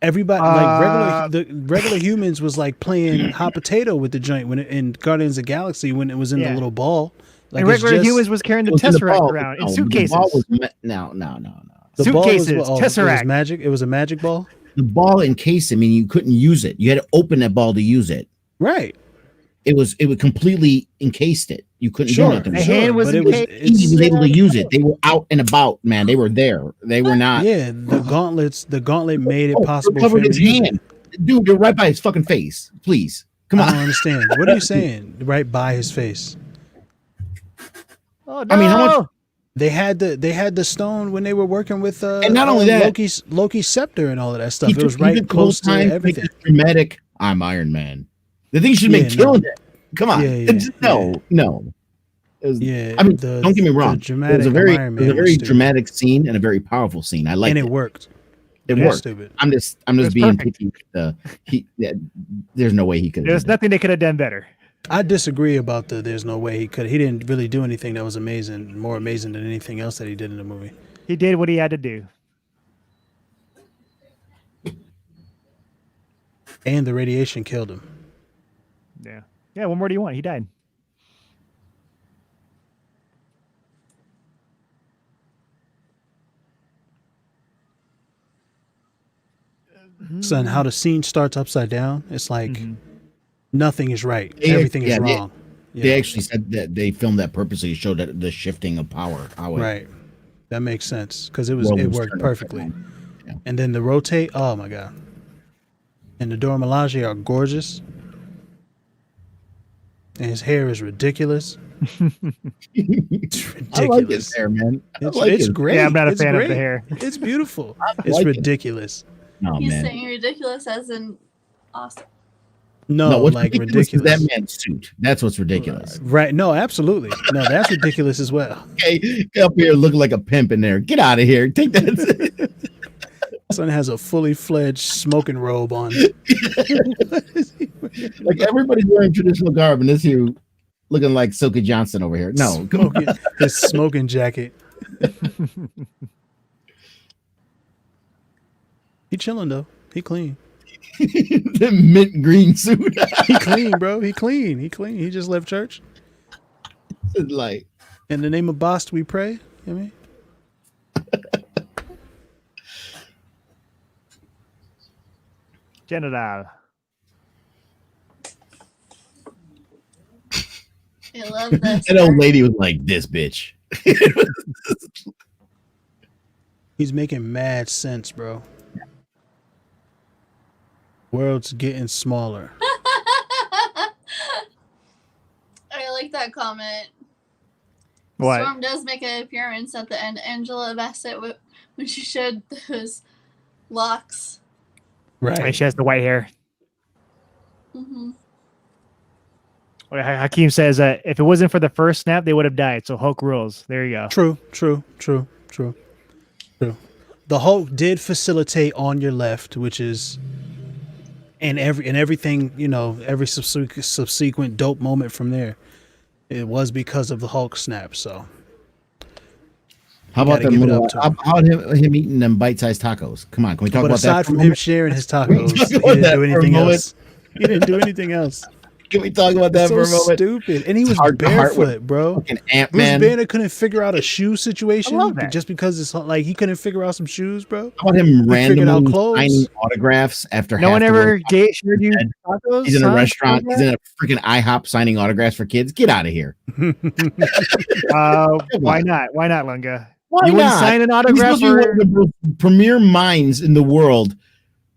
everybody, like regular humans, was like playing hot potato with the joint when in Guardians of the Galaxy when it was in the Yeah. little ball. Like, And it's regular just- humans was carrying the It was in the Tesseract ball. around in No, the suitcases. ball was no. the ball was Suitcases, what- it was Tesseract. magic. It was a magic ball. The ball encased. I mean, you couldn't use it. You had to open that ball to use it. Right. It would completely encased it. You couldn't Sure. do nothing. The with it. hand was but it was. encased. He was able to use it. They were out and about, man. They were there. They were not. Yeah, the gauntlet made it Oh, possible for covered him to his use it. hand. Dude, they're right by his fucking face. Please. Come I on. don't understand. What are you saying? Right by his face. Oh no! I mean, how much- They had the stone when they were working with And not only that- Loki's scepter and all of that stuff. He It was took- he right took the whole close to time make everything. this dramatic. I'm Iron Man. The thing should have been Yeah, killing it. Come on. Yeah, yeah, No. It was- Yeah, I mean, the- don't get me the wrong. It dramatic was a very, Iron it was a Man very was stupid. dramatic scene and a very powerful scene. I liked And it. it worked. It was worked. stupid. I'm just was being perfect. picky. There's no way he could. There's nothing they could have done better. I disagree about the there's no way he could. He didn't really do anything that was amazing, more amazing than anything else that he did in the movie. He did what he had to do. And the radiation killed him. Yeah. Yeah. What more do you want? He died. Son, how the scene starts upside down, it's like Mhm. nothing is right. Yeah, Everything is yeah, they- wrong. They Yeah, actually said that they filmed that purposely to show that the shifting of power. How it, right. That makes sense because it world worked turned upside perfectly. down. Yeah. And then the rotate, oh my god. And the Dora Milaje are gorgeous. And his hair is ridiculous. It's I like ridiculous. his hair, man. I It's, like it's his- great. Yeah, I'm not a It's fan of the great. hair. It's beautiful. I It's like it. ridiculous. Oh He's man. saying ridiculous as in awesome. No, what's like is ridiculous. that man's suit. That's what's ridiculous. Right. No, absolutely. No, that's ridiculous as well. Okay, get up here looking like a pimp in there. Get out of here. Take that. Son has a fully fledged smoking robe on. Like everybody's wearing traditional garb, and this here looking like Silky Johnson over here. No, come on. Smoking, his smoking jacket. He chilling though. He clean. The mint green suit. He clean, bro. He clean. He clean. He just left church. Like In the name of Bast, we pray. You know what I mean? Genital. I love this. that old lady was like this bitch. He's making mad sense, bro. World's getting smaller. I like that comment. What? Storm does make an appearance at the end. Angela Bassett when she showed those locks. And Right. she has the white hair. Hmm. Hakeem says that if it wasn't for the first snap, they would have died. So Hulk rules. There you go. True. The Hulk did facilitate on your left, which is and everything, you know, every subsequent dope moment from there. It was because of the Hulk snap. So how about give it up to him. How about him eating them bite-sized tacos? Come on, can we talk But about that? aside from him sharing his tacos, he didn't do anything else. He didn't do anything else. Can we talk about that So for a moment? stupid. And he was Heart to heart with barefoot, bro. Fucking Bruce Ant-Man. Banner couldn't figure out a shoe situation I love that. just because it's like he couldn't figure out some shoes, bro. How about him He figured out randomly clothes. signing autographs after No one half the ever world? shared you tacos. He's in a huh? restaurant. He's in a freaking IHOP signing autographs for kids. Get out of here. Why not? Why not, Lunga? Why you wouldn't not? sign an He's autograph supposed to be for one of the premier minds in the world,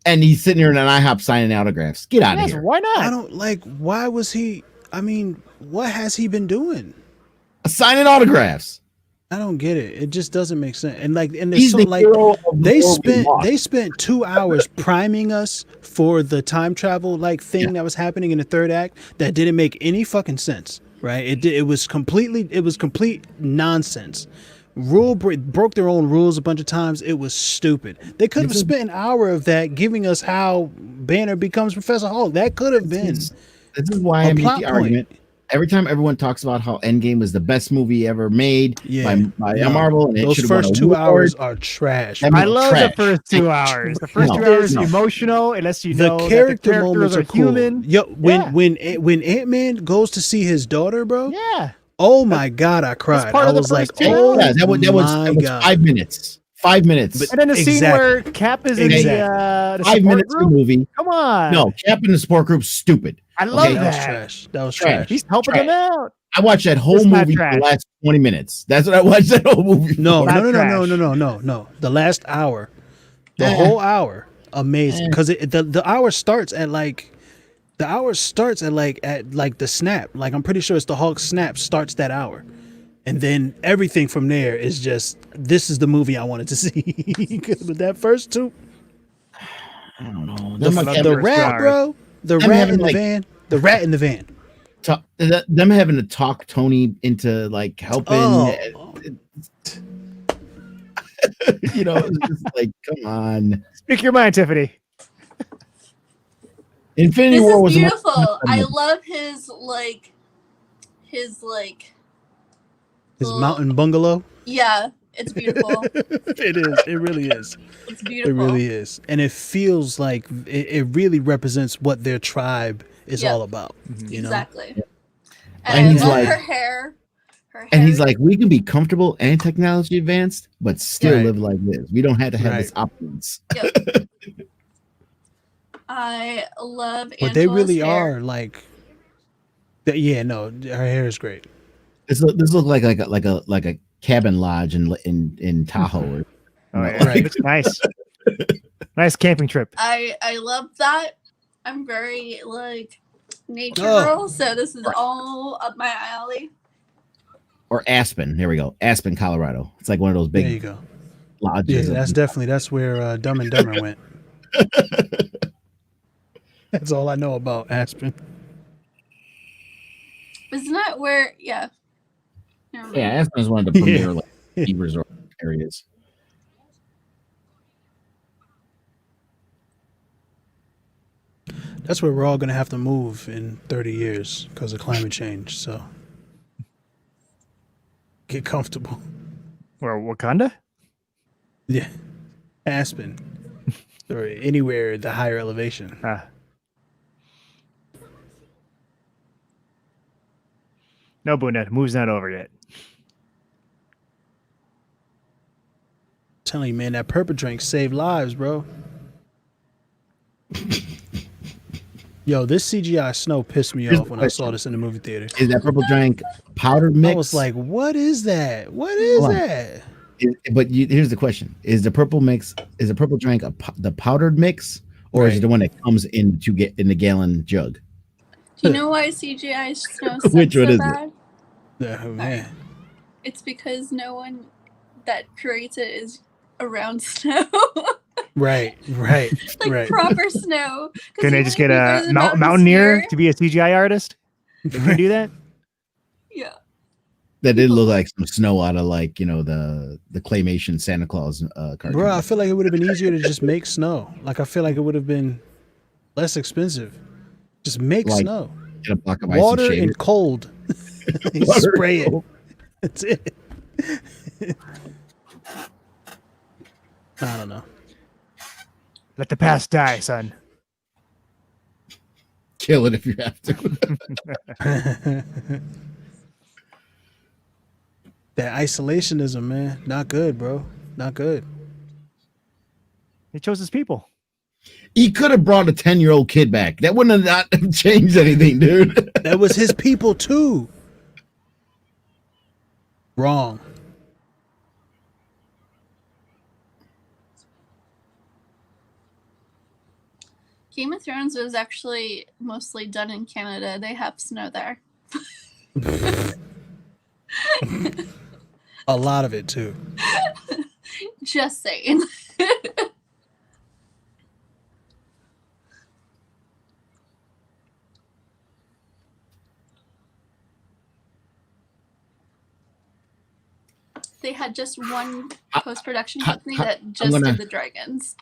and he's sitting here in an IHOP signing autographs. Get out of Yes, here. why not? I don't like. Why was he? I mean, what has he been doing? Signing autographs. I don't get it. It just doesn't make sense. And like, and He's there's the some like hero of the world we they lost. spent 2 hours priming us for the time travel like thing that was happening in the third act that didn't make any fucking sense. Right? It was complete nonsense. Broke their own rules a bunch of times. It was stupid. They could have spent an hour of that giving us how Banner becomes Professor Hulk. That could have been. This is why a I make plot the point. argument. Every time everyone talks about how Endgame was the best movie ever made by No. Marvel, and it Those should have won first a 2 award, hours are trash. That I movie love trash. the first 2 hours. The first No, 2 hours no. emotional. It lets you The know that character the characters moments are cool. human. Yo, when Ant-Man goes to see his daughter, bro. Yeah. Oh my god, I cried. part I of the was like, first 2 oh hours. that was my god. 5 minutes. 5 minutes. And then the scene Exactly. where Cap is in the Exactly. 5 support minutes of the group. movie. Come on. No, Cap in the support group, stupid. I love Okay, that was that. trash. That was Trash. trash. He's helping Trash. them out. I watched that whole It's not movie for trash. the last 20 minutes. That's what I watched that whole movie No, for. no, Not no, no, no, trash. no, no, no, no. The last hour, the Eh. whole hour, amazing. Because the hour starts at like at the snap. Like I'm pretty sure it's the Hulk snap starts that hour, and then everything from there is just this is the movie I wanted to see. But that first two, I don't know. the first rat, 2 hours. bro, the I'm rat having, in the like- van, the rat in the van. Them having to talk Tony into like helping. Oh. You know, it's just like, come on. Speak your mind, Tiffany. Infinity This War is was beautiful. I love his His little- mountain bungalow. yeah, it's beautiful. It is. It really is. It's It beautiful. really is. And it feels like it really represents what their tribe is Yep. all about. You know? Exactly. And And, he's I love like- her hair. Her hair. And he's like, we can be comfortable and technology advanced, but still Right. live like this. We don't have to have Right. this opulence. Yep. I love. But they Angela's really hair. are like yeah, no, her hair is great. This look like a cabin lodge in Tahoe. Oh, yeah. Right. It's nice. Nice camping trip. I love that. I'm very like nature Oh. girl, so this is all up my alley. Or Aspen. Here we go. Aspen, Colorado. It's like one of those There you big go. lodges. Yeah, that's where Dumb and Dumber went. That's all I know about Aspen. Isn't that where? Yeah. Never mind. Yeah, Aspen is one of the Yeah. premier like, ski resort areas. That's where we're all gonna have to move in 30 years because of climate change. So get comfortable. Where, Wakanda? Yeah. Aspen. Or anywhere the higher elevation. No, Boone, move's not over yet. Telling you, man, that purple drink saved lives, bro. Yo, this CGI snow pissed me Here's off the when I question. saw this in the movie theater. Is that purple drink powdered mix? I was like, what is that? What is Hold on. that? Here's the question: Is the purple drink the powdered mix, or is it Right. the one that comes in to get in the gallon jug? Do you know why CGI snow sucks Which one so is it? bad? Oh, man. It's because no one that creates it is around snow. Right, right, like right. proper snow. 'Cause Can they even just if get you go a to the mountains mountaineer here- to be a CGI artist? Did you do that? Yeah. That did look like some snow out of like the claymation Santa Claus cartoon. Bro, I feel like it would have been easier to just make snow. Like I feel like it would have been less expensive. Just make Like, snow. Get a block of ice Water and, and cold. You Water spray and it. That's it. I don't know. Let the past die, son. kill it if you have to. That isolationism, man, not good, bro. Not good. He chose his people. He could have brought a 10-year-old kid back. That wouldn't have not changed anything, dude. That was his people too. Wrong. Game of Thrones was actually mostly done in Canada. They have snow there. A lot of it too. Just saying. They had just one post-production company that just did the dragons.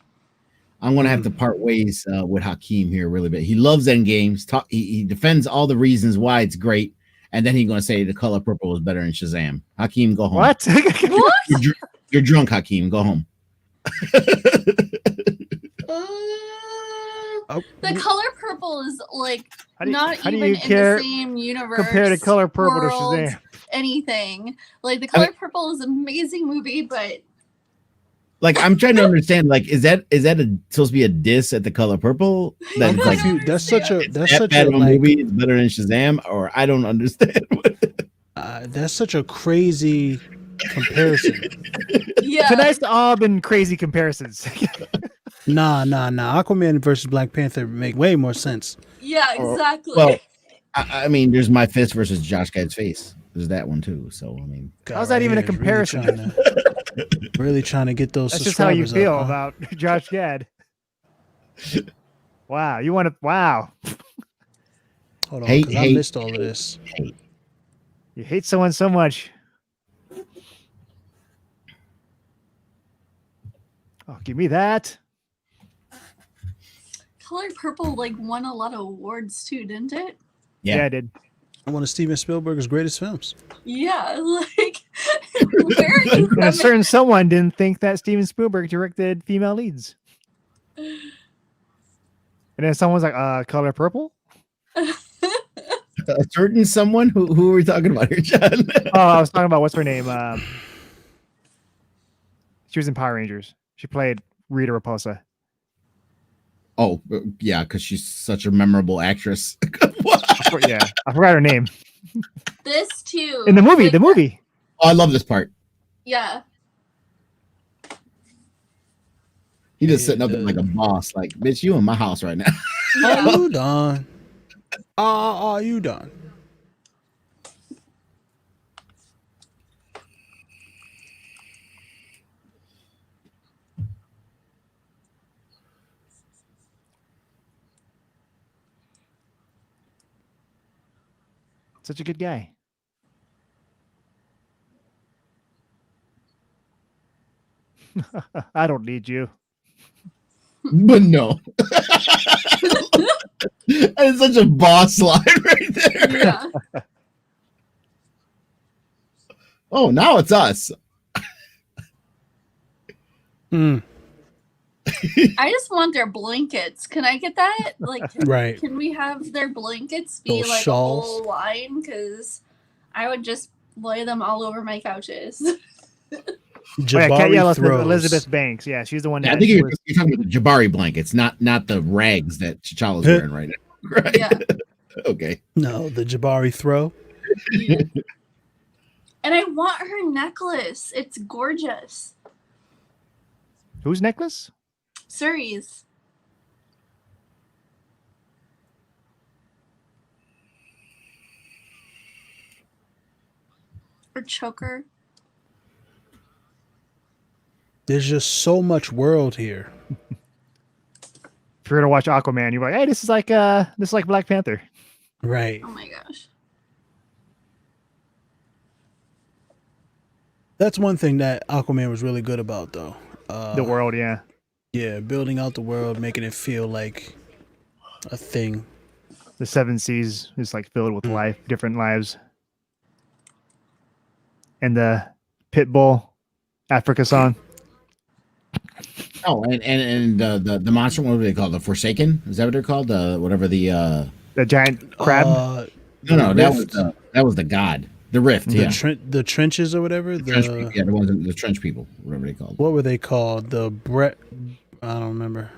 I'm gonna have to part ways with Hakeem here really bit. He loves Endgames. He defends all the reasons why it's great, and then he's gonna say The Color Purple is better than Shazam. Hakeem, go home. What? What? You're drunk, Hakeem. Go home. The Color Purple is like How do not you even in care- the same universe. Compare The Color Purple to world, Shazam. anything. Like The Color Purple is an amazing movie, but Like I'm trying to understand. Like, is that supposed to be a diss at The Color Purple? I'm That's like confused. That's such a bad of a like movie. It's better than Shazam, or I don't understand. that's such a crazy comparison. yeah. Tonight's all been crazy comparisons. Nah. Aquaman versus Black Panther make way more sense. Yeah, exactly. Well, I mean, there's My Fist versus Josh Gad's face. There's that one too. So I mean, how's that even a comparison? Really trying to get those. That's just how you subscribers feel up, huh? about Josh Gad. Wow, you want to? Wow, Hold on, Hate, 'cause I hate, missed all of this. you hate someone so much. Oh, give me that. Color Purple like won a lot of awards too, didn't it? Yeah, I did. One of Steven Spielberg's greatest films. Yeah, like where are you And a coming? certain someone didn't think that Steven Spielberg directed female leads. And then someone's like, Color Purple? a certain someone who are we talking about here, John? Oh, I was talking about what's her name? She was in Power Rangers. She played Rita Repulsa. Oh, yeah, because she's such a memorable actress. Yeah, I forgot her name. This too. In the movie, like, the movie. Oh, I love this part. Yeah. He just sitting up there like a boss. Like, bitch, you in my house right now. Are you done? Are you done? Such a good guy. I don't need you. But no. That's such a boss line right there. Yeah. Oh, now it's us. I just want their blankets. Can I get that? Like, Right. Can we have their blankets be Those like shawls. a whole line? Because I would just lay them all over my couches. Jabari Cat throws. Elizabeth Banks. Yeah, she's the one. Yeah, I that think you're was- talking about the Jabari blankets, not the rags that T'Challa's wearing right now. Right? Yeah. Okay. No, the Jabari throw. And I want her necklace. It's gorgeous. Whose necklace? Suri's. Or choker. There's just so much world here. If you're gonna watch Aquaman, you're like, hey, this is like Black Panther. Right. Oh my gosh. That's one thing that Aquaman was really good about, though. The world, yeah. Yeah, building out the world, making it feel like a thing. The seven seas is like filled with life, different lives. And the Pitbull Africa song. Oh, and the monster, what do they call it? The Forsaken? Is that what they're called? Whatever the giant crab. No, that was the god. The Rift, the trenches or whatever. The trench people, yeah, the trench people, whatever they called. What were they called? I don't remember.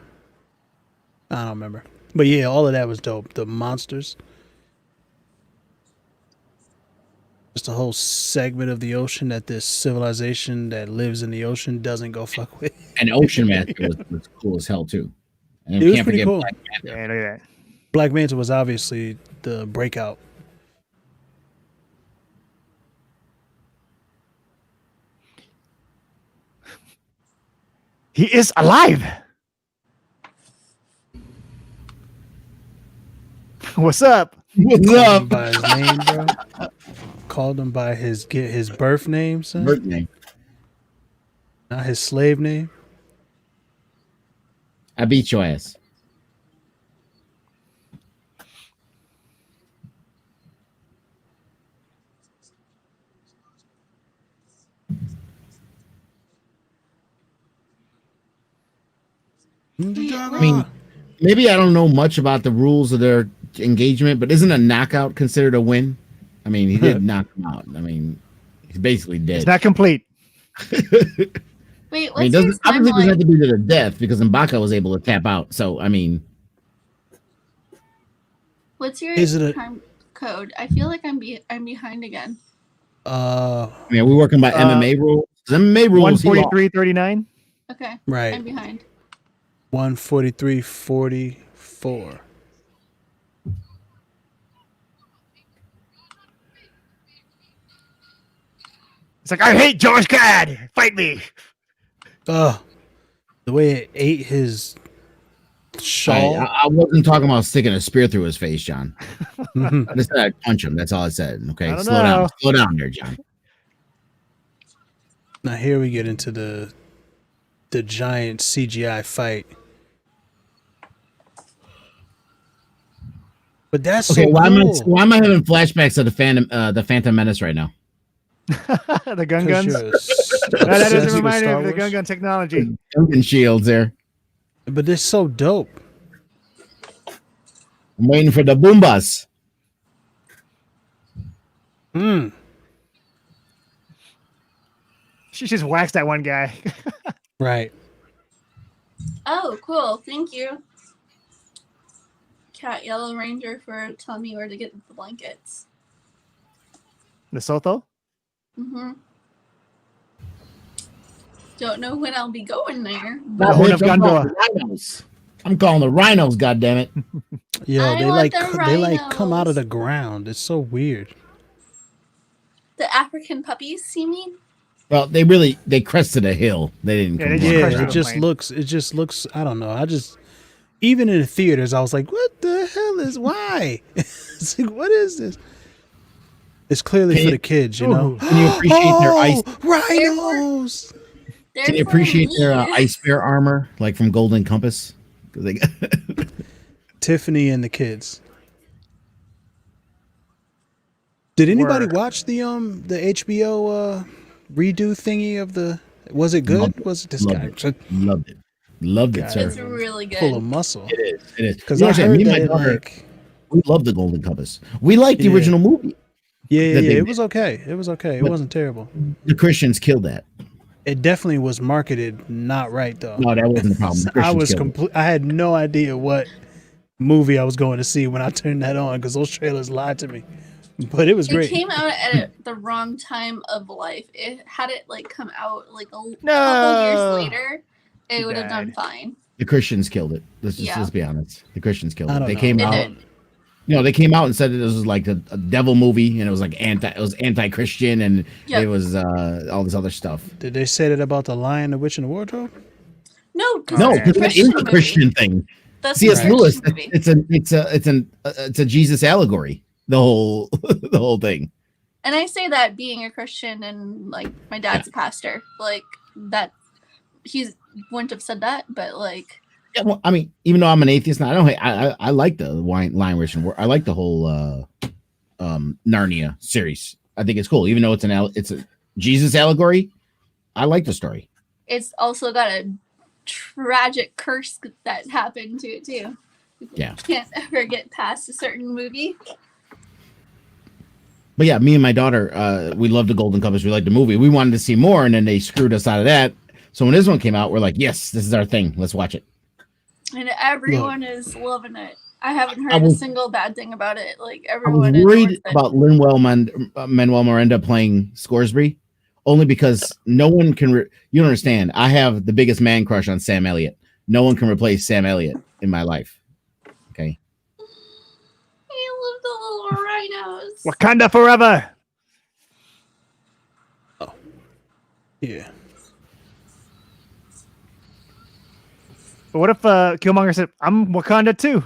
But yeah, all of that was dope. The monsters. Just a whole segment of the ocean that this civilization that lives in the ocean doesn't go fuck with. And Ocean Master was cool as hell too. And it was pretty cool. Black Manta. Yeah, look at that. Black Manta was obviously the breakout. He is alive. What's up? What's Called up? him by his name, bro. Called him by his birth name, son. Birth name. Not his slave name. I beat your ass. I mean, maybe I don't know much about the rules of their engagement, but isn't a knockout considered a win? I mean, he did knock him out. I mean, he's basically dead. It's not complete. Wait, what's I mean, your I don't think it timeline? have to be to the death because M'Baka was able to tap out. So, I mean, What's your Is it a- time code? I feel like I'm behind again. I mean, we're working by MMA rules. MMA rules. 143.39. Okay. Right. I'm behind. 143.44. It's like, I hate Josh Gad. Fight me. The way it ate his shawl. I wasn't talking about sticking a spear through his face, John. I just said I'd punch him. That's all I said. Okay, I don't slow know. down. Slow down there, John. Now here we get into the giant CGI fight. But that's Okay, so why cool. am I having flashbacks of the Phantom Menace right now? The gun 'Cause guns. you're That doesn't obsessed with remind me Star of the Wars. gun gun technology. Gun shields there. But they're so dope. I'm waiting for the Boombas. She just waxed that one guy. Right. Oh, cool. Thank you, Cat Yellow Ranger, for telling me where to get the blankets. The Soto? Mm-hmm. Don't know when I'll be going there. The Horn of Gondola. I'm calling the rhinos, goddammit. Yo, I they want like the come out of rhinos. the ground. It's so weird. The African puppies, you mean? Well, they crested a hill. They didn't Yeah, come they down. just Yeah, crushed it the just plane. looks I don't know. Even in the theaters, I was like, what the hell is why? It's like, what is this? It's clearly for the kids, you know. Can you appreciate their ice? Rhinos. They're Can you for appreciate their me. ice bear armor, like from Golden Compass? 'Cause they Tiffany and the kids. Did anybody Word. watch the HBO redo thingy of the? Was it good? Loved it. Was it this Loved guy loved it, sir. It's really good. full of muscle? It is. It is. Because You know I what I'm saying? heard Me and that my it, daughter, like, we love the Golden Compass. We like the Yeah. original movie. yeah, that they it did. was okay. It was okay. It But- wasn't terrible. The Christians killed that. It definitely was marketed not right though. No, that wasn't the problem. The I Christians was killed it. complete. I had no idea what movie I was going to see when I turned that on because those trailers lied to me. But it was It great. came out at the wrong time of life. It had it like come out like a couple No. years later, it He would have done died. fine. The Christians killed it. Yeah. Let's be honest. The Christians killed I it. don't They know. came They out. did. They came out and said that this was like a devil movie, and it was like anti-Christian, and Yep. it was all this other stuff. Did they say that about the Lion, the Witch, and the Wardrobe? No, because No, it's a because that is Christian a movie. Christian thing. That's C.S. an Lewis. interesting movie. It's a Jesus allegory. The whole thing. And I say that being a Christian and like my dad's a pastor, like that he wouldn't have said that, but like Yeah, well, I mean, even though I'm an atheist now, I like the Lion Witch and I like the whole Narnia series. I think it's cool, even though it's a Jesus allegory. I like the story. it's also got a tragic curse that happened to it too. Yeah. Can't ever get past a certain movie. But yeah, me and my daughter, we loved the Golden Compass. We liked the movie. We wanted to see more, and then they screwed us out of that. So when this one came out, we're like, yes, this is our thing. Let's watch it. And everyone is loving it. I haven't heard I a was- single bad thing about it. Like I was everyone worried adores it. about Manuel Miranda playing Scoresby, only because no one can. You don't understand. I have the biggest man crush on Sam Elliott. No one can replace Sam Elliott in my life. Okay. I love the little rhinos. Wakanda forever. Yeah. But what if Killmonger said, "I'm Wakanda too"?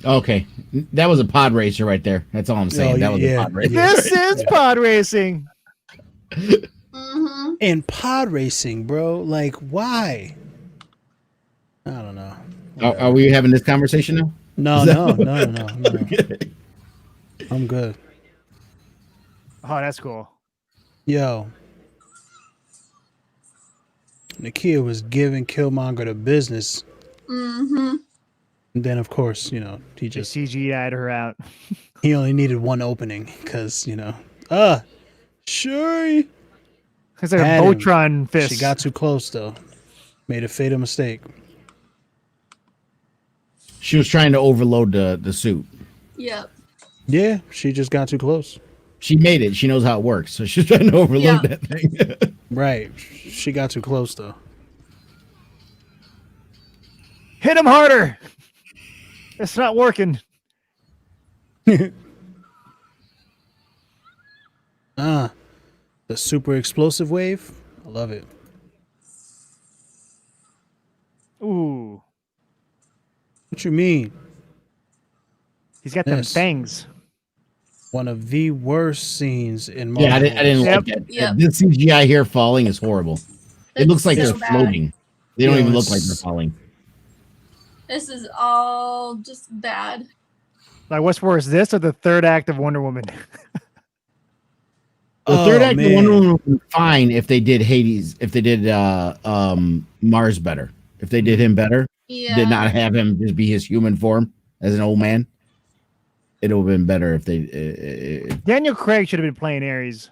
Okay, that was a pod racer right there. That's all I'm saying. Oh, that was yeah, a pod racer. yeah. This is pod racing. Mm-hmm. And pod racing, bro. Like, why? I don't know. Are we having this conversation now? No. I'm good. Oh, that's cool. Yo. Nakia was giving Killmonger the business. Mm-hmm. And then, of course, he Just just CGI'd her out. he only needed one opening because Shuri. It's like a Had him. Voltron fist. She got too close though. Made a fatal mistake. She was trying to overload the suit. Yep. Yeah, she just got too close. She made it. She knows how it works. So she's trying to overload Yeah. that thing. Right. She got too close though. Hit him harder. It's not working. The super explosive wave. I love it. Ooh, What you mean? he's got them Yes. fangs. One of the worst scenes in Marvel. Yeah, I didn't Yep. like that. Yep. This CGI here falling is horrible. It It's looks like so they're bad. floating. They don't Yeah, even look like it's- they're falling. This is all just bad. Like, what's worse, this or the third act of Wonder Woman? The third act of man. Wonder Woman would be fine if they did Hades, if they did Mars better. If they did him better, Yeah. did not have him just be his human form as an old man. It would have been better if they. Daniel Craig should have been playing Ares.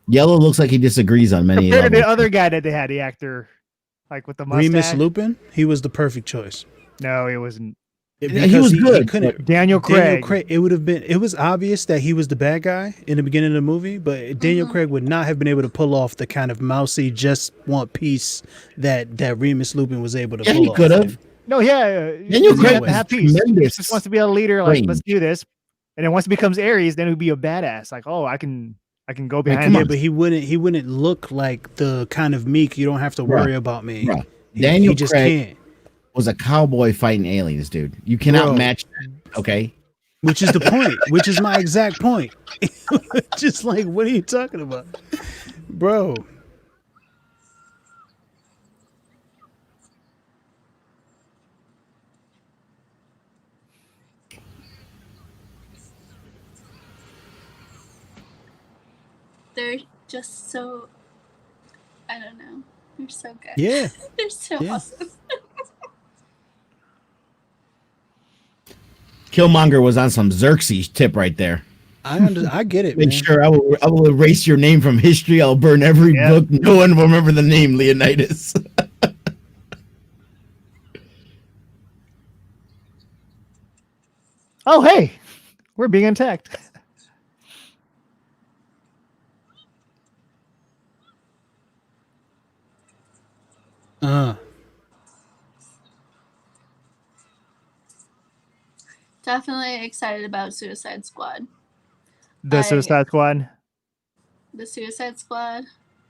Yellow looks like he disagrees on many Compared to the levels. other guy that they had, the actor, like with the mustache. Remus Lupin. He was the perfect choice. No, he wasn't. he Because was good, couldn't. Daniel Craig. It would have been. It was obvious that he was the bad guy in the beginning of the movie, but Daniel Craig would not have been able to pull off the kind of mousy, just want peace that Remus Lupin was able to Yeah, pull he off. could have. No, yeah. Daniel he Craig had to was have peace. He tremendous just wants to be a leader. Like, brain. let's do this. And then once he becomes Ares, then he'd be a badass. Like, oh, I can go behind Yeah, him. but he wouldn't look like the kind of meek. You don't have to worry about me. Bruh. He Daniel just Craig can't. was a cowboy fighting aliens, dude. You cannot Bro. match that. Okay. Which is the point. Which is my exact point. Just like, what are you talking about, bro? They're just so. I don't know. They're so good. Yeah. They're so Yeah. awesome. Killmonger was on some Xerxes tip right there. I get it, Make man. sure I will erase your name from history. I'll burn every Yeah. book. No one will remember the name Leonidas. Oh, hey, we're being attacked. Definitely excited about Suicide Squad. The Suicide Squad. The Suicide Squad.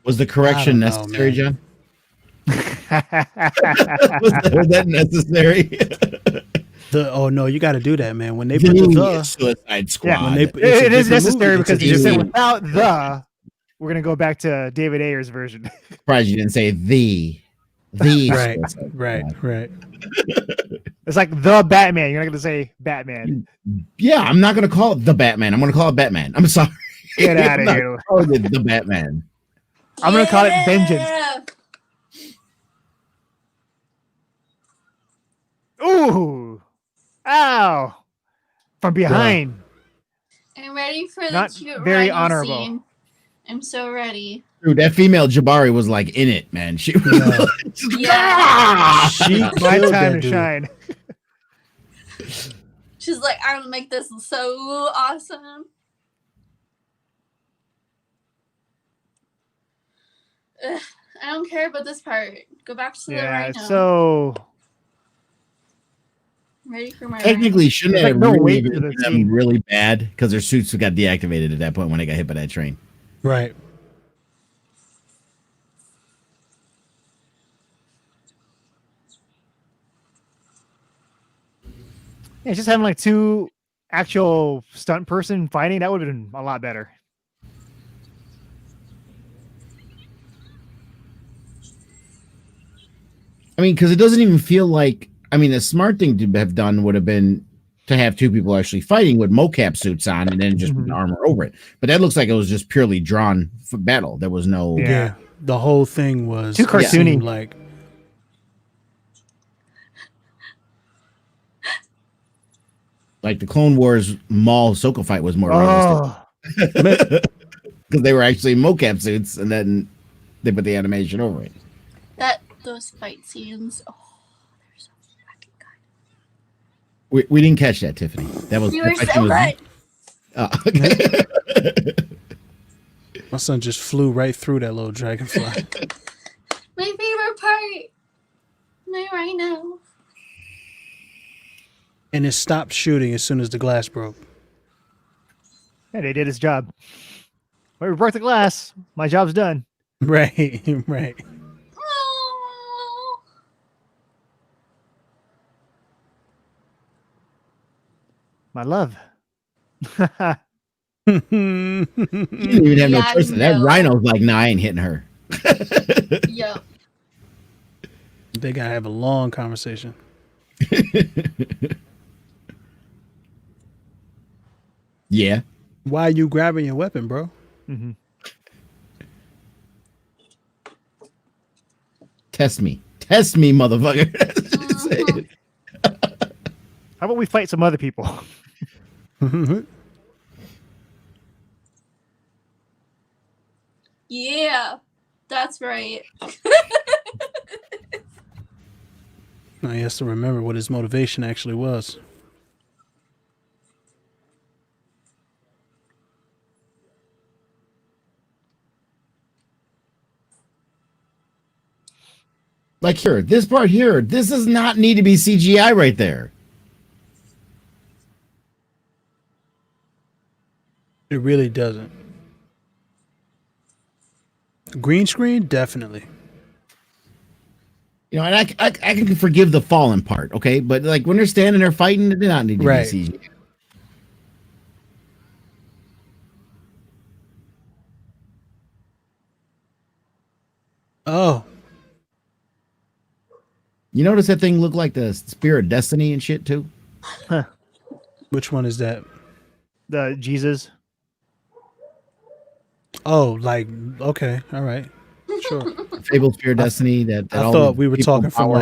Was the correction I don't know, necessary, man. John? Was that necessary? Oh no, you got to do that, man. When they put the Suicide Squad. Yeah, when they it is necessary because you just said movie. without the. We're gonna go back to David Ayer's version. Surprised you didn't say the right, Suicide right, Squad. right. It's like the Batman. You're not gonna say Batman. Yeah, I'm not gonna call it the Batman. I'm gonna call it Batman. I'm sorry. Get out I'm of not here. calling it the Batman. I'm gonna call it Vengeance. Ooh, ow! From behind. I'm ready for the Not cute very rhino honorable. scene. I'm so ready. Dude, that female Jabari was like in it, man. She was Yeah. like, Yeah. She My killed time that to dude. shine. She's like, I'm gonna make this so awesome. Ugh, I don't care about this part. Go back to the Yeah. rhino. So I'm ready for my technically shouldn't There's have like no really weight to been the them scene. really bad because their suits got deactivated at that point when they got hit by that train. Right. yeah, just having like two actual stunt person fighting, that would have been a lot better. I mean, because it doesn't even feel like. I mean, the smart thing to have done would have been to have two people actually fighting with mocap suits on and then just put armor over it. But that looks like it was just purely drawn for battle. There was no. Yeah. The whole thing was Too cartoony. seemed like Like the Clone Wars Maul Ahsoka fight was more realistic Oh, because they were actually in mocap suits and then they put the animation over it. Those fight scenes. Oh, they're so fucking good. We didn't catch that, Tiffany. That was You were that so was- good. my son just flew right through that little dragonfly. My favorite part. My rhino. And it stopped shooting as soon as the glass broke. yeah, they did his job. Well, we broke the glass. My job's done. Right, right. Oh. My love. She didn't even have no Yeah, choice. That no. rhino's like, nah, I ain't hitting her. Yep. They gotta have a long conversation. Yeah. Why are you grabbing your weapon, bro? Mm-hmm. Test me, motherfucker. Mhm. How about we fight some other people? Yeah. That's right. Now he has to remember what his motivation actually was. Like here, this part here, this does not need to be CGI right there. It really doesn't. Green screen, definitely. You know, and I can forgive the fallen part, okay? But like when they're standing there fighting, it did not need to Right. be CGI. Oh, You notice that thing looked like the Spear of Destiny and shit too? which one is that? The Jesus. Oh, like okay, all right, sure. Fabled Spear of Destiny that I all thought the we were people talking in from power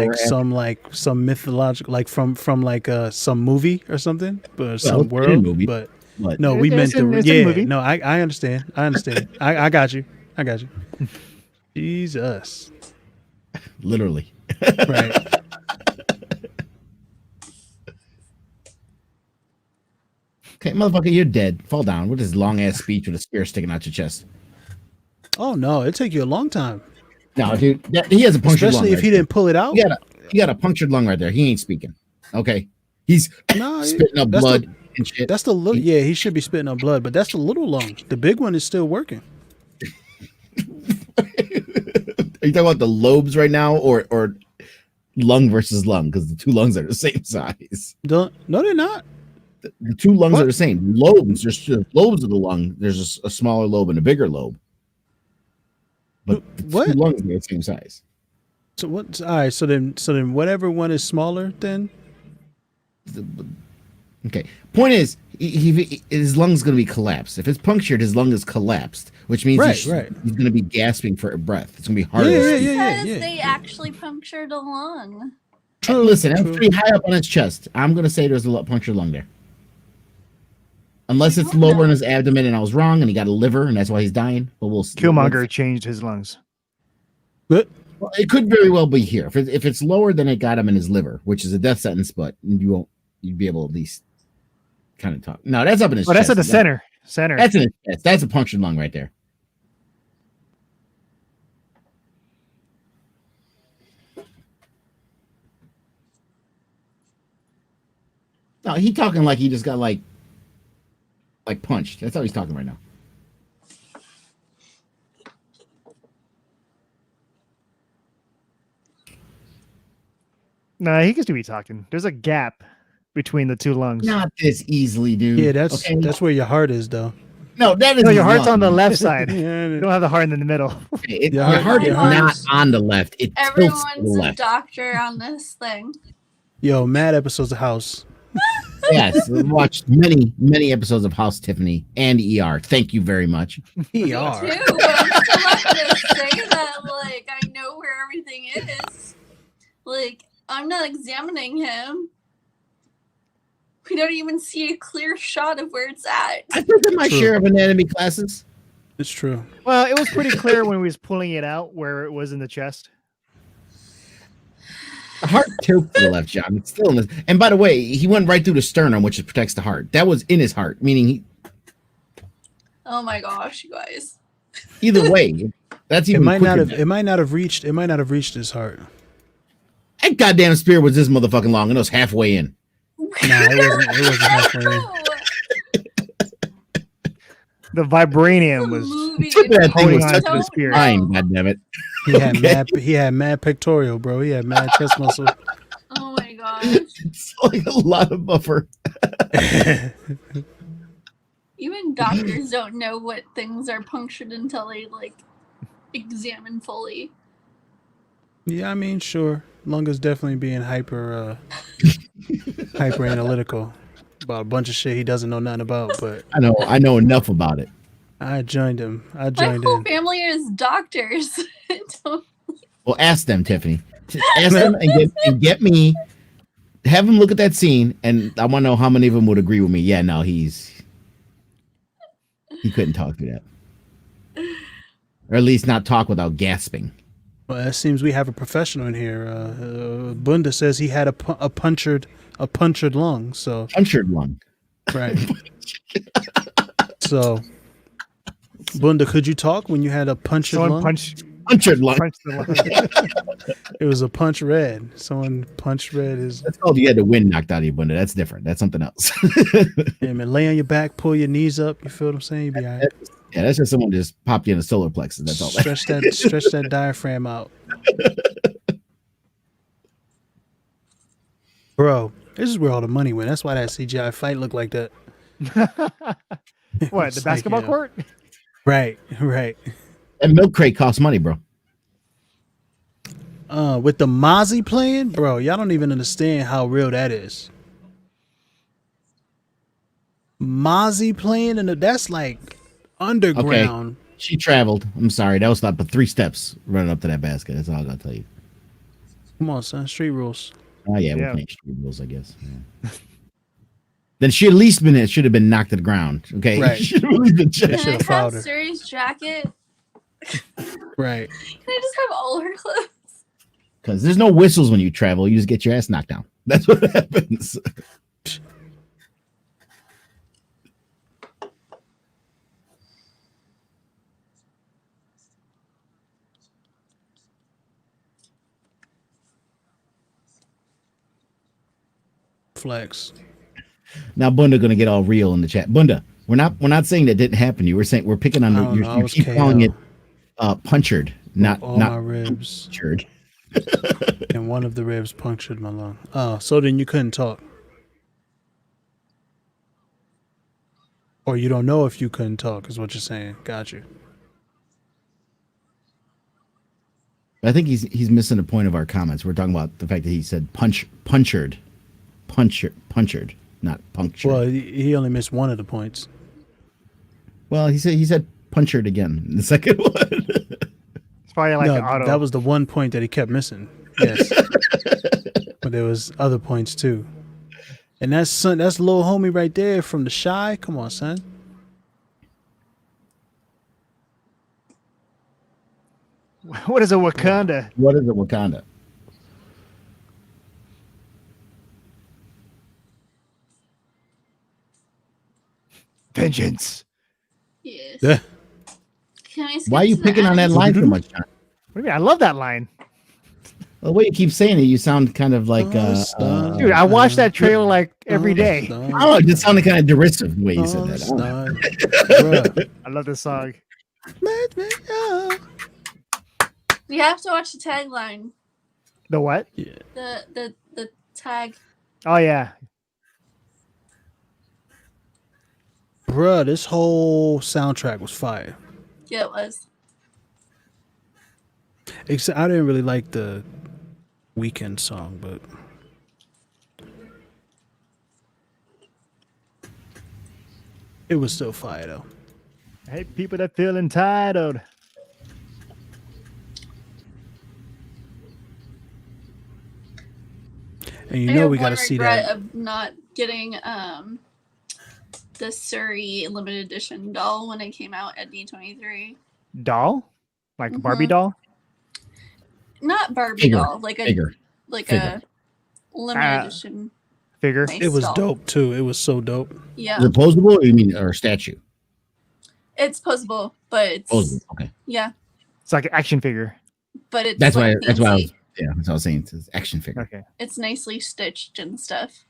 like were some mythological, like from like some movie or something, but it's some in a world. movie. But But no, we It's meant in- the it's in the yeah. movie. No, I understand. I understand. I got you. I got you. Jesus, literally. right? Okay, motherfucker, you're dead. Fall down. What is this long ass speech with a spear sticking out your chest? Oh no, it take you a long time, No, dude, he has a punctured lung. especially if right he there. didn't pull it out. He got a punctured lung right there. He ain't speaking. Okay, He's No, spitting up that's blood the and shit. that's the little. Yeah, he should be spitting up blood, but that's the little lung. The big one is still working. Are you talking about the lobes right now, or lung versus lung? Because the two lungs are the same size. No, they're not. The two lungs What? are the same. Lobes, there's lobes of the lung. There's a smaller lobe and a bigger lobe. But the What? two lungs are the same size. So what? All right. So then, whatever one is smaller, then Okay. Point is, his lung's going to be collapsed. If it's punctured, his lung is collapsed, which means Right, he's right. going to be gasping for breath. It's going to be harder. Yeah, to yeah, speak. yeah. Because they actually punctured a lung. True. Listen, that's true. pretty high up on his chest. I'm going to say there's a punctured lung there. Unless I it's don't lower know. in his abdomen and I was wrong and he got a liver and that's why he's dying. But we'll see. Killmonger changed his lungs. But Well, it could very well be here. If it's lower, then it got him in his liver, which is a death sentence, but you'd be able to at least kind of talk. No, that's up in his Oh, chest. that's at the center. Center. That's in his chest. That's a punctured lung right there. No, he talking like he just got like punched. That's how he's talking right now. No, he can still be talking. There's a gap between the two lungs. Not this easily, dude. yeah, that's okay? that's where your heart is, though. No, that is No, your his heart's on the lung. left side. You Yeah, don't have the heart in the middle. Okay, Your your heart- heart is your not heart- on the left. It tilts to the Everyone's a left. doctor on this thing. Yo, mad episodes of House. Yes, we've watched many episodes of House, Tiffany and ER. Thank you very much. ER. Too, but I'm still not gonna say that. Like I know where everything is. Like I'm not examining him. We don't even see a clear shot of where it's at. I took in my True. share of anatomy classes. It's true. Well, it was pretty clear when we was pulling it out where it was in the chest. The heart tilts to the left, John. It's still in the. And by the way, he went right through the sternum, which protects the heart. That was in his heart, meaning he. Oh my gosh, you guys. Either way, that's It even. might not quicker have. It might not have reached. It might not have reached his heart. That goddamn spear was this motherfucking long, and it was halfway in. Nah, it wasn't. It wasn't halfway in. The vibranium was. Tip of that thing was Holding on touching to the his spear. spine. Goddammit. He had Okay. mad. He had mad pectoral, bro. He had mad chest muscle. Oh my gosh. It's like a lot of buffer. Even doctors don't know what things are punctured until they like examine fully. Yeah, I mean, sure. Lunga's definitely being hyper analytical about a bunch of shit he doesn't know nothing about. But I know enough about it. I joined him. I My joined whole in. family is doctors. Don't- Well, ask them, Tiffany. Ask them and get me. Have them look at that scene, and I want to know how many of them would agree with me. Yeah, no, he couldn't talk through that, or at least not talk without gasping. Well, it seems we have a professional in here. Bunda says he had a punctured lung. So Punctured lung. right. So, Bunda, could you talk when you had a punctured Someone lung? punched Punctured lung. the lung. It was a punch red. Someone punched red is. That's called you had the wind knocked out of you, Bunda. That's different. That's something else. Yeah, man, lay on your back, pull your knees up. You feel what I'm saying? You be all right. Yeah, that's just someone just popped you in the solar plexus. That's all. Stretch that diaphragm out, bro. This is where all the money went. That's why that CGI fight looked like that. What, It's the like, basketball yeah. court? Right. That milk crate costs money, bro. With the Mozzie playing, bro, y'all don't even understand how real that is. Mozzie playing, and that's like underground. She traveled. I'm sorry. That was not but 3 steps running up to that basket. That's all I gotta tell you. Come on, son, street rules. Oh yeah, Yeah. we're playing street rules, I guess. Yeah. Then she at least should have been knocked to the ground. Okay. Right. Should have at least been They Can I should've have fouled her. Suri's jacket? Right. Can I just have all her clothes? Because there's no whistles when you travel. You just get your ass knocked down. That's what happens. flex. Now Bunda gonna get all real in the chat. Bunda, we're not saying that didn't happen to you. We're saying we're picking on I the don't know. I you was keep KO. calling it punctured, not all my ribs. punctured. And one of the ribs punctured my lung. Oh, so then you couldn't talk. Or you don't know if you couldn't talk, is what you're saying. Got you. I think he's missing the point of our comments. We're talking about the fact that he said punctured, not punctured. Well, he only missed one of the points. Well, he said punctured again in the second one. It's probably like no, an auto. that was the one point that he kept missing. Yes. But there was other points too. And that's little homie right there from the Shy. Come on, son. What is a Wakanda? What is a Wakanda? Vengeance. Yes. Yeah. Can we skip Why are you to the picking on that end? line so much, John? What do you mean? I love that line. Well, the way you keep saying it, you sound kind of like Dude, I watch that trailer like every day. oh, it just sounded kind of derisive the way you said that. I love this song. Let me go. We have to watch the tagline. The what? Yeah. The tag. Oh yeah. Bruh, this whole soundtrack was fire. Yeah, it was. Except I didn't really like the Weekend song, but it was still fire though. I hate people that feel entitled. And you I know have we got one to see regret that. of not getting the Surrey limited edition doll when it came out at D23. Doll? Like a Barbie Mhm. doll? Not Barbie Figure. doll, like a Figure. a limited edition. Figure. Nice It was doll. dope too. It was so dope. Yeah, Is it posable or you mean or statue? it's posable, but it's Posable. Okay. yeah, It's like an action figure. but it's That's like why that's what I was fancy. that's what I was saying. It's an action figure. Okay. It's nicely stitched and stuff.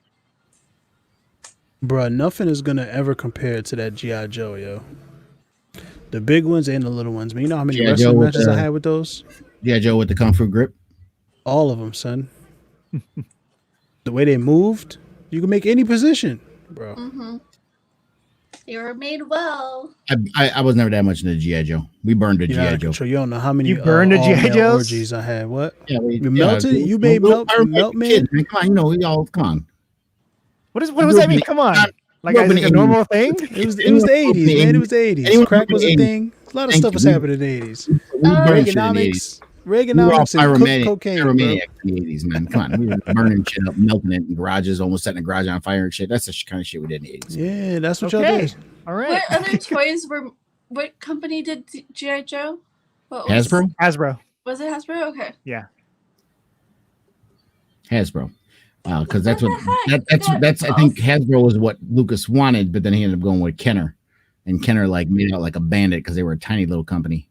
Bruh, nothing is gonna ever compare to that G.I. Joe, yo. The big ones and the little ones. Man, you know how many G.I. Joe wrestling with matches I the- had with those? Yeah, Joe with the Kung Fu grip. All of them, son. The way they moved, you can make any position, bro. Mm-hmm. They were made well. I was never that much into GI Joe. We burned a You're out GI of Joe. control. You don't know how many You burned the G.I. all-male Joes? orgies I had. What? Yeah, You melted? You made melt man? Kids, man. Come on, you know we all come on. What does that mean? Come on. Like grew up in a the normal thing? It was the 80s, man. It was the 80s. Anyone Crack grew up was in a the 80s. thing. A lot of Thank stuff you. was happening in the 80s. We burned shit in the 80s. Reaganomics and cook cocaine, bro. Pyromaniacs in the 80s, man. Come on. We were burning shit up, melting it in garages, almost setting a garage on fire and shit. That's the kind of shit we did in the 80s. Yeah, that's what y'all Okay. did. All right. What other toys were? What company did GI Joe? What was, Hasbro? Hasbro. Was it Hasbro? Okay. Yeah. Hasbro. Because that's What what the heck? that's I think Hasbro was what Lucas wanted, but then he ended up going with Kenner, and Kenner like made out like a bandit because they were a tiny little company.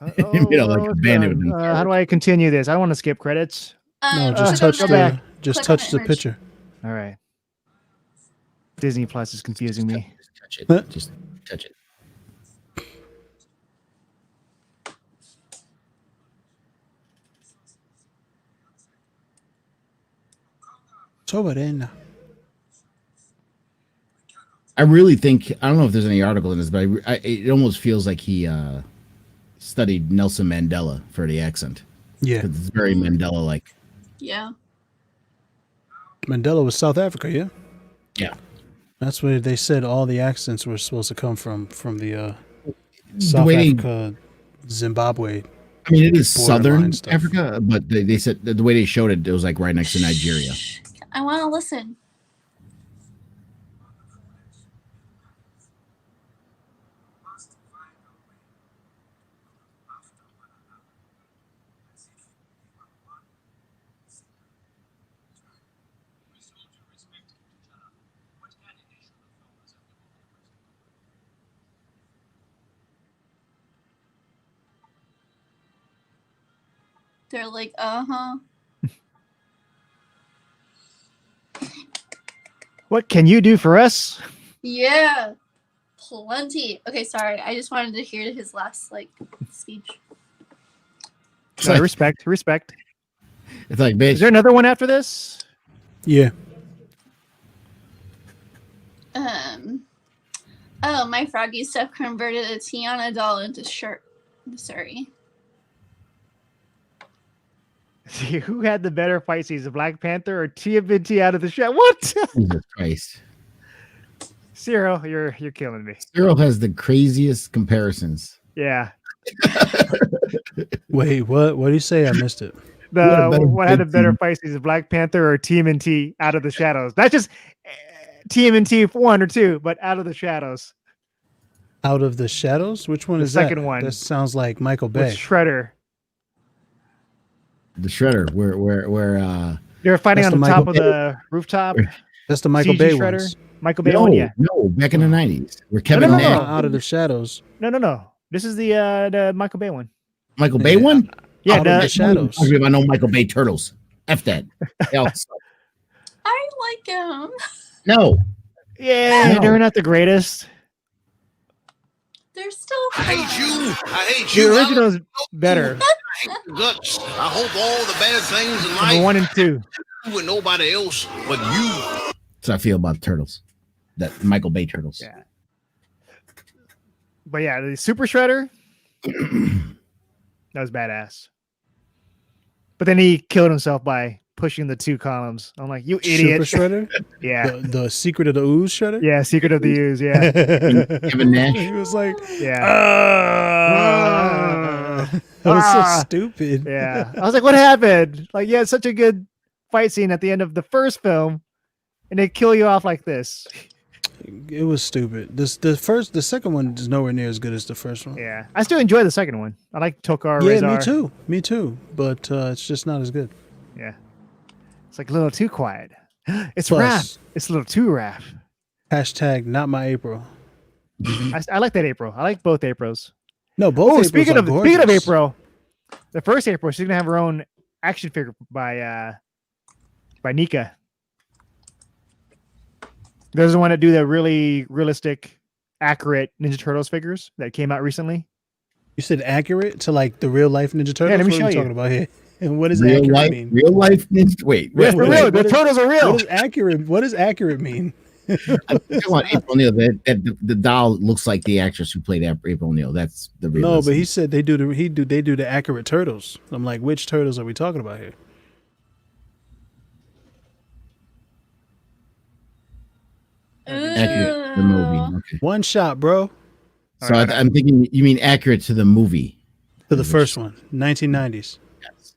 Made out like a bandit with them. How do I continue this? I don't want to skip credits. No, just click touch on go back. just click on touch the the image. picture. All right. Disney Plus is confusing me. Just touch it. Huh? Just touch it. It's over there now. I really think I don't know if there's any article in this, but it almost feels like he studied Nelson Mandela for the accent. Yeah. 'Cause it's very Mandela like. Yeah. Mandela was South Africa, yeah? Yeah. That's where they said all the accents were supposed to come from the The South way Africa, Zimbabwe. I mean, it is borderline southern stuff. Africa, but they said the way they showed it, it was like right next to Nigeria. I want to listen. They're like, What can you do for us? Yeah, plenty. Okay, sorry. I just wanted to hear his last speech. It's No, like, respect. it's like, Is bitch. there another one after this? Yeah. Oh, my froggy stuff converted a Tiana doll into shirt. Sorry. See, who had the better fight scenes, Black Panther or TMNT out of the shot? What? Jesus Christ. Cyril, you're killing me. Cyril has the craziest comparisons. Yeah. Wait, what? What do you say? I missed it. What had a better fight scenes, Black Panther or TMNT out of the shadows? Not just TMNT 1 or 2, but out of the shadows. Out of the Shadows? Which one The is that? second one. That sounds like Michael With Bay. Shredder. The Shredder, where They were fighting That's on the the top Michael of the rooftop. That's the Michael CG Bay Shredder. ones. Michael Bay one, yeah. no, back in the 90s, where Kevin no, Nash, Out of the Shadows. No. This is the Michael Bay one. Michael Bay one. Yeah, Out of the Shadows. I know Michael Bay Turtles. F that. I like him. No, Yeah, No. they're not the greatest. They're still I hate you. I hate The you. original's better. I hate your guts. I hope all the bad things in Number life 1 and 2. you and nobody else but you. that's how I feel about Turtles. That Michael Bay Turtles. Yeah. But yeah, the Super Shredder, that was badass. But then he killed himself by pushing the 2 columns. I'm like, you idiot. Super Shredder? Yeah. The Secret of the Ooze Shredder? Yeah, Secret of the Ooze, yeah. Kevin Nash. He was like, Yeah. that was Ah. so stupid. Yeah. I was like, what happened? Like, yeah, it's such a good fight scene at the end of the first film, and they kill you off like this. It was stupid. The second one is nowhere near as good as the first one. Yeah. I still enjoy the second one. I like Tokar Yeah, Rezar. me too. But it's just not as good. Yeah. It's like a little too quiet. It's Plus- Raph. It's a little too Raph. Hashtag not my April. I like that April. I like both Aprils. No, both. Oh, Aprils speaking are of gorgeous. April, the first April, she's gonna have her own action figure by Nika. There's the one that do the really realistic, accurate Ninja Turtles figures that came out recently. You said accurate to like the real life Ninja Turtles? let me what show are we you. talking about here? And what does Real accurate life, mean? real life ninja. Wait, Yeah, for real. The what is- turtles are real. What is accurate? What does accurate mean? I want April O'Neil. That the doll looks like the actress who played April O'Neil. That's the real. No, but he said they do the accurate turtles. I'm like, which turtles are we talking about here? accurate to the movie. Okay. One shot, bro. So I'm thinking you mean accurate to the movie. To the first one, 1990s. Yes.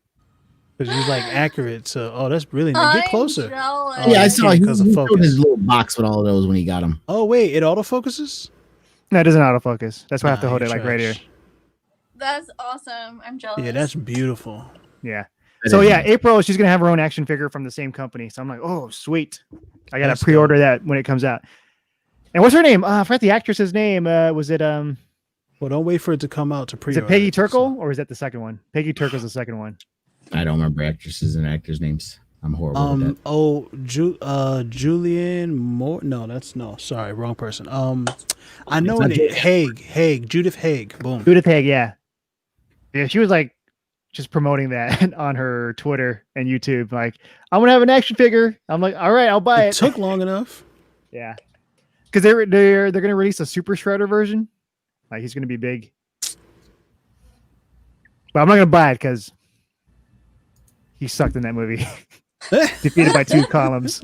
Because he's like accurate to. Oh, that's really get closer. Jealous. Oh, Yeah, I you saw can't he 'cause of showed focus. his little box with all of those when he got them. Oh wait, it autofocuses. No, it doesn't autofocus. That's why I have to Nah, hold you're it like right here. trash. That's awesome. I'm jealous. Yeah, that's beautiful. Yeah. That So is yeah, nice. April, she's gonna have her own action figure from the same company. So I'm like, oh sweet. I gotta That's pre-order that when it comes out. And what's her name? I forgot the actress's name. Was it Well, don't wait for it to come out to is pre-order. it Peggy Turkle or is that the second one? Peggy Turkle's the second one. I don't remember actresses and actors' names. I'm horrible with that. Julian Moore. No, sorry, wrong person. I know not it. Haig, Judith Haig. Boom. Judith Haig, yeah. Yeah, she was like just promoting that on her Twitter and YouTube. Like, I'm gonna have an action figure. I'm like, all right, I'll buy It it. took long enough. Yeah. Because they're gonna release a Super Shredder version. Like he's gonna be big. But I'm not gonna buy it because he sucked in that movie. Defeated by 2 columns.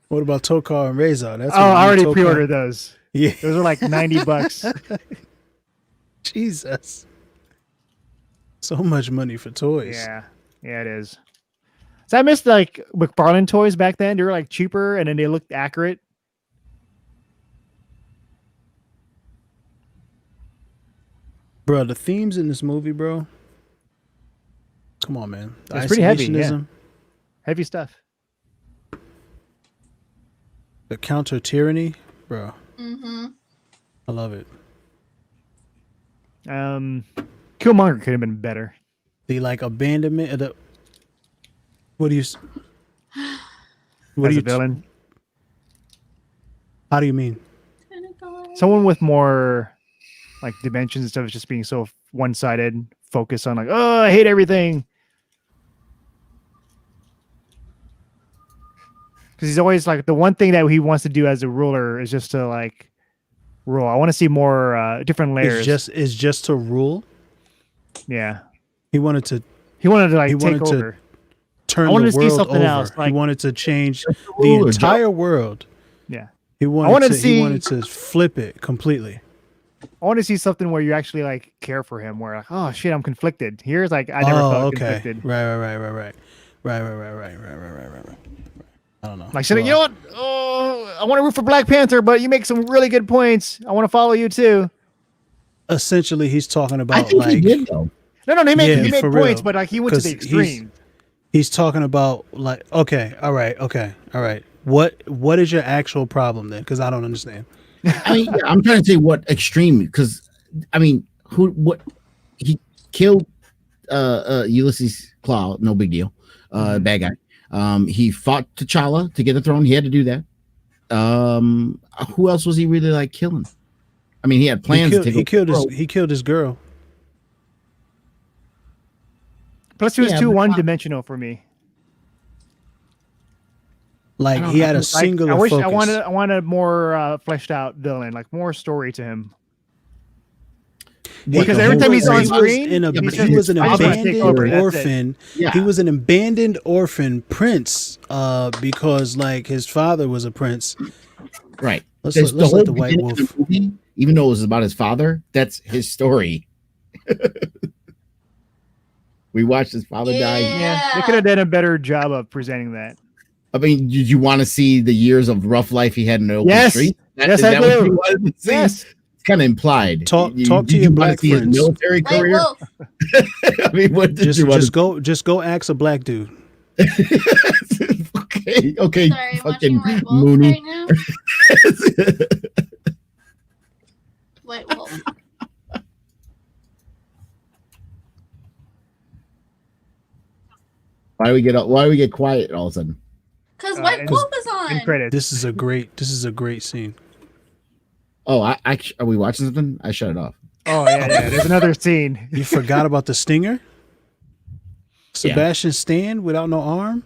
What about Tokar and Rezar? That's Oh, I already pre-ordered those. Yeah, Those are like $90. Jesus. So much money for toys. Yeah. Yeah, it is. So I missed like McFarlane toys back then. They were like cheaper and then they looked accurate. Bro, the themes in this movie, bro. Come on, man. The It's pretty heavy, yeah. isolationism, Heavy stuff. the counter tyranny, bro. Mm-hmm. I love it. Killmonger could have been better. The like abandonment of the. What do you? What As do a you? villain. How do you mean? Someone with more like dimensions instead of just being so one-sided, focus on like, oh, I hate everything. Because he's always like the one thing that he wants to do as a ruler is just to like rule. I want to see more different layers. It's just to rule. Yeah, He wanted to like he take wanted to over. turn I wanted the to see world something over. else, He like- wanted to change the ruler, entire world. Yeah, He wanted wanted to to see- he wanted to flip it completely. I want to see something where you actually like care for him. Where like, oh shit, I'm conflicted. Here's like I never felt conflicted. Right. I don't know. Like, you know what? Oh, I want to root for Black Panther, but you make some really good points. I want to follow you too. Essentially, he's talking I about think like he did though. No, he made Yeah, for points, real. but like he went to 'Cause the extreme. he's talking about like all right. What is your actual problem then? Because I don't understand. I mean, yeah, I'm trying to say what extreme, because I mean, he killed Ulysses Claw, no big deal. Bad guy. He fought T'Challa to get the throne. He had to do that. Who else was he really like killing? I mean, he had plans He killed his girl. Plus, he was Yeah, too but- one-dimensional for me. Like he had a Like, singular I wish focus. I wanted a more fleshed out villain, like more story to him. Because every time he's on screen, he he's was an I just wanna take abandoned over, that's it. orphan. Yeah. He was an abandoned orphan prince because like his father was a prince. Right. Let's There's let the white beginning wolf. of the movie, even though it was about his father, that's his story. We watched his father die. Yeah, they could have done a better job of presenting that. I mean, did you want to see the years of rough life he had in the open Yes. street? Yes, is I that what do. you wanted to see? Yes. It's kind of implied. Talk Did to your you black want to see his friends. military White career? Wolf. I mean, what did you want Just go ask a black dude. okay, Sorry, I'm fucking watching White Wolf Mooney. right now. White Wolf. Why do we get quiet all of a sudden? Because White and- Wolf is on. In credits. This is a great scene. Oh, are we watching something? I shut it off. Oh yeah. There's another scene. You forgot about the stinger? Sebastian Stan without no arm?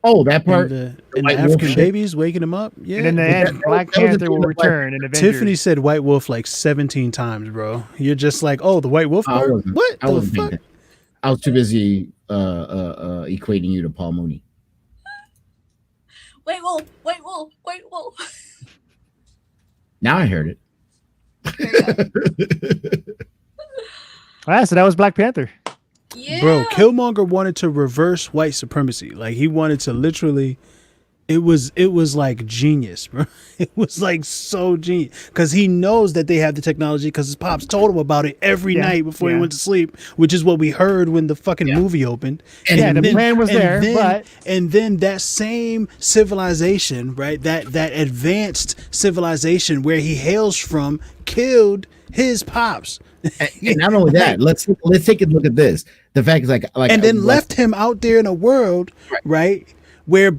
Oh, that part. And the the White Wolf African shit? babies waking him up? Yeah. And in the end, Black that was Panther the will thing about- return in Avengers. Tiffany said White Wolf like 17 times, bro. You're just like, oh, the White Wolf I part? wasn't- What I the wasn't fuck? thinking. I was too busy equating you to Paul Mooney. White Wolf. White Wolf. White Wolf. Now I heard it. Ah, so that was Black Panther. Yeah. Bro, Killmonger wanted to reverse white supremacy. Like he wanted to literally it was like genius, bro. It was like so genius because he knows that they have the technology because his pops told him about it every night before he went to sleep, which is what we heard when the fucking movie opened. And the plan was there, but and then that same civilization, right? That advanced civilization where he hails from killed his pops. And not only that, let's take a look at this. The fact is like and then left him out there in a world, right, where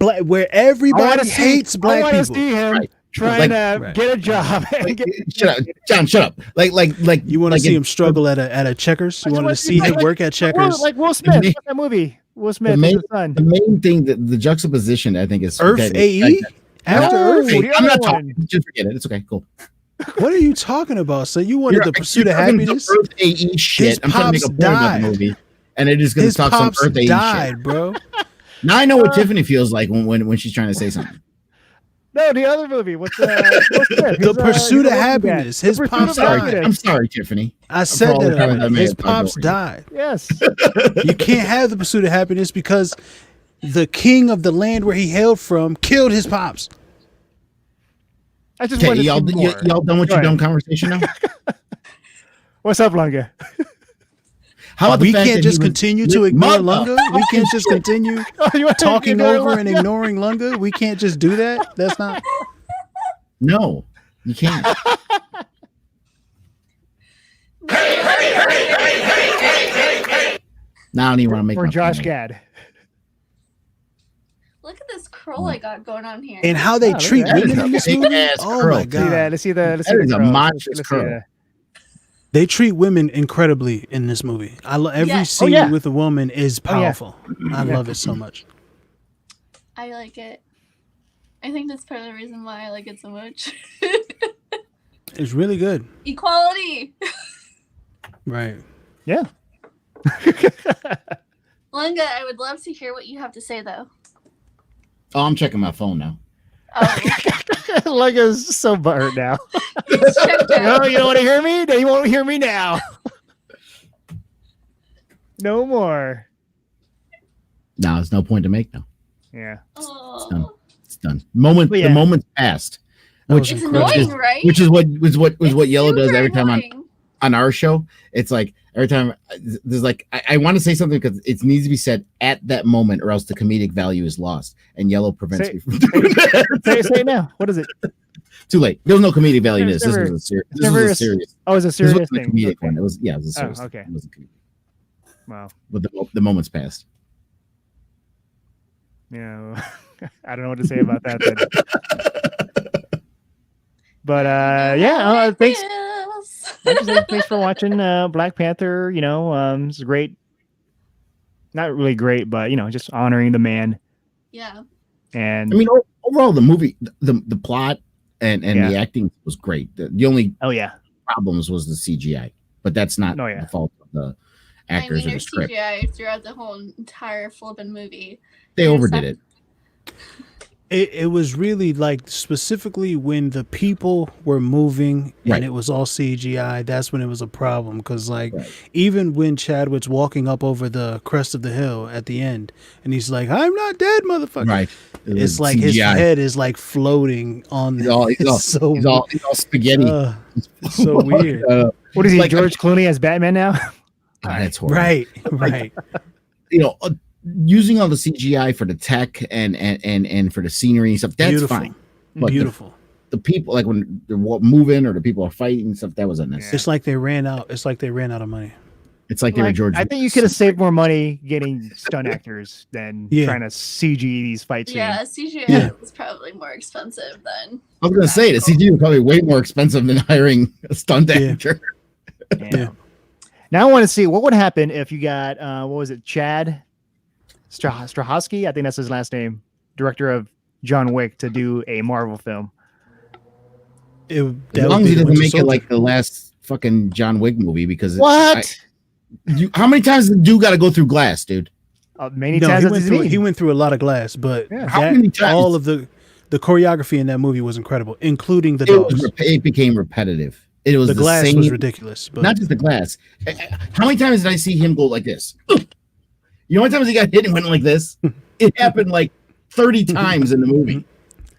everybody hates black I want to people. see him trying to get a job. And get, shut up, John. Shut up. Like You want to like see him struggle at a Checkers? You want to see him work at Checkers? like Will Smith. What's that movie? Will Smith the main, and the son. the main thing that the juxtaposition I think is Earth AE after No, Earth. the I'm other not talking. one. Just forget it. It's okay. Cool. What are you talking about? So you wanted the pursuit of You're talking happiness? some Earth AE shit. His I'm trying to make a pops point about died. the movie, and it is going His to talk some pops Earth AE died, shit. bro. Now I know what Tiffany feels like when she's trying to say something. No, the other movie. What's Will Smith? The pursuit of he's a happiness. Dad. His The Pursuit pops of died. Happiness. I'm sorry, Tiffany. I said all the that times I already. may His have talked pops over you. died. Yes. You can't have the pursuit of happiness because the king of the land where he hailed from killed his pops. I just Okay, wanted to y'all, see more. y'all done with Go your dumb ahead. conversation now? What's up, Lunga? How about the We fact can't that just he was- continue to ignore Mother- Lunga. We can't just continue Oh, you want to talking ignore over and Lunga? ignoring Lunga. We can't just do that. That's not. No, you can't. Now I don't even want to make Or my Josh point. Gad. Look at this curl I got going on here. And how they Wow, look treat at that. women in this Big movie. ass Oh curl. my See god. See that? Let's see the. Let's see That the is a curls. monstrous Let's see curl. the- They treat women incredibly in this movie. I love every Yes. scene yeah. with a woman is Oh, yeah. powerful. I love it so much. I like it. I think that's part of the reason why I like it so much. It's really good. Equality. Right. Yeah. Lunga, I would love to hear what you have to say, though. Oh, I'm checking my phone now. Oh, Lunga's so butthurt now. he's checked out. No, you don't want to hear me? Then you won't hear me now. No more. No, there's no point to make now. Yeah. Oh. It's done. Moment. But yeah. The moment's passed. That was Which It's incredible. annoying, right? which is what Yellow does super every time annoying. on our show. It's like every time there's like I want to say something because it needs to be said at that moment, or else the comedic value is lost. And Yellow prevents Say- me from doing that. Say it now. What is it? Too late. There was no comedic value in There's this. never- This was a never a- serious. Oh, it's a This serious wasn't a thing. comedic Okay. one. It was it was a serious. okay. It was a comedic. Wow. But the moment's passed. Yeah. I don't know what to say about that. Then. But thanks. Thanks for watching Black Panther. You know, it's great. Not really great, but you know, just honoring the man. Yeah. And I mean, overall, the movie, the plot and Yeah. the acting was great. The only oh yeah, problems was the CGI, but that's not Oh, yeah. the fault of the I actors mean, or the there's script. CGI throughout the whole entire flippin' movie. They There's overdid some- it. It was really like specifically when the people were moving and Right. it was all CGI. That's when it was a problem because like Right. even when Chadwick's walking up over the crest of the hill at the end and he's like, "I'm not dead, motherfucker." Right. It was It's like his CGI. head is like floating on. He's all, it's so he's all spaghetti. it's so weird. what is he? Like- George Clooney as Batman now? That's horrible. Right. You know, using all the CGI for the tech and for the scenery and stuff, that's Beautiful. fine. But the- Beautiful. The people, like when they're moving or the people are fighting and stuff, that was unnecessary. It's like they ran out. It's like they ran out of money. It's like they were Like, George. I think you could have saved more money getting stunt actors than Yeah. trying to CG these fight scenes. Yeah, CGI Yeah. was probably more expensive than. I was gonna say the CG was probably way more expensive than hiring a stunt Yeah. actor. Yeah. Now I want to see what would happen if you got what was it, Chad Strahovski? I think that's his last name, director of John Wick, to do a Marvel film. As As long as he doesn't make it like the last fucking John Wick movie, because What? how many times did the dude got to go through glass, dude? Many No, times. he went through a lot of glass, but Yeah. How many times? all of the choreography in that movie was incredible, including the It, dogs. it became repetitive. It was The the glass same, was ridiculous, but not just the glass. How many times did I see him go like this? You know how many times he got hit and went like this? It happened like 30 times in the movie.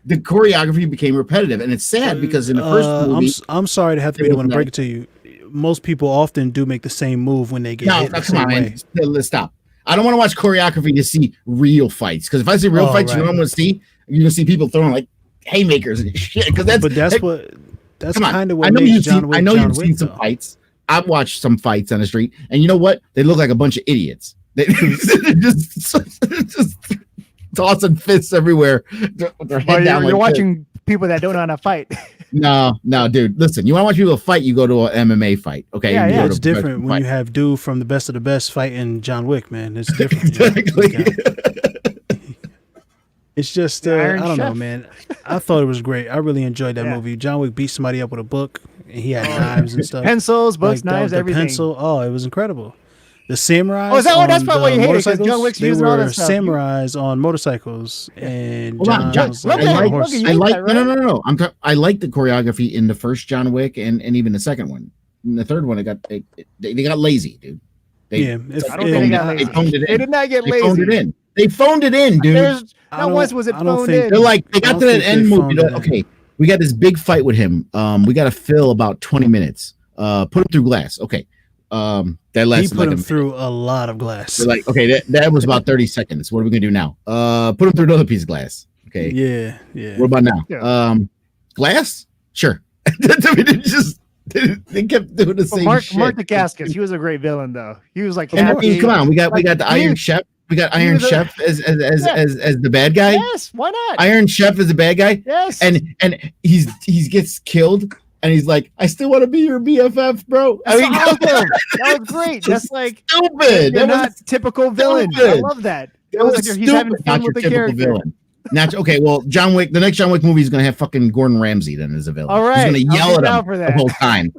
The choreography became repetitive, and it's sad because in the first movie, I'm sorry to have to be the one to break it to you. Most people often do make the same move when they get hit. The come same on, way. man. Let's stop. I don't want to watch choreography to see real fights, because if I see real Oh, fights, you know what I'm going to see? You're going to see people throwing like haymakers and shit. Because that's That's come on. kind of what I know makes you've John seen. Wick. I know John you've Wick, seen some though. fights. I've watched some fights on the street, and you know what? They look like a bunch of idiots. They just tossing fists everywhere. With their head down You're like this. watching people that don't know how to fight. No, dude. Listen, you want to watch people fight? You go to an MMA fight. Okay, Yeah, You go It's to a different professional when you fight. have dude from the best of the best fighting John Wick, man. It's different. you know? Exactly. It's just The I Iron don't know, Chef. man. I thought it was great. I really enjoyed that Yeah. movie. John Wick beat somebody up with a book, and he had knives and stuff. Pencils, books, Like, knives, the everything. Pencil. Oh, it was incredible. The samurais. Oh, is that what- that's on probably why the you hate it, 'cause John motorcycles, Wick's they using all that were stuff. samurais on motorcycles, and Hold on, John was look like at on a it, horse. look at I you. like that, right? no. I like the choreography in the first John Wick and even the second one. In the third one, they got lazy, dude. Yeah, I don't think they got lazy. They phoned it They in. did not get They lazy. phoned it in. They phoned it in, dude. There's I not don't- once was it I don't phoned think- in. They're like they I got don't to that think they end movie. phoned They're it like, in. okay, we got this big fight with him. We got to fill about 20 minutes. Put him through glass. Okay. That He lasted put like him a minute. through a lot of glass. They're like, okay, that was about 30 seconds. What are we gonna do now? Put him through another piece of glass. Okay. Yeah. What about now? Yeah. Glass? Sure. I mean, they kept doing the But same Mark shit. Dacascos, he was a great villain though. He was like And I happy. mean, come on, we got the Like, Iron he- Chef. We got He Iron was a- Chef as the bad guy. Yes, why not? Iron Chef is the bad guy. Yes. And he gets killed, and he's like, I still want to be your BFF, bro. That's awesome. That was great. That's like stupid. You're That not was typical villain. I stupid. love that. That was Like stupid. he's having fun Not with your the typical character. villain. Not okay. Well, John Wick. The next John Wick movie is gonna have fucking Gordon Ramsay then as a villain. All right, He's gonna I'll yell be at down him for the that. whole time.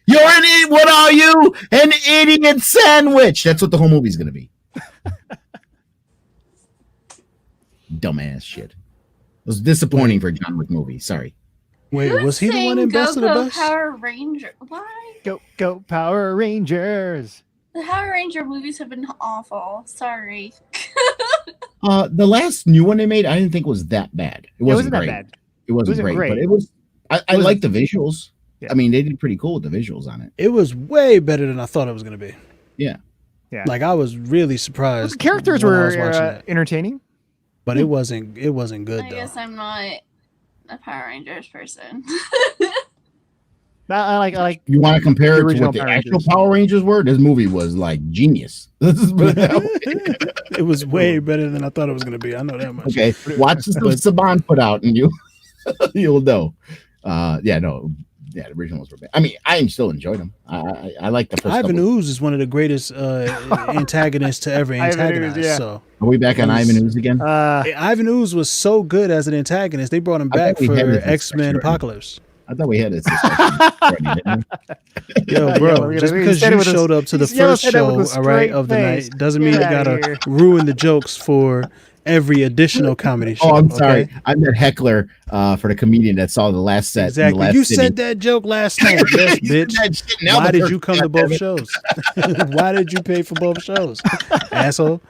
You're an idiot. What are you? An idiot sandwich. That's what the whole movie's gonna be. Dumbass shit. It was disappointing for a John Wick movie. Sorry. Wait, Who's was he the one saying in Best of the Go-Go Best? Power Ranger. Why? Go Power Rangers. The Power Ranger movies have been awful. Sorry. The last new one they made, I didn't think was that bad. It wasn't that great. bad. It wasn't great, great. but it was. I liked the visuals. Yeah. I mean, they did pretty cool with the visuals on it. It was way better than I thought it was going to be. Yeah. Yeah. Like I was really surprised. The characters when I were was watching it. entertaining. But it wasn't good I though. guess I'm not a Power Rangers person. I like. You want to compare it to original what the Power actual Rangers. Power Rangers were? This movie was like genius. It was way better than I thought it was going to be. I know that much. Okay, watch the stuff Saban put out, and you'll know. The originals were bad. I mean, I still enjoyed them. I like the first. Ivan couple. Ooze is one of the greatest antagonists to ever Ivan Ooze, antagonize. yeah. So Are we back on Ivan Ooze again? Ivan Ooze was so good as an antagonist. They brought him I back thought we for had this X-Men discussion Apocalypse. I thought we had this discussion already, didn't we? Yo, bro, Yeah, just we because said it you with a- showed up to the you first said that with show, a all right, straight of the face. night, doesn't mean Get you outta gotta here. ruin the jokes for every additional comedy show. Oh, I'm sorry. okay? I'm that heckler for the comedian that saw the last set. in the Exactly. last You city. said that joke last night, yes, You said bitch. that shit in Why did Albuquerque, you come to both shows? Why did you pay for both shows, asshole?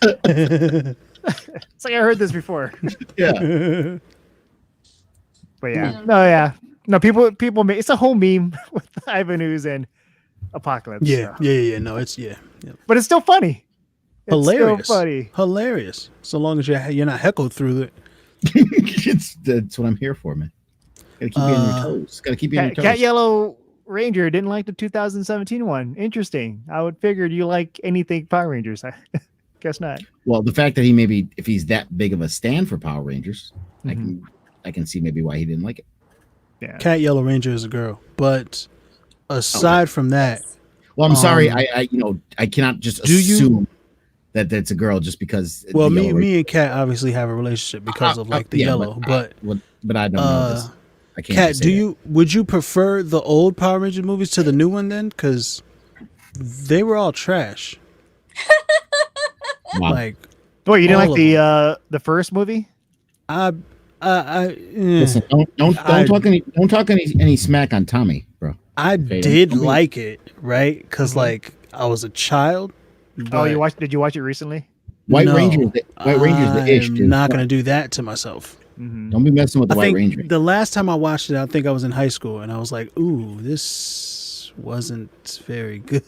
It's like I heard this before. Yeah. But no. People make it's a whole meme with Ivan Ooze and Apocalypse. Yeah, so. yeah. No, it's But it's still funny. It's hilarious. Still funny. Hilarious. So long as you're not heckled through it. That's what I'm here for, man. Gotta keep you on your toes. Gotta keep you on your toes. Cat Yellow Ranger didn't like the 2017 one. Interesting. I would figured you like anything Power Rangers. I guess not. Well, the fact that if he's that big of a stand for Power Rangers, I can see maybe why he didn't like it. Yeah. Cat Yellow Ranger is a girl, but aside from that, Well, I'm sorry. I cannot just Do you- assume that that's a girl just because. well, the Yellow me and Cat obviously have a relationship because of like the yeah, yellow, but I don't know this. I can't. Cat, just say that. would you prefer the old Power Ranger movies to the new one then? Because they were all trash. Wow. Like, Oh, you didn't all like of the first movie? Listen, don't talk any smack on Tommy, bro. I Okay, did don't be- like it, right? Because like I was a child. Oh, but did you watch it recently? White no, Ranger's the ish. I'm dude. not gonna do that to myself. Don't be messing with the I White think Ranger. the last time I watched it, I think I was in high school, and I was like, "Ooh, this wasn't very good."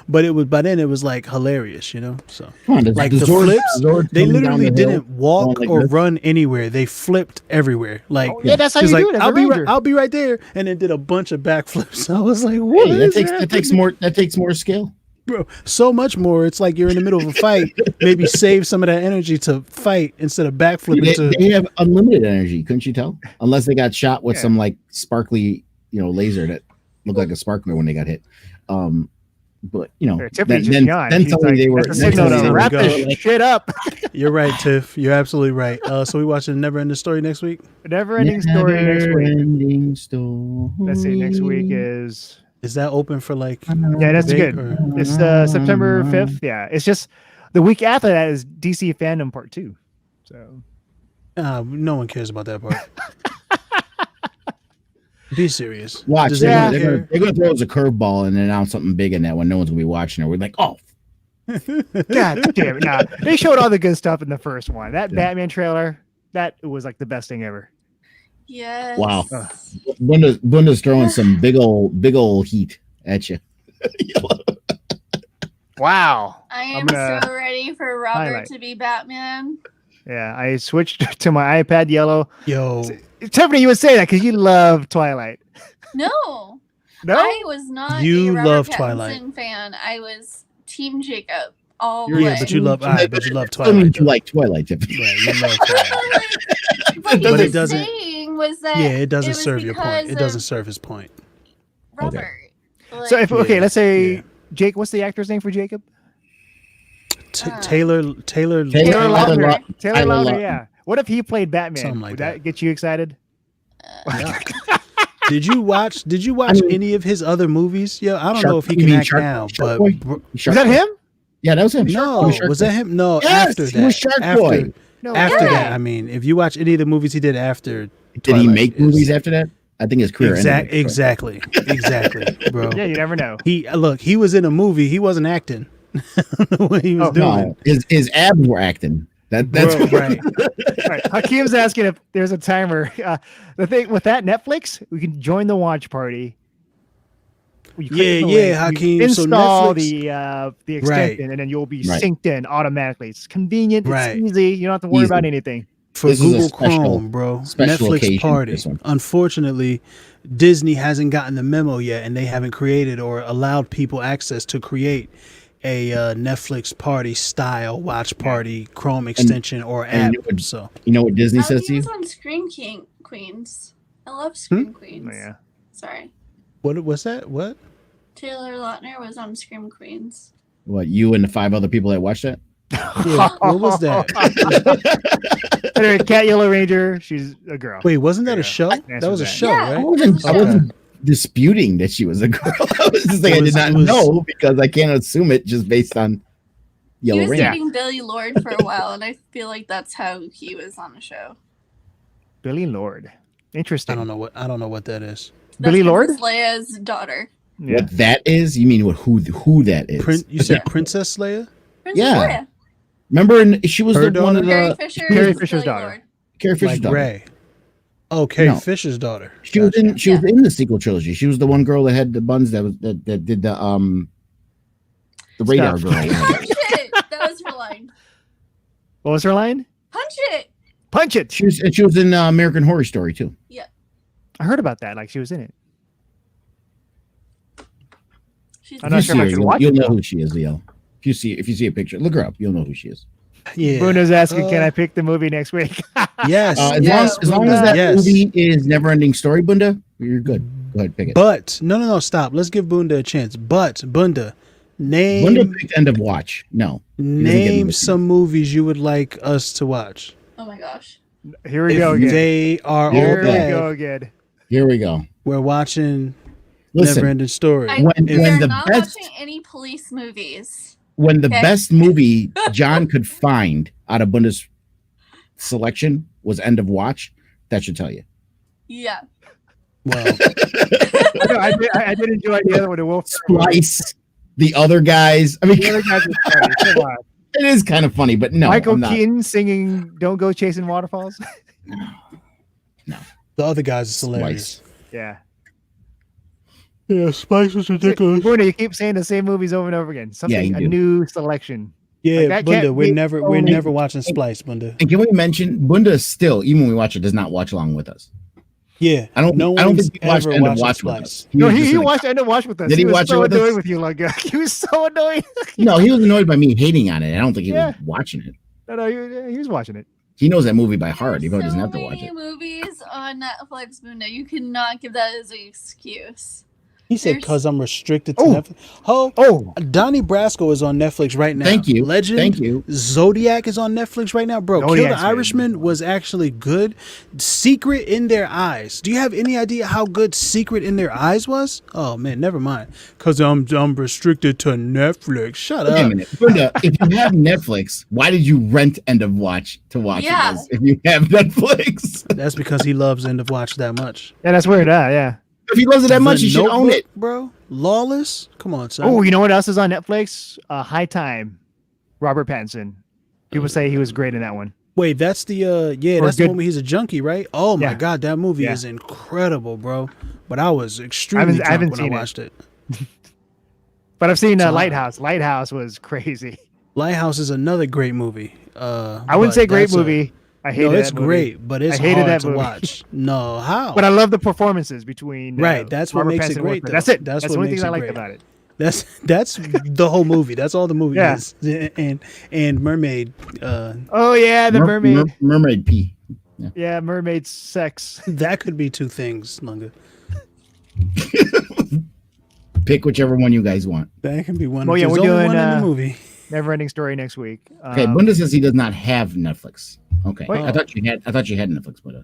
But it was by then it was like hilarious, you know. So Come on, like the the Zord- flips, Zord they coming down literally the hill, didn't walk going like or this. run anywhere. They flipped everywhere. Like Yeah, that's how she's you like, do it as a I'll be ranger. I'll be right there, and then did a bunch of backflips. I was like, "What?" Hey, is that takes happening? more skill. Bro, so much more. It's like you're in the middle of a fight. Maybe save some of that energy to fight instead of backflipping. They have unlimited energy, couldn't you tell? Unless they got shot with some like sparkly, laser that looked like a sparkler when they got hit. But Tiffany just then yawned. then She's suddenly like, they were. that's a then signal suddenly to they wrap were this going, shit up. You're right, Tiff. You're absolutely right. So we watching Never Ending Story next week. Never ending story next week. Never-ending story. Let's see. Next week is that open for like? yeah, that's big, good. or- It's September 5th. Yeah, it's just the week after that is DC Fandom Part 2. So No one cares about that part. Be serious. Watch, Does they're, anyone gonna, care? they're gonna throw us a curveball and announce something big in that one. No one's gonna be watching it. We're like, oh, God damn it! Nah, they showed all the good stuff in the first one. That Batman trailer, that was like the best thing ever. Yes. wow. Bunda's throwing some big old heat at you. Wow. I I'm am gonna so ready for Robert highlight. to be Batman. Yeah, I switched to my iPad Yellow. Yo, Tiffany, you would say that because you love Twilight. No, No, I was not You a Robert love Pattinson Twilight. fan. I was Team Jacob. all You're- the Yeah, way. but you love, all right, but you love Still means Twilight. you though. like Twilight, Tiffany. Right, you love Twilight. What But he it was doesn't- saying was that Yeah, it doesn't was serve your point. because It doesn't of serve his point. Robert. So if okay, Yeah, let's say yeah. Jake. What's the actor's name for Jacob? Taylor. Taylor Taylor Lautner. Lautner. Taylor Tyler Lautner. Lautner. Yeah. What if he played Batman? Something like Would that that. get you excited? Did you watch any of his other movies? Yeah, I don't know if he you can mean act Shark- now, Shark but Boy? Was that him? Yeah, that was him. no, He was Shark was Boy. that him? No, Yes, after he that. was Shark after, Boy. No. after Yeah. that, I mean, if you watch any of the movies he did after, Did he Twilight, make it's- movies after that? I think his career ended. Exactly, bro. Yeah, you never know. He was in a movie. He wasn't acting. What he was Oh, doing. No, his abs were acting. That's Bro, right. All right. Hakeem's asking if there's a timer. The thing with that Netflix, we can join the watch party. You click Yeah, the yeah, link, Hakeem. you So install Netflix- the extension, and then you'll be Right. synced in automatically. It's convenient. Right. It's easy. You don't have to worry Easy. about anything. For This is a Google special- Chrome, bro. special Netflix occasion, party. this one. Unfortunately, Disney hasn't gotten the memo yet, and they haven't created or allowed people access to create a Netflix party style watch party Chrome extension or and app. you would- So You know what Disney Oh, says he to you? was on Scream Queens. I love Scream Queens. Oh, yeah. Sorry. what was that? What? Taylor Lautner was on Scream Queens. What, you and the 5 other people that watched that? Yeah, what was that? Anyway, Cat Yellow Ranger. She's a girl. Wait, wasn't that a Yeah. show? Answer That was a that. show, Yeah. I right? wasn't, I Okay. wasn't disputing that she was a girl. I was just saying I It did not was- know because I can't assume it just based on He Yellow was Ranger. dating Billy Lord for a while, and I feel like that's how he was on the show. Billy Lord. Interesting. I don't know what that is. That's Billy Lord? Princess Leia's daughter. Yeah. What that is? You mean who that is? You said Princess Leia? Princess Yeah. Leia. Remember, she was Her the one of Carrie the Fisher. Carrie is Fisher's Billy daughter. Lord. Carrie Fisher's Like daughter. Ray. Oh, Carrie No. Fisher's daughter. She was Gotcha. in. She was in the sequel trilogy. She was the one girl that had the buns that did the radar Stuff. girl. Punch it! That was her line. What was her line? Punch it! Punch it. She was in American Horror Story too. I heard about that. Like she was in it. She's I'm not If sure you if I see can her, watch you'll it, know though. who she is, Leo. If you see a picture, look her up. You'll know who she is. Yeah. Bruno's asking, can Uh, I pick the movie next week? Yes. As long as that Yes. movie is Never Ending Story, Bunda, you're good. Go ahead, pick it. But no, stop. Let's give Bunda a chance. But Bunda, Bunda name picked End of Watch. No, he doesn't get name the some movies you would like us to watch. Oh my gosh. Here we If go again. they are Here all Here we bad, go again. Here we go. we're watching Listen, Never Ending Story. When we are the not best- watching any police movies. when the Okay. best movie John could find out of Bunda's selection was End of Watch, that should tell you. Yeah. Well, No, I did enjoy the other one, the Wolf. Splice, the other guys. I mean, The other guys are funny. Come on. it is kind of funny, but no, Michael I'm not. Keaton singing "Don't Go Chasing Waterfalls." the other guys is hilarious. Yeah. Yeah, Spice was ridiculous. Bruno, you keep saying the same movies over and over again. Something you a do. new selection. Yeah, Like, that Bunda, can't we're be never only- watching Splice, Bunda. And can we mention Bunda still, even when we watch it, does not watch along with us. Yeah, I don't. no I don't one's think he watched ever End of watching Watch with Splice. us. No, was he just like- watched End of Watch with us. Did he was watch it so with annoyed us? with you, Lunga. He was so annoying. No, he was annoyed by me hating on it. I don't think he Yeah. was watching it. No, he was watching it. He knows that movie by heart. He There's probably doesn't so have to watch many it. movies on Netflix, Bunda. You cannot give that as an excuse. He said, There's- "Cause I'm restricted to Oh. Netflix." Oh, Donnie Brasco is on Netflix right now. Thank you. Legend. Thank you. Zodiac is on Netflix right now, bro. Kill Zodiac's the good. Irishman was actually good. Secret in Their Eyes. Do you have any idea how good Secret in Their Eyes was? Oh man, never mind. Cause I'm restricted to Netflix. Shut Wait a up. minute, Brenda. If you have Netflix, why did you rent End of Watch to watch Yeah. this? If you have Netflix, That's because he loves End of Watch that much. yeah, that's weird. Yeah. if he loves it that much, The he should own Notebook, it. bro. Lawless. Come on, son. Oh, you know what else is on Netflix? High Time. Robert Pattinson. People say he was great in that one. Wait, that's the Or that's the good- one where he's a junkie, right? Oh my Yeah. god, that movie Yeah. is incredible, bro. But I was extremely I haven't drunk when seen I it. watched it. But I've seen So- Lighthouse. Lighthouse was crazy. Lighthouse is another great movie. I wouldn't but say great that's a- movie. I hated No, it's that movie. great, but it's I hated hard that to movie. watch. No, how? But I love the performances between Right, that's what Robert makes it Pattinson and great, Will Smith. though. That's it. That's That's what the only makes thing I it liked great. about it. That's the whole movie. That's all the movie Yeah. is. And mermaid. Oh yeah, the mermaid. Mermaid pee. Yeah, mermaid sex. That could be two things, Lunga. Pick whichever one you guys want. That can be one. Well, yeah, There's we're only doing one in the movie. Never-ending story next week. Okay, Bunda says he does not have Netflix. Okay, Wait. I thought you had Netflix, but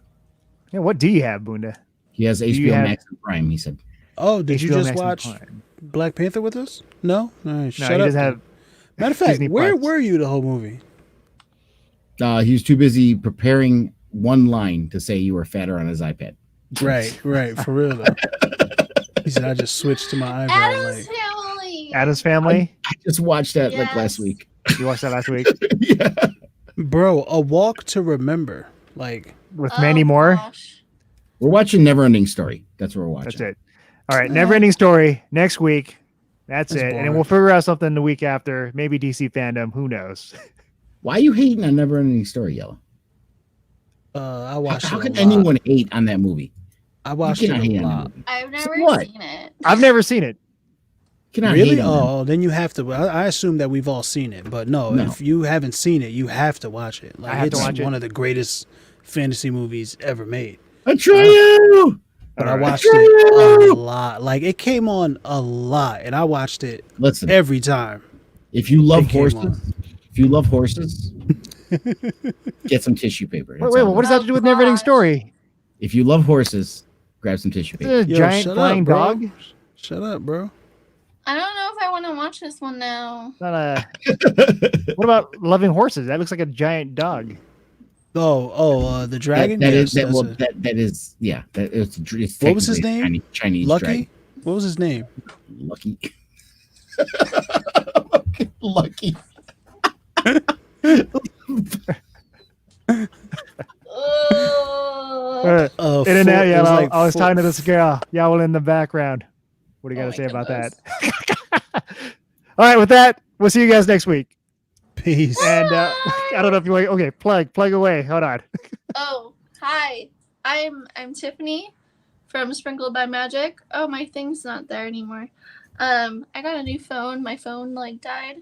Yeah, what do you have, Bunda? he has you HBO have- Max and Prime. He said. Oh, did you HBO just Max and watch Prime. Black Panther with us? No? All right, No, shut he up. doesn't then. have. Matter of fact, Disney where Plus. were you the whole movie? He was too busy preparing one line to say you were fatter on his iPad. Right, for real though. He said I just switched to my iPad. Adam's Like, Family. Adam's Family. I just watched that like last Yes. week. You watched that last week Yeah. bro, A Walk to Remember. Like, with Mandy Moore. Gosh. We're watching Neverending Story. That's what we're watching. That's it. All right, never-ending story next week. That's That's it, and then boring. we'll figure out something the week after. Maybe DC fandom. Who knows? Why are you hating on Neverending Story, Yellow? I watched How it a can lot. anyone hate on that movie? I watched You it cannot a hate on that lot. movie. I've never what? seen it. I've never seen it. You cannot Really? hate on that. Oh, then you have to. I assume that we've all seen it, but no, No. if you haven't seen it, you have to watch it. Like, have to it's watch it. one of the greatest fantasy movies ever made. Atreyu! But All I right. watched it a lot. Like, it came on a lot, and I watched it Listen, every time. if you love It came horses, get some tissue paper. Wait, That's wait, all. what does that have to do with never-ending gosh. story? If you love horses, grab some tissue paper. Is it a Yo, giant shut flying up, bro. dog? Shut up, bro. I don't know if I want to watch this one now. Not a. What about loving horses? That looks like a giant dog. The dragon. That Yes, is that's it. that is yeah. It's What was his technically a name? Chinese Lucky. dragon. What was his name? Lucky. Lucky. Ugh. In and out, it was yellow. like I was four- talking to this girl. Y'all in the background. What do you got Oh to say my about goodness. that? All right, with that, we'll see you guys next week. Peace. And I don't know if you want. Okay, plug away. Hold on. Oh, hi. I'm Tiffany from Sprinkled by Magic. Oh, my thing's not there anymore. I got a new phone. My phone died.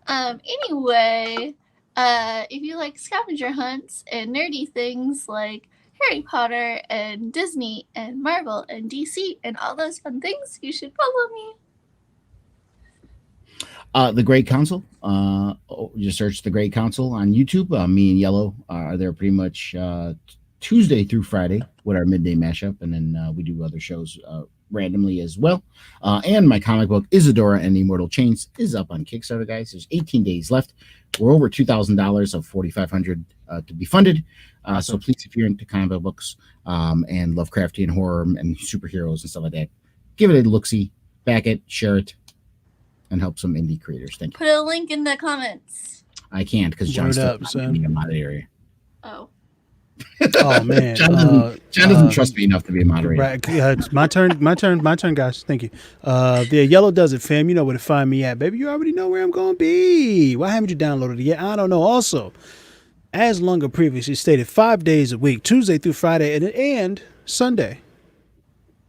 Anyway, if you like scavenger hunts and nerdy things like Harry Potter and Disney and Marvel and DC and all those fun things, you should follow me. The Great Council. You search the Great Council on YouTube. Me and Yellow are there pretty much Tuesday through Friday with our midday mashup, and then we do other shows randomly as well. And my comic book Isadora and the Immortal Chains is up on Kickstarter, guys. There's 18 days left. We're over $2,000 of $4,500 to be funded. So please, if you're into comic book books and Lovecraftian horror and superheroes and stuff like that, give it a look-see, back it, share it, and help some indie creators. Thank you. Put a link in the comments. I can't because John's Word still up, not son. being a moderator. Oh. Oh man. John doesn't trust me enough to be a moderator. Right. It's my turn, guys. Thank you. The Yellow does it, fam. You know where to find me at, baby. You already know where I'm gonna be. Why haven't you downloaded it yet? I don't know. Also, as Lunga previously stated, 5 days a week, Tuesday through Friday and Sunday.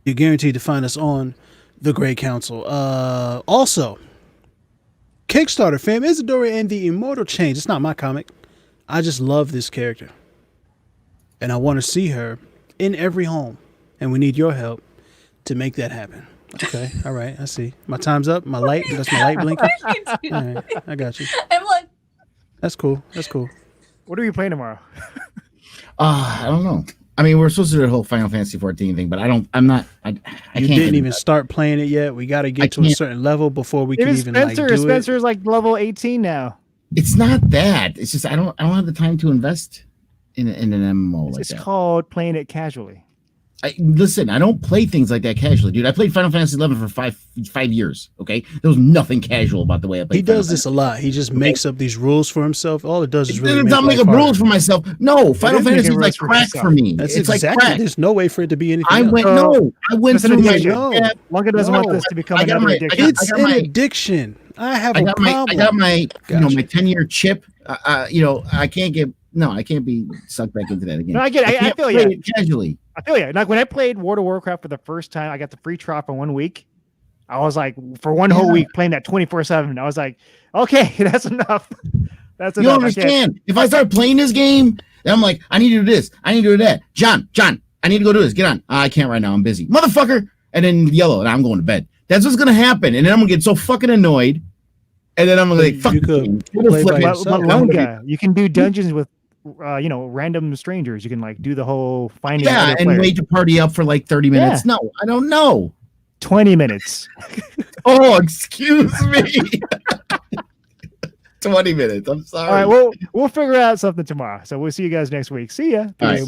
You're guaranteed to find us on the Great Council. Also, Kickstarter, fam, Isadora and the Immortal Chains. It's not my comic. I just love this character. And I want to see her in every home. And we need your help to make that happen. Okay. All right. I see. My time's up. That's my light blinking. All right. I got you. I'm like, That's cool. What are you playing tomorrow? I don't know. I mean, we're supposed to do the whole Final Fantasy 14 thing, but I You can't didn't even start playing it yet. We got to I get to a can't. certain level before we can Even even Spencer. do Spencer's like level 18 now. It's not that. It's just I don't have the time to invest in an MMO like It's that. called playing it casually. Listen, I don't play things like that casually, dude. I played Final Fantasy 11 for five years. Okay, there was nothing casual about the way I played. He does this a lot. He just makes up these rules for himself. All it does is really It's not make making life rules harder. for myself. No, Final is Fantasy is making like rules for crack yourself. for me. That's It's exactly. like crack. There's no way for it to be anything I else. went It's an through my addiction. No. Lunga doesn't want No. this to become I got another my- I addiction. got- It's got an my- addiction. I have I a got problem. my Gotcha. my 10-year chip. I can't be sucked back into that again. No, I get it. I can't feel play you. it casually. I feel you. Like when I played World of Warcraft for the first time, I got the free trial for 1 week. I was like, for one whole week playing that 24/7. I was like, okay, that's enough. That's You enough. don't understand. If I start playing this game, then I'm like, I need to do this. I need to do that. John, I need to go do this. Get on. I can't right now. I'm busy. Motherfucker. And then yellow, and I'm going to bed. That's what's going to happen. And then I'm going to get so fucking annoyed. And then I'm going to like, fuck. You could play by yourself. But Lunga, you can do dungeons with, random strangers. You can like do the whole finding. Yeah, and wait to party up for like 30 minutes. Yeah. No, I don't know. 20 minutes. Oh, excuse me. 20 minutes. I'm sorry. All right, we'll figure out something tomorrow. So we'll see you guys next week. See ya. All right.